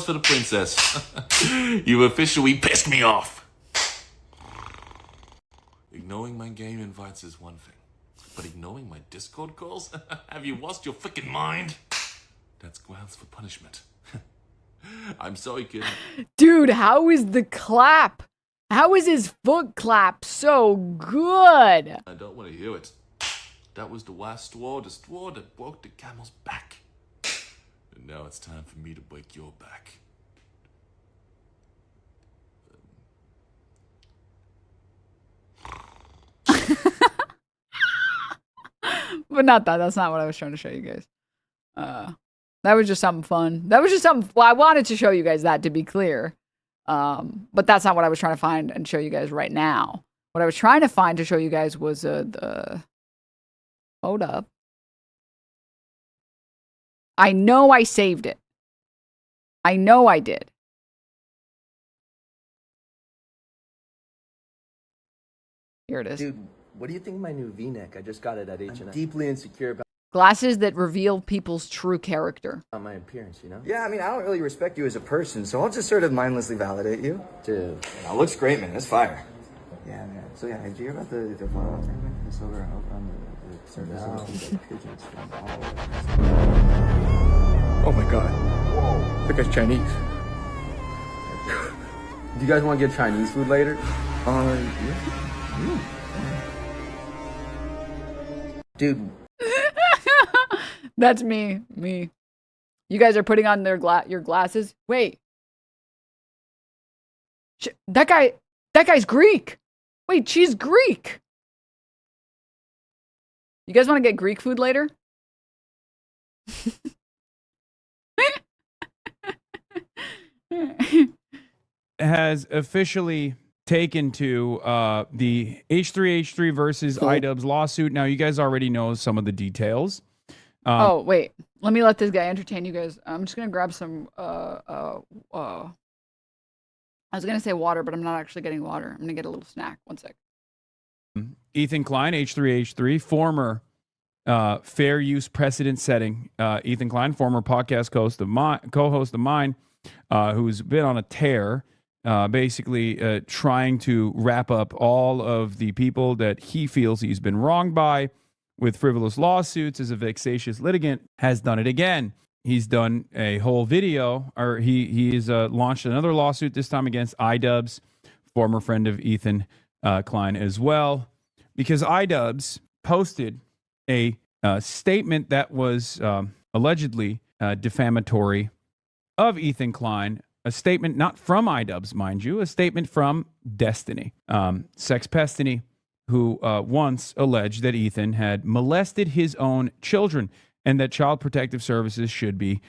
For the princess. You officially pissed me off. Ignoring my game invites is one thing, but ignoring my Discord calls? Have you lost your freaking mind? That's grounds for punishment. I'm sorry, kid. Dude, how is the clap? How is his foot clap so good? I don't want to hear it. That was the last straw, the straw that broke the camel's back. And now it's time for me to break your back. But not that. That's not what I was trying to show you guys. That was just something fun. That was just something. Well, I wanted to show you guys that, to be clear. But that's not what I was trying to find and show you guys right now. What I was trying to find to show you guys was the. Hold up. I know I saved it. I know I did. Here it is. Dude, what do you think of my new V-neck? I just got it at H&M. I'm deeply insecure about Glasses that reveal people's true character. my appearance, you know? Yeah, I mean, I don't really respect you as a person, so I'll just sort of mindlessly validate you. Dude, it looks great, man. That's fire. Yeah, man. So yeah, did you hear about the photo tournament? The silver on the surface of the pigeons from all over. Oh my god. Whoa. That guy's Chinese. Do you guys want to get Chinese food later? Yeah. Dude. That's me. Me. You guys are putting on your glasses. Wait. That guy's Greek. Wait, she's Greek. You guys want to get Greek food later? Has officially taken to the H3H3 versus iDubbbz lawsuit. Now, you guys already know some of the details. Oh, wait. Let me let this guy entertain you guys. I'm just going to grab some, I was going to say water, but I'm not actually getting water. I'm going to get a little snack. One sec. Ethan Klein, H3H3, former fair use precedent setting. Ethan Klein, former podcast co-host of mine, who's been on a tear, basically trying to wrap up all of the people that he feels he's been wronged by with frivolous lawsuits as a vexatious litigant, has done it again. He's done a whole video, or he's launched another lawsuit, this time against iDubbbz, former friend of Ethan Klein as well, because iDubbbz posted a statement that was allegedly defamatory of Ethan Klein, a statement not from iDubbbz, mind you, a statement from Destiny, SKYSCRAPER, who once alleged that Ethan had molested his own children and that Child Protective Services should be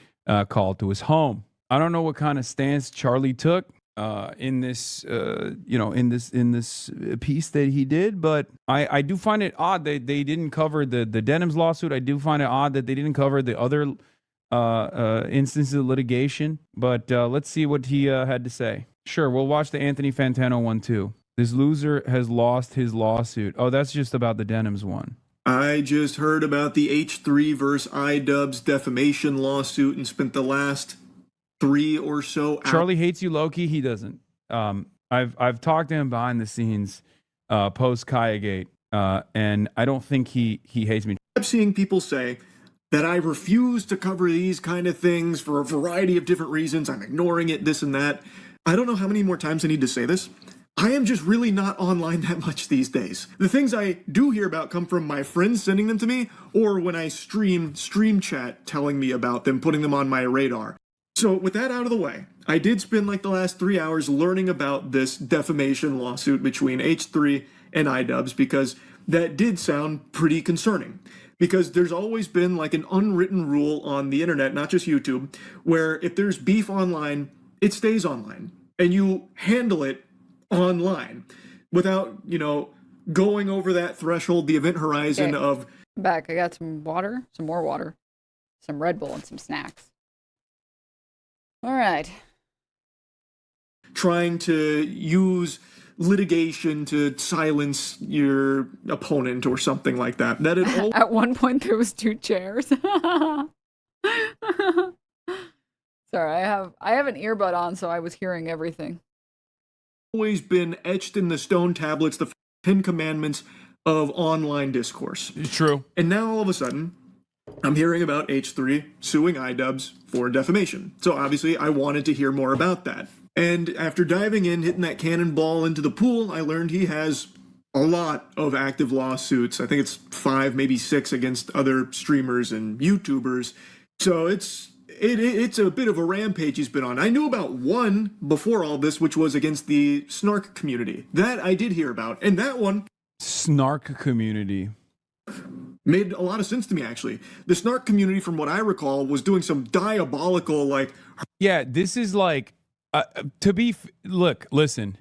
called to his home. I don't know what kind of stance Charlie took in this, in this piece that he did, but I do find it odd that they didn't cover the Denims lawsuit. I do find it odd that they didn't cover the other instances of litigation. But let's see what he had to say. Sure, we'll watch the Anthony Fantano one too. This loser has lost his lawsuit. Oh, that's just about the Denims one. I just heard about the H3 versus iDubbbz defamation lawsuit and spent the last 3 or so hours. Charlie hates you, Loki. He doesn't. I've talked to him behind the scenes post Kayagate, and I don't think he hates me. I'm seeing people say that I refuse to cover these kind of things for a variety of different reasons. I'm ignoring it, this and that. I don't know how many more times I need to say this. I am just really not online that much these days. The things I do hear about come from my friends sending them to me, or when I stream chat telling me about them, putting them on my radar. So with that out of the way, I did spend like the last 3 hours learning about this defamation lawsuit between H3 and iDubbbz, because that did sound pretty concerning. Because there's always been like an unwritten rule on the internet, not just YouTube, where if there's beef online, it stays online. And you handle it online without, going over that threshold, the event horizon of... Back. I got some water, some more water. some Red Bull and some snacks. All right. Trying to use litigation to silence your opponent or something like that. That it all At one point there was 2 chairs. Sorry, I have an earbud on, so I was hearing everything. always been etched in the stone tablets, the 10 commandments of online discourse. True. And now all of a sudden, I'm hearing about H3 suing iDubbbz for defamation. So obviously I wanted to hear more about that. And after diving in, hitting that cannonball into the pool, I learned he has a lot of active lawsuits. I think it's 5, maybe 6 against other streamers and YouTubers. So it's a bit of a rampage he's been on. I knew about one before all this, which was against the snark community. That I did hear about. And that one... Snark community. Made a lot of sense to me, actually. The snark community, from what I recall, was doing some diabolical, like... Yeah, this is like... look, listen.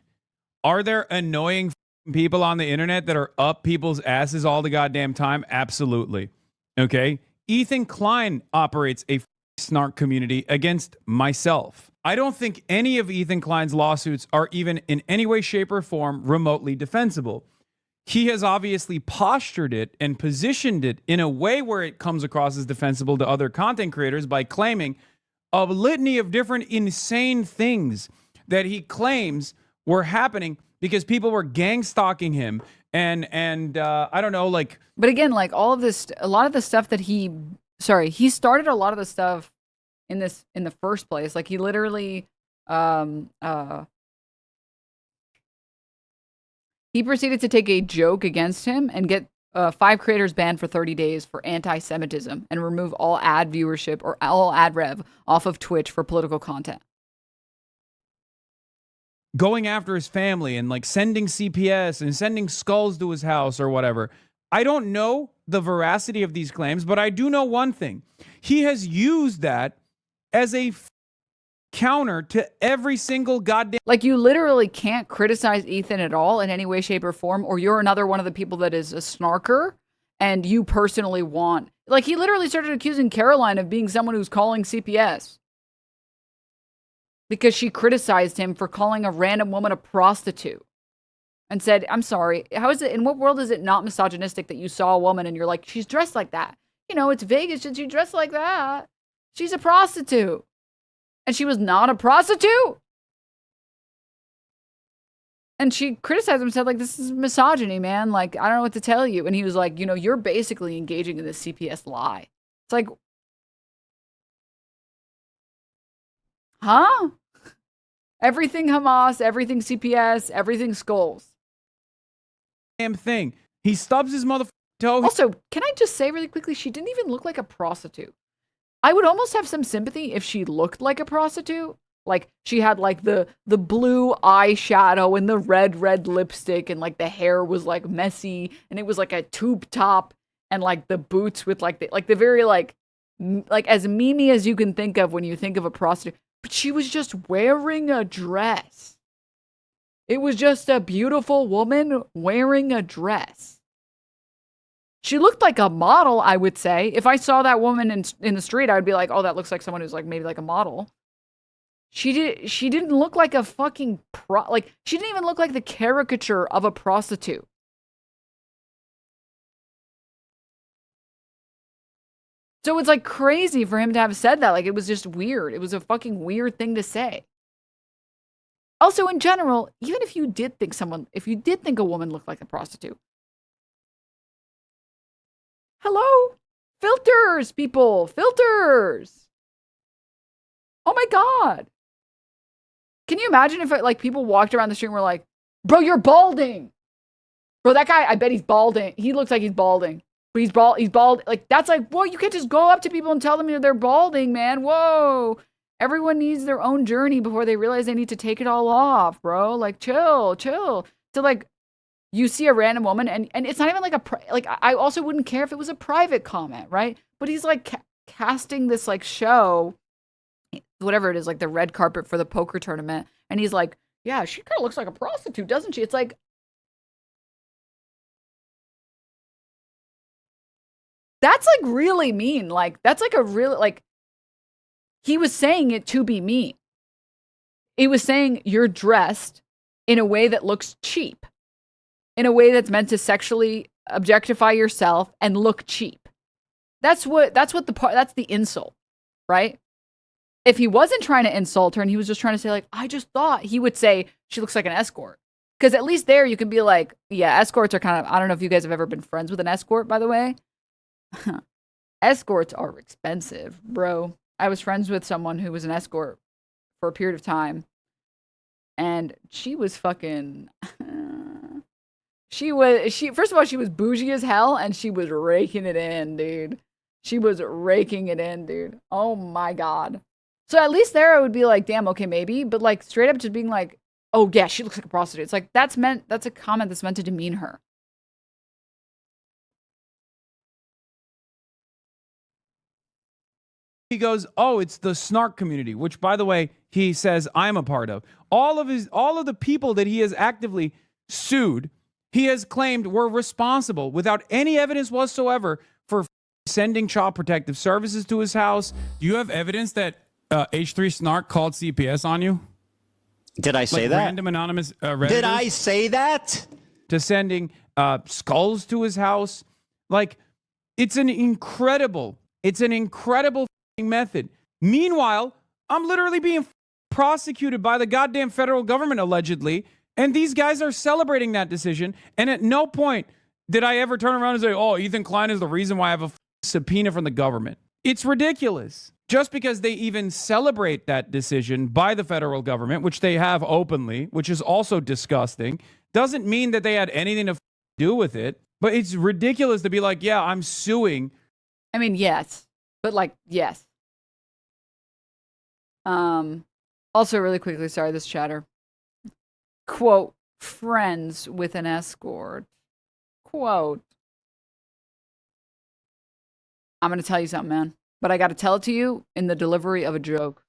Are there annoying people on the internet that are up people's asses all the goddamn time? Absolutely. Okay? Ethan Klein operates a snark community against myself. I don't think any of Ethan Klein's lawsuits are even in any way, shape, or form remotely defensible. He has obviously postured it and positioned it in a way where it comes across as defensible to other content creators by claiming a litany of different insane things that he claims were happening because people were gang stalking him and I don't know, like... But again, like all of this, a lot of the stuff that he started a lot of the stuff in the first place. Like he literally, he proceeded to take a joke against him and get 5 creators banned for 30 days for anti-Semitism and remove all ad viewership or all ad rev off of Twitch for political content. Going after his family and like sending CPS and sending skulls to his house or whatever. I don't know the veracity of these claims, but I do know one thing. He has used that as a counter to every single goddamn... Like you literally can't criticize Ethan at all in any way, shape, or form, or you're another one of the people that is a snarker and you personally want... Like he literally started accusing Caroline of being someone who's calling CPS. Because she criticized him for calling a random woman a prostitute. And said, I'm sorry, how is it, in what world is it not misogynistic that you saw a woman and you're like, she's dressed like that? You know, it's Vegas, should she dress like that? She's a prostitute. And she was not a prostitute? And she criticized him, said, like, this is misogyny, man. Like, I don't know what to tell you. And he was like, you know, you're basically engaging in this CPS lie. It's like, huh? Everything Hamas, everything CPS, everything skulls. Damn thing. He stubs his motherfucking toe. Also, can I just say really quickly, she didn't even look like a prostitute. I would almost have some sympathy if she looked like a prostitute. Like she had like the blue eyeshadow and the red lipstick and like the hair was like messy and it was like a tube top and like the boots with like the very like as memey as you can think of when you think of a prostitute. But she was just wearing a dress. It was just a beautiful woman wearing a dress. She looked like a model, I would say. If I saw that woman in the street, I would be like, oh, that looks like someone who's like maybe like a model. She didn't look like a fucking she didn't even look like the caricature of a prostitute. So it's like crazy for him to have said that. Like it was just weird. It was a fucking weird thing to say. Also, in general, even if you did think a woman looked like a prostitute. Hello? Filters, people. Filters. Oh my God. Can you imagine if like people walked around the street and were like, bro, you're balding. Bro, that guy, I bet he's balding. He looks like he's balding. But he's bald. Like, that's like, whoa, you can't just go up to people and tell them they're balding, man. Whoa. Everyone needs their own journey before they realize they need to take it all off, bro. Like, chill. So, like, you see a random woman, and it's not even like I also wouldn't care if it was a private comment, right? But he's, like, casting this, like, show, whatever it is, like the red carpet for the poker tournament, and he's like, yeah, she kind of looks like a prostitute, doesn't she? It's like, That's like really mean. Like, that's like a real, like, he was saying it to be mean. He was saying you're dressed in a way that looks cheap, in a way that's meant to sexually objectify yourself and look cheap. That's the insult, right? If he wasn't trying to insult her and he was just trying to say, like, I just thought, he would say she looks like an escort. Because at least there you can be like, yeah, escorts are kind of, I don't know if you guys have ever been friends with an escort, by the way. Escorts are expensive, bro. I was friends with someone who was an escort for a period of time. And she was fucking... first of all, she was bougie as hell, and she was raking it in, dude. She was raking it in, dude. Oh my God. So at least there I would be like, damn, okay, maybe. But like straight up just being like, oh yeah, she looks like a prostitute. It's like, that's a comment that's meant to demean her. He goes, oh, it's the snark community, which, by the way, he says I'm a part of. All of the people that he has actively sued, he has claimed were responsible without any evidence whatsoever for sending child protective services to his house. Do you have evidence that H3 Snark called CPS on you? Did I say like that? Random anonymous Did I say that? To sending skulls to his house. Like, it's an incredible method. Meanwhile, I'm literally being prosecuted by the goddamn federal government, allegedly, and these guys are celebrating that decision, and at no point did I ever turn around and say, oh, Ethan Klein is the reason why I have a subpoena from the government. It's ridiculous. Just because they even celebrate that decision by the federal government, which they have openly, which is also disgusting, doesn't mean that they had anything to do with it. But it's ridiculous to be like, yeah, I'm suing. I mean, yes. But like, yes. Also, really quickly, sorry, this chatter. Quote, friends with an escort. Quote. I'm going to tell you something, man. But I got to tell it to you in the delivery of a joke.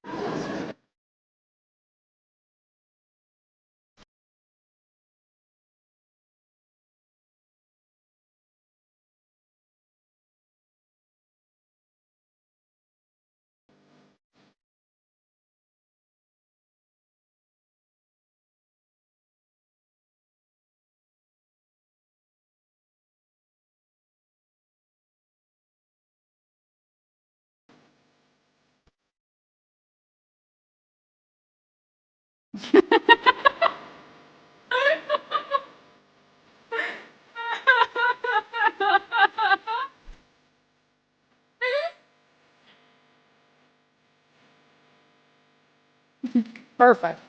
Perfect.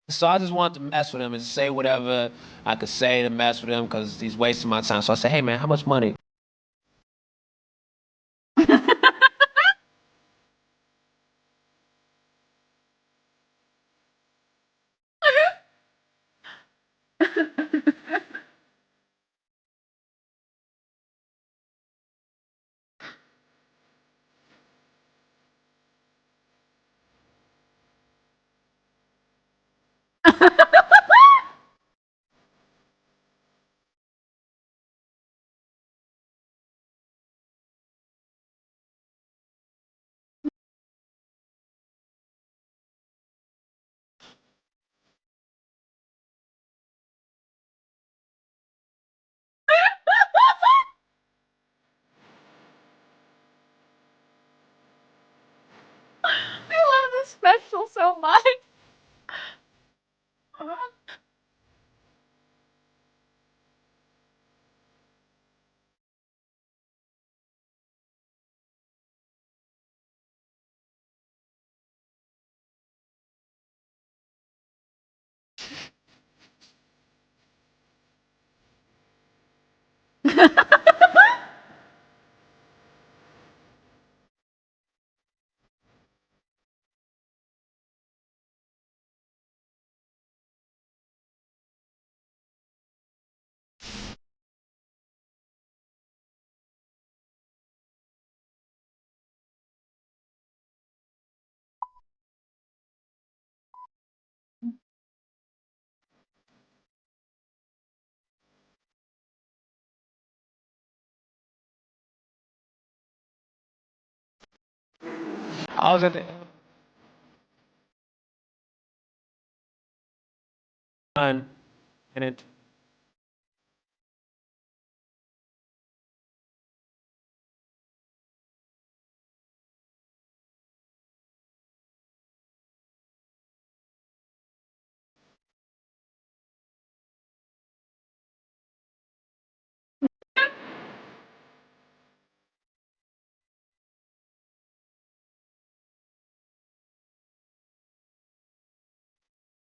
So I just wanted to mess with him and say whatever I could say to mess with him because he's wasting my time. So I said, hey man, how much money? Hannibal so much. I was at the and it.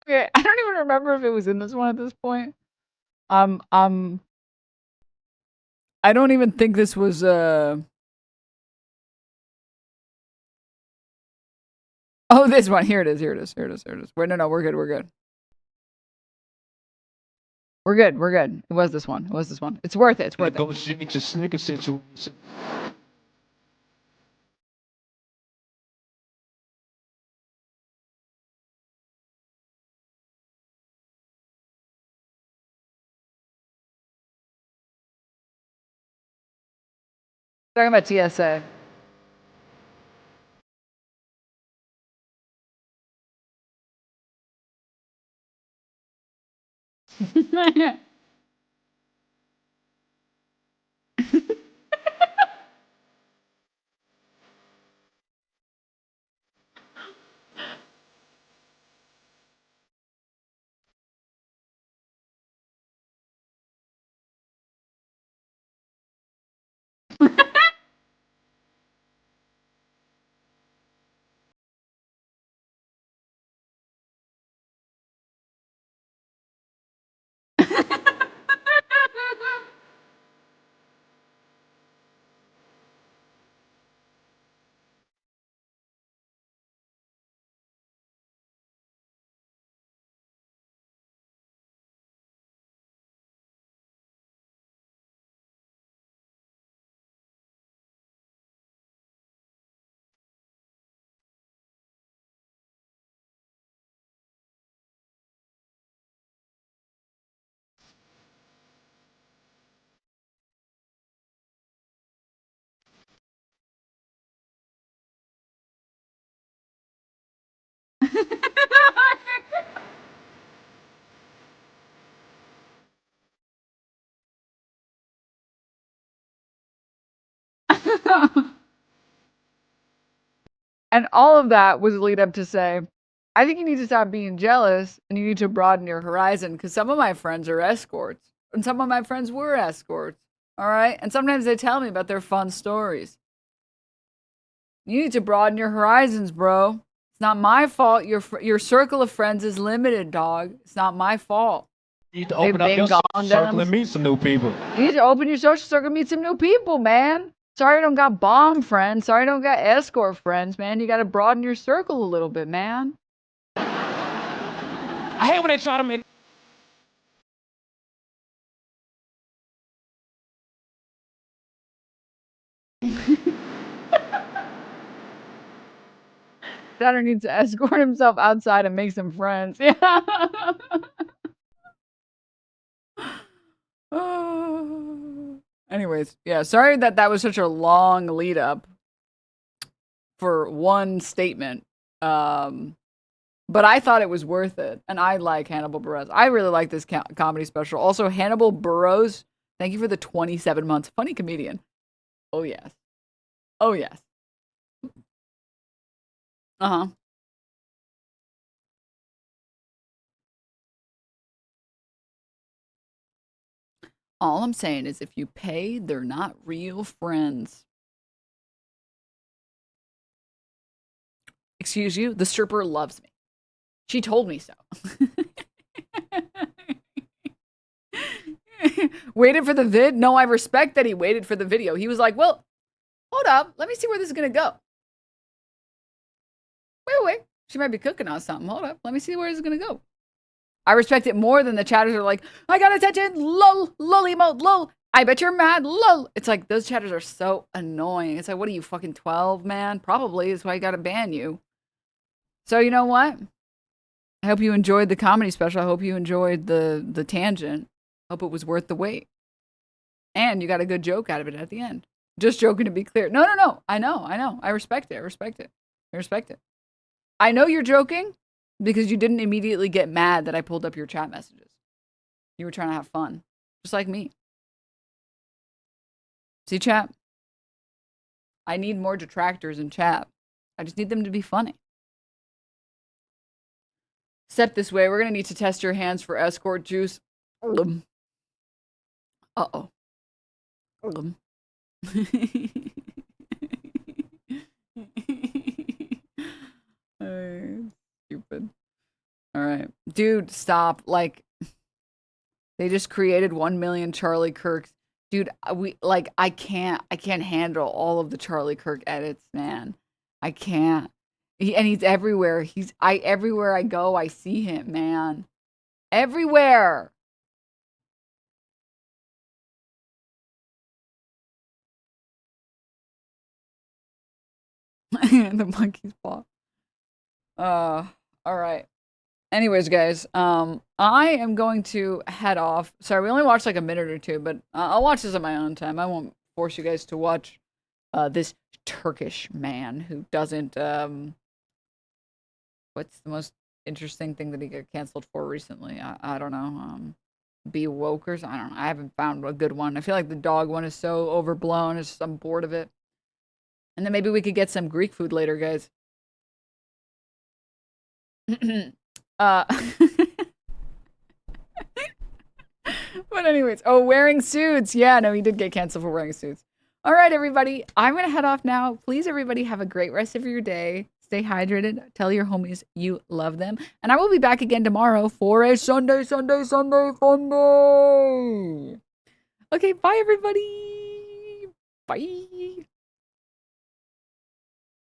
Okay, I don't even remember if it was in this one at this point. I don't even think this was Oh, this one. Here it is. Here it is. Here it is. Here it is. Wait, no, we're good. We're good. We're good. We're good. It was this one. It was this one. It's worth it. It's worth it. Negotiate a sneaker situation. Talking about TSA. And all of that was a lead up to say, I think you need to stop being jealous and you need to broaden your horizon because some of my friends are escorts and some of my friends were escorts. All right. And sometimes they tell me about their fun stories. You need to broaden your horizons, bro. It's not my fault. Your circle of friends is limited, dog. It's not my fault. You need to open up your social circle and meet some new people. You need to open your social circle and meet some new people, man. Sorry I don't got bomb friends. Sorry I don't got escort friends, man. You got to broaden your circle a little bit, man. I hate when they try to make. Saturn needs to escort himself outside and make some friends. Yeah. Anyways, yeah, sorry that was such a long lead up for one statement. But I thought it was worth it, and I like Hannibal Buress. I really like this comedy special. Also, Hannibal Buress, thank you for the 27 months. Funny comedian. Oh yes. Oh yes. Uh-huh. All I'm saying is if you pay, they're not real friends. Excuse you? The stripper loves me. She told me so. Waited for the vid? No, I respect that he waited for the video. He was like, well, hold up. Let me see where this is going to go. Wait. She might be cooking on something. Hold up. Let me see where this is going to go. I respect it more than the chatters are like, I got attention. Lol. Lol emote. Lol. I bet you're mad. Lol. It's like, those chatters are so annoying. It's like, what are you, fucking 12, man? Probably. That's why I got to ban you. So, you know what? I hope you enjoyed the comedy special. I hope you enjoyed the tangent. Hope it was worth the wait. And you got a good joke out of it at the end. Just joking to be clear. No. I know. I respect it. I respect it. I know you're joking because you didn't immediately get mad that I pulled up your chat messages. You were trying to have fun. Just like me. See, chat? I need more detractors in chat. I just need them to be funny. Step this way. We're going to need to test your hands for escort juice. Uh-oh. Stupid. All right. Dude, stop. Like, they just created 1 million Charlie Kirks. Dude, I can't handle all of the Charlie Kirk edits, man. I can't. And he's everywhere. Everywhere I go, I see him, man. Everywhere. The monkey's paw. All right. Anyways, guys, I am going to head off. Sorry, we only watched like a minute or two, but I'll watch this at my own time. I won't force you guys to watch this Turkish man who doesn't, what's the most interesting thing that he got canceled for recently? I don't know. Be wokers? I don't know. I haven't found a good one. I feel like the dog one is so overblown. It's just, I'm bored of it. And then maybe we could get some Greek food later, guys. But anyways, wearing suits. Yeah, no, he did get canceled for wearing suits. All right, everybody. I'm going to head off now. Please, everybody, have a great rest of your day. Stay hydrated. Tell your homies you love them. And I will be back again tomorrow for a Sunday fun day. Okay, bye, everybody. Bye.